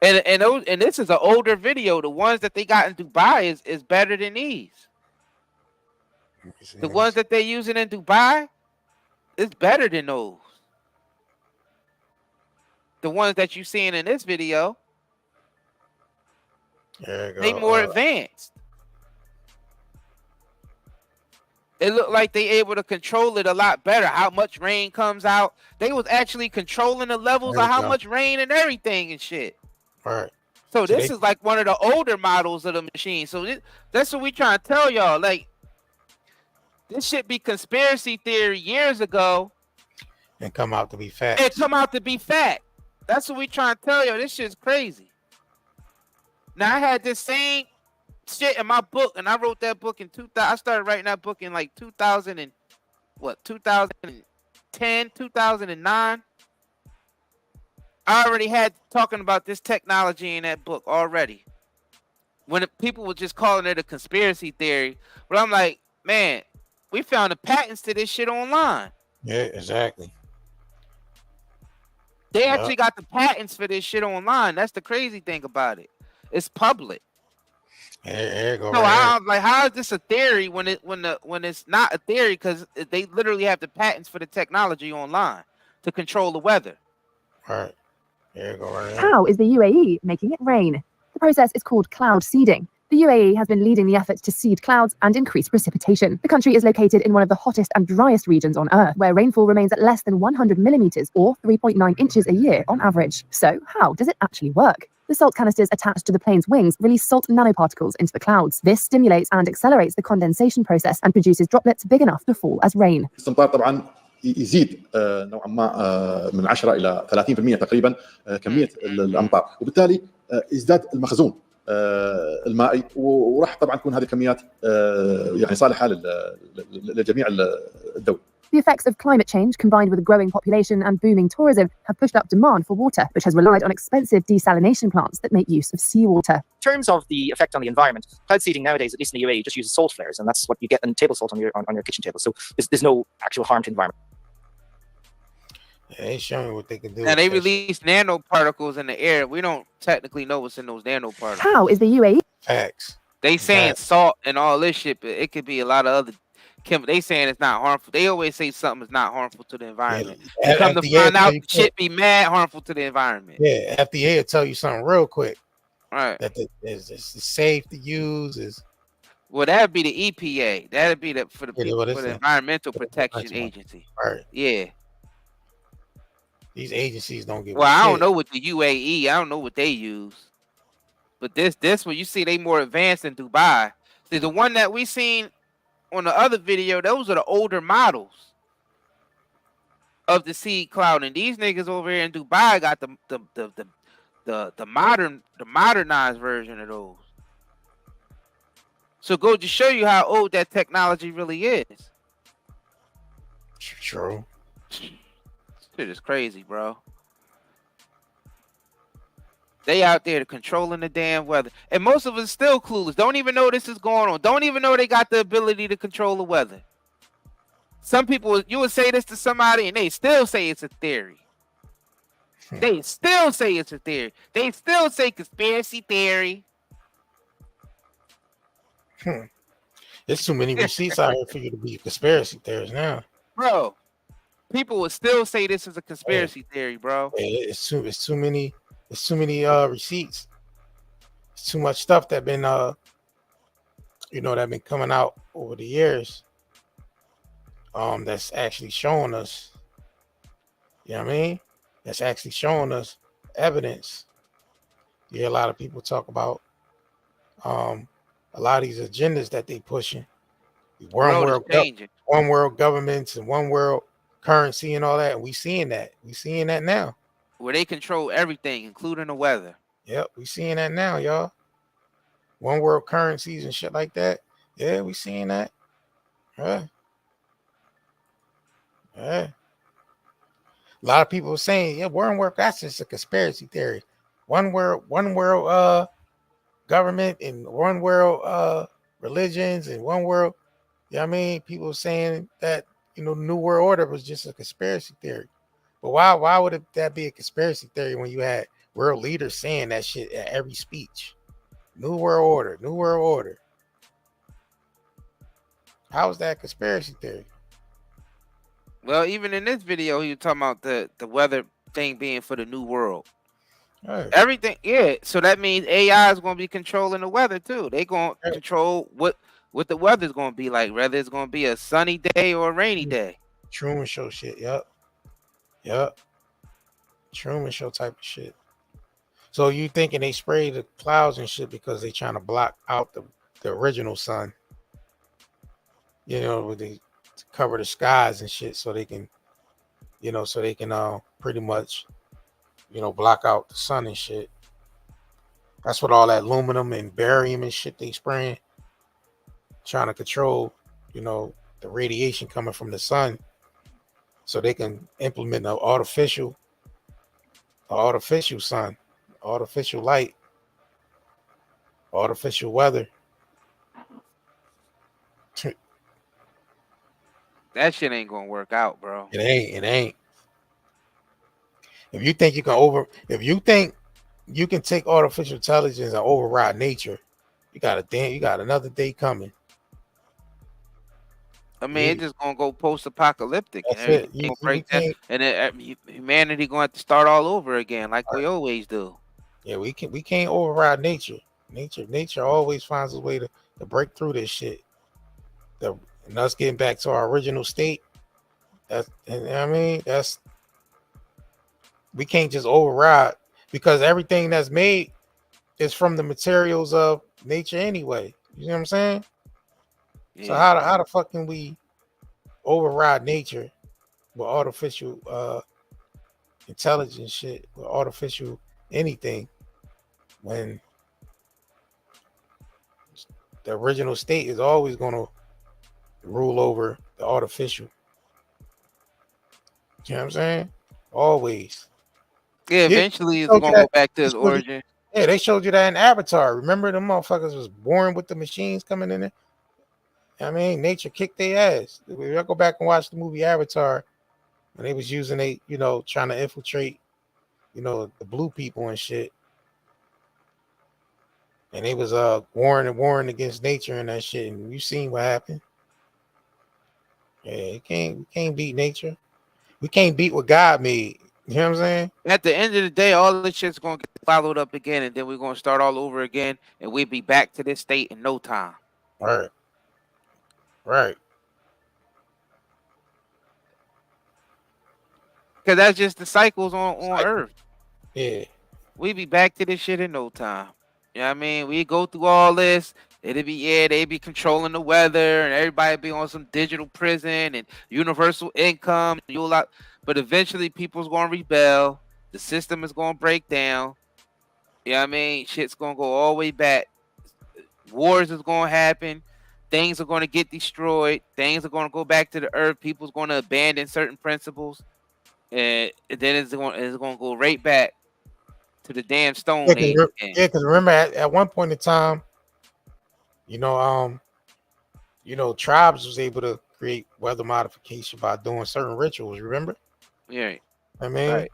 And this is an older video. The ones that they got in Dubai is better than these. The ones that they're using in Dubai is better than those. The ones that you seeing in this video, they more advanced. It looked like they able to control it a lot better. How much rain comes out. They was actually controlling the levels of how much rain and everything and shit. All right. So this is like one of the older models of the machine. So that's what we trying to tell y'all. Like, this shit be conspiracy theory years ago. And come out to be fact. It come out to be fact. That's what we trying to tell y'all. This shit's crazy. Now, I had this same shit in my book, and I wrote that book in 2000. I started writing that book in like 2010, 2009. I already had talking about this technology in that book already. When people were just calling it a conspiracy theory, but I'm like, man, we found the patents to this shit online. Yeah, exactly. They actually got the patents for this shit online. That's the crazy thing about it. It's public. There you go. So how is this a theory when it's not a theory? Because they literally have the patents for the technology online to control the weather. All right. There you go. Right. How is the UAE making it rain? The process is called cloud seeding. The UAE has been leading the effort to seed clouds and increase precipitation. The country is located in one of the hottest and driest regions on Earth, where rainfall remains at less than 100 millimeters or 3.9 inches a year on average. So how does it actually work? The salt canisters attached to the plane's wings release salt nanoparticles into the clouds. This stimulates and accelerates the condensation process and produces droplets big enough to fall as rain. يزيد نوعا ما من 10 إلى 30% تقريبا كمية الأمطار، وبالتالي يزداد المخزون المائي، وراح طبعا تكون هذه الكميات يعني صالحة لجميع الدول. The effects of climate change, combined with a growing population and booming tourism, have pushed up demand for water, which has relied on expensive desalination plants that make use of seawater. In terms of the effect on the environment, cloud seeding nowadays, at least in the UAE, just uses salt flares, and that's what you get in table salt on your kitchen table. So there's no actual harm to the environment. Yeah, they showing what they can do. And they release nanoparticles in the air. We don't technically know what's in those nanoparticles. How is the UAE? Facts. They saying salt and all this shit, but it could be a lot of other chemicals. They saying it's not harmful. They always say something is not harmful to the environment. Yeah. Come to find out, shit be mad harmful to the environment. Yeah, FDA will tell you something real quick. Right. That it's safe to use. Well, that'd be the EPA. That'd be for the Environmental Protection Agency. Right. Yeah. These agencies don't give. Well, I don't know what the UAE. I don't know what they use. But this one, you see, they more advanced in Dubai. See, the one that we seen on the other video, those are the older models of the seed cloud, and these niggas over here in Dubai got the modernized version of those. So go to show you how old that technology really is. True. Shit is crazy, bro. They out there controlling the damn weather. And most of us still clueless. Don't even know this is going on. Don't even know they got the ability to control the weather. Some people, you would say this to somebody and they still say it's a theory. They still say it's a theory. They still say conspiracy theory. There's too many receipts out here for you to be a conspiracy theorist now. bro. People would still say this is a conspiracy theory, bro. It's too many receipts. It's too much stuff that been that been coming out over the years. That's actually showing us. You know what I mean? That's actually showing us evidence. You hear a lot of people talk about a lot of these agendas that they pushing. One world governments and one world currency and all that. And we seeing that. We seeing that now. Where they control everything, including the weather. Yep, we seeing that now, y'all. One world currencies and shit like that. Yeah, we seeing that. Yeah. A lot of people are saying, yeah, one world, that's just a conspiracy theory. One world government and one world religions and one world. You know what I mean? People saying that, the New World Order was just a conspiracy theory. But why would that be a conspiracy theory when you had world leaders saying that shit at every speech? New World Order, New World Order. How is that a conspiracy theory? Well, even in this video, he was talking about the weather thing being for the new world. Right. Everything, yeah. So that means AI is going to be controlling the weather too. They going to control what the weather's going to be like, whether it's going to be a sunny day or a rainy day. Truman Show shit. Yep. Truman Show type of shit. So you thinking they spray the clouds and shit because they trying to block out the original sun? They cover the skies and shit so they can, pretty much, block out the sun and shit. That's what all that aluminum and barium and shit they spraying, trying to control, the radiation coming from the sun, so they can implement an artificial sun, artificial light, artificial weather. That shit ain't gonna work out, bro. It ain't. If you think you can take artificial intelligence and override nature, you got another day coming. I mean, it's just gonna go post-apocalyptic and everything gonna break down, and then humanity gonna have to start all over again, like we always do. Yeah, we can't override nature. Nature always finds a way to break through this shit. And us getting back to our original state. We can't just override, because everything that's made is from the materials of nature anyway. You know what I'm saying? Yeah. So how the fuck can we override nature with artificial intelligence shit, with artificial anything, when the original state is always going to rule over the artificial? You know what I'm saying? Always. Yeah, eventually it's gonna go back to its origin. Yeah, they showed you that in Avatar. Remember, the motherfuckers was born with the machines coming in there? I mean, nature kicked their ass. If I go back and watch the movie Avatar, when they was using trying to infiltrate, the blue people and shit, and they was warring against nature and that shit, and you seen what happened. Yeah, we can't beat nature. We can't beat what God made. You know what I'm saying? At the end of the day, all this shit's gonna get followed up again, and then we're gonna start all over again, and we'll be back to this state in no time. Right. Because that's just the cycles on Earth. Yeah. We be back to this shit in no time. You know what I mean? We go through all this. They be controlling the weather, and everybody be on some digital prison and universal income. But eventually people's gonna rebel. The system is gonna break down. You know what I mean? Shit's gonna go all the way back. Wars is gonna happen. Things are gonna get destroyed. Things are gonna go back to the earth. People's gonna abandon certain principles. And then it's gonna go right back to the damn Stone Age. Yeah, because remember at one point in time, tribes was able to create weather modification by doing certain rituals. Remember? Yeah. I mean,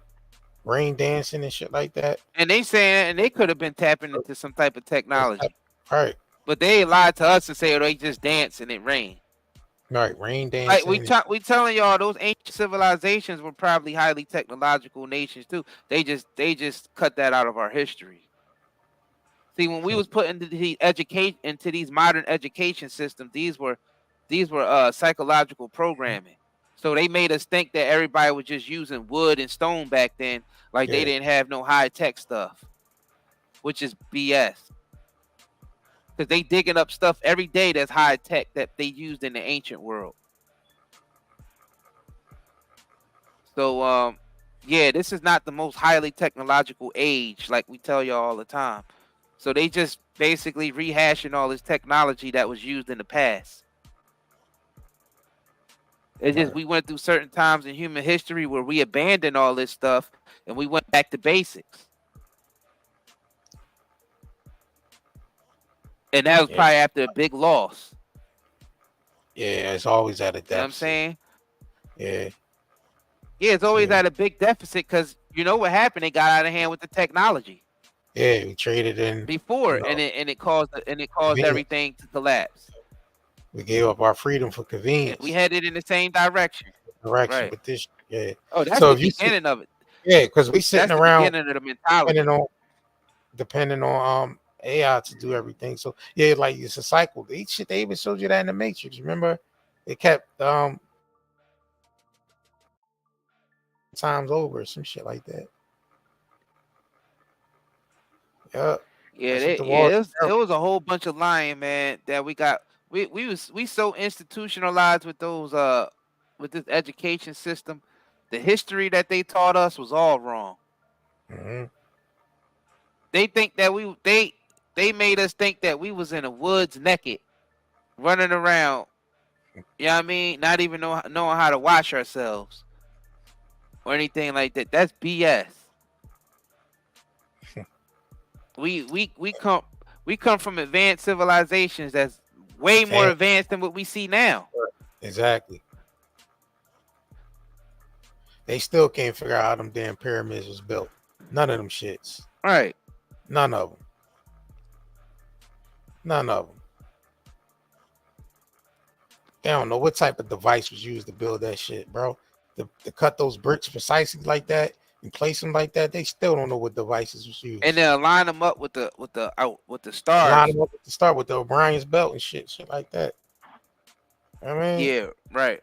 rain dancing and shit like that. And they could have been tapping into some type of technology. Right. But they lied to us and say, they just dance and it rain. Right, rain Like dancing. we telling y'all those ancient civilizations were probably highly technological nations too. They just cut that out of our history. See, when we was put into the educate into these modern education systems, these were psychological programming. So they made us think that everybody was just using wood and stone back then, like they Yeah, didn't have no high tech stuff, which is BS. Because they digging up stuff every day that's high tech that they used in the ancient world. So yeah, this is not the most highly technological age, like we tell y'all all the time. So they just basically rehashing all this technology that was used in the past. It's just we went through certain times in human history where we abandoned all this stuff and we went back to basics. And that was yeah, probably after a big loss. yeah. It's always at a You know what I'm deficit. saying? Yeah, Yeah, it's always yeah, at a big deficit because you know what happened? They got out of hand with the technology yeah. We traded in, before, you know, and it caused convenience. everything to collapse. We gave up our freedom for And we convenience. headed in the same direction. Direction, Right. but this, yeah. Oh, that's So the if you see, beginning of it. yeah, because we sitting That's the around beginning of the depending mentality. on depending on AI to do everything. So yeah, like it's a cycle. They even showed you that in the Matrix. Remember, it kept times over, some shit like that. Yeah, Yeah, that's what the yeah, wall. it was a whole bunch of lying, man, that we got. We so institutionalized with this education system. The history that they taught us was all wrong. Mm-hmm. They think that they made us think that we was in the woods naked, running around. You know what I mean? Not even knowing how to wash ourselves or anything like that. That's BS. We come from advanced civilizations that's way more advanced than what we see now. Exactly. They still can't figure out how them damn pyramids was built. None of them shits. Right. None of them. None of them. They don't know what type of device was used to build that shit, bro. To cut those bricks precisely like that and place them like that, they still don't know what devices was used. And then line them up with the Line stars. them up to start with the O'Brien's belt and shit like that. I mean, Yeah, right.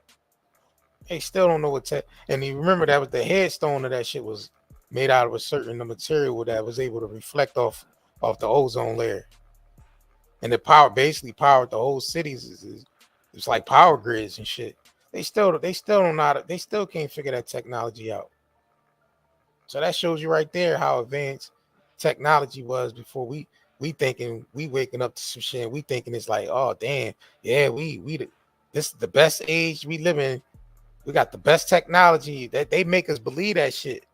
they still don't know what and you remember that was the headstone of that shit was made out of a certain material that was able to reflect off the ozone layer. And the power basically powered the whole cities. It's like power grids and shit. They still don't know how to, they still can't figure that technology out. So that shows you right there how advanced technology was before we thinking we waking up to some shit. And we thinking it's like, oh damn, yeah, this is the best age we live in. We got the best technology. That they make us believe that shit.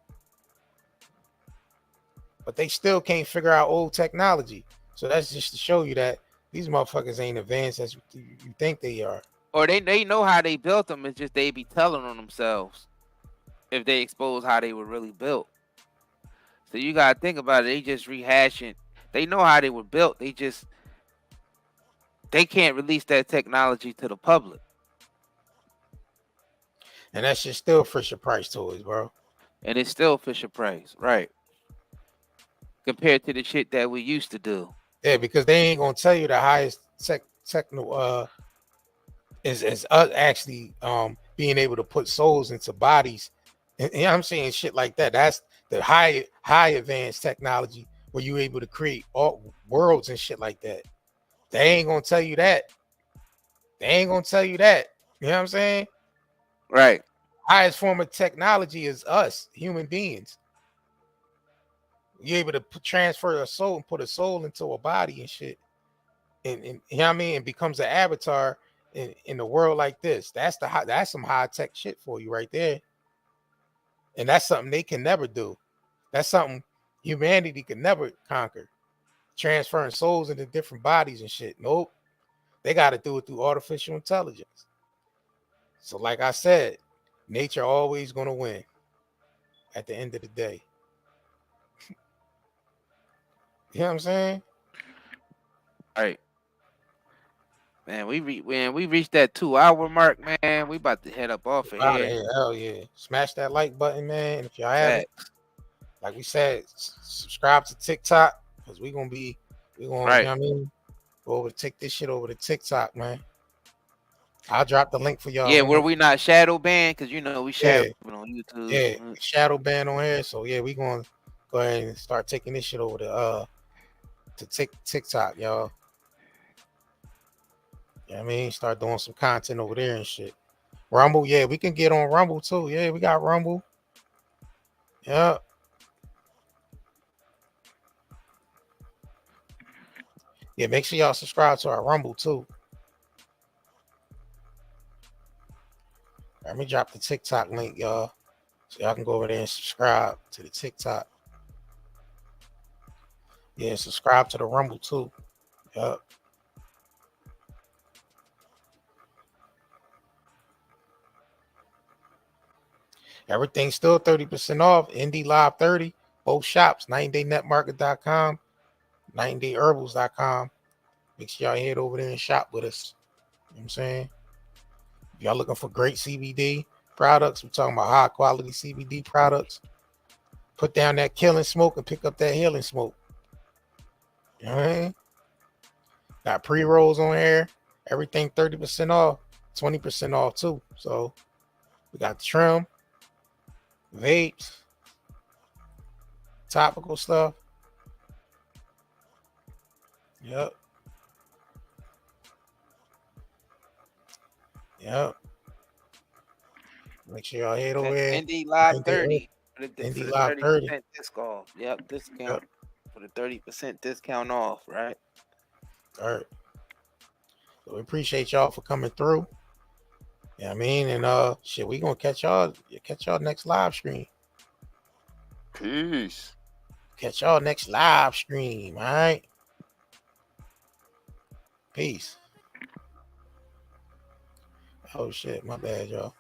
But they still can't figure out old technology. So that's just to show you that these motherfuckers ain't advanced as you think they are. Or they know how they built them. It's just they be telling on themselves if they expose how they were really built. So you gotta think about it. They just rehashing. They know how they were built. They can't release that technology to the public. And that shit still Fisher Price toys, bro. And it's still Fisher Price, right? Compared to the shit that we used to do. Yeah, because they ain't gonna tell you the highest techno is us actually being able to put souls into bodies. And you know what I'm saying, shit like that. That's the high advanced technology where you're able to create all worlds and shit like that. They ain't gonna tell you that. They ain't gonna tell you that. You know what I'm saying? Right. Highest form of technology is us, human beings. You're able to transfer a soul and put a soul into a body and shit. And you know what I mean? It becomes an avatar in the world like this. That's some high tech shit for you right there. And that's something they can never do. That's something humanity can never conquer. Transferring souls into different bodies and shit. Nope. They got to do it through artificial intelligence. So, like I said, nature always gonna win at the end of the day. You know what I'm saying? Right. Man, we reached that 2-hour mark, man. We about to head up off of Out of here. here. Hell yeah. Smash that like button, man. If y'all haven't, like we said, subscribe to TikTok because we gonna, you know what I mean? Go over to take this shit over to TikTok, man. I'll drop the link for y'all. Yeah, where we not shadow banned, because you know we shadow on YouTube. Yeah, shadow ban on here. So yeah, we gonna go ahead and start taking this shit over to TikTok, y'all. You know what I mean? Start doing some content over there and shit. Rumble, yeah, we can get on Rumble too. Yeah, we got Rumble. Yeah. Yeah, make sure y'all subscribe to our Rumble too. Let me drop the TikTok link, y'all, so y'all can go over there and subscribe to the TikTok. Yeah, subscribe to the Rumble too. Yep. Everything's still 30% off. Indie Live 30, both shops, 90daynetmarket.com, 90dayherbals.com. Make sure y'all head over there and shop with us. You know what I'm saying? If y'all looking for great CBD products, we're talking about high quality CBD products. Put down that killing smoke and pick up that healing smoke. You know what I mean? Got pre-rolls on here. Everything 30% off, 20% off too. So we got the trim, vapes, topical stuff. Yep. Yep. Make sure y'all head over here. Indie Live 30. Indie Live 30. 30% discount. Yep, discount for the 30% discount off, right? All right. So we appreciate y'all for coming through. Yeah, you know what I mean, and shit, we gonna catch y'all next live stream. Peace. Catch y'all next live stream. All right. Peace. Oh shit, my bad, y'all.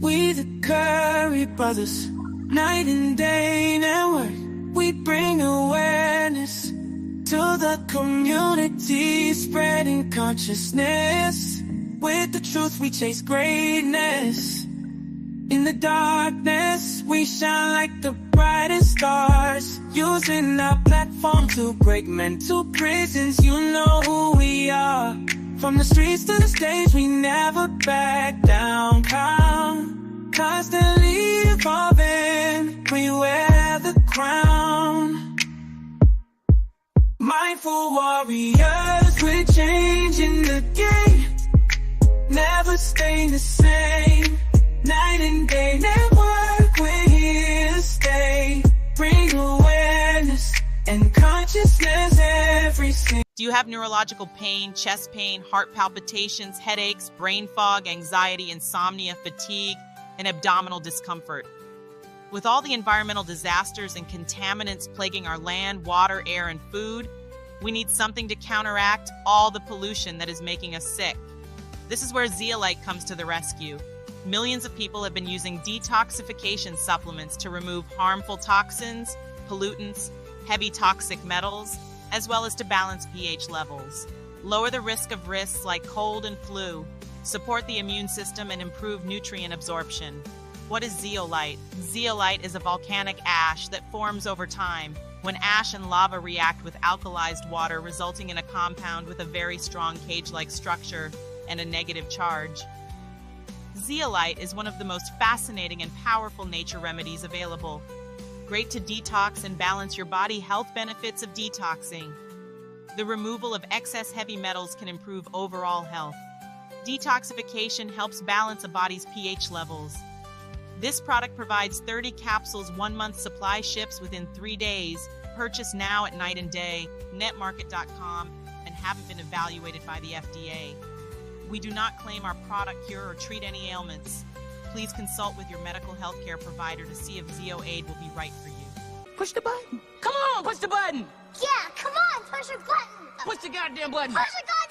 We the Curry brothers, night and day network. We bring awareness to the community, spreading consciousness. With the truth, we chase greatness. In the darkness, we shine like the brightest stars. Using our platform to break mental prisons. You know who we are. From the streets to the stage, we never back down. Constantly evolving, we wear the crown. Mindful warriors, we're changing the game. Never staying the same. Night and day network, we're here to stay. Bring awareness and consciousness every single. Do you have neurological pain, chest pain, heart palpitations, headaches, brain fog, anxiety, insomnia, fatigue, and abdominal discomfort? With all the environmental disasters and contaminants plaguing our land, water, air, and food, we need something to counteract all the pollution that is making us sick. This is where zeolite comes to the rescue. Millions of people have been using detoxification supplements to remove harmful toxins, pollutants, heavy toxic metals, as well as to balance pH levels. Lower the risk of risks like cold and flu, support the immune system, and improve nutrient absorption. What is zeolite? Zeolite is a volcanic ash that forms over time when ash and lava react with alkalized water, resulting in a compound with a very strong cage-like structure and a negative charge. Zeolite is one of the most fascinating and powerful nature remedies available. Great to detox and balance your body. Health benefits of detoxing. The removal of excess heavy metals can improve overall health. Detoxification helps balance a body's pH levels. This product provides 30 capsules, 1 month supply, ships within 3 days. Purchase now at Night and Day, netmarket.com, and haven't been evaluated by the FDA. We do not claim our product cure or treat any ailments. Please consult with your medical healthcare provider to see if Zeo Aid will be right for you. Push the button. Come on, push the button. Yeah, come on, push the button. Push the goddamn button. Push the goddamn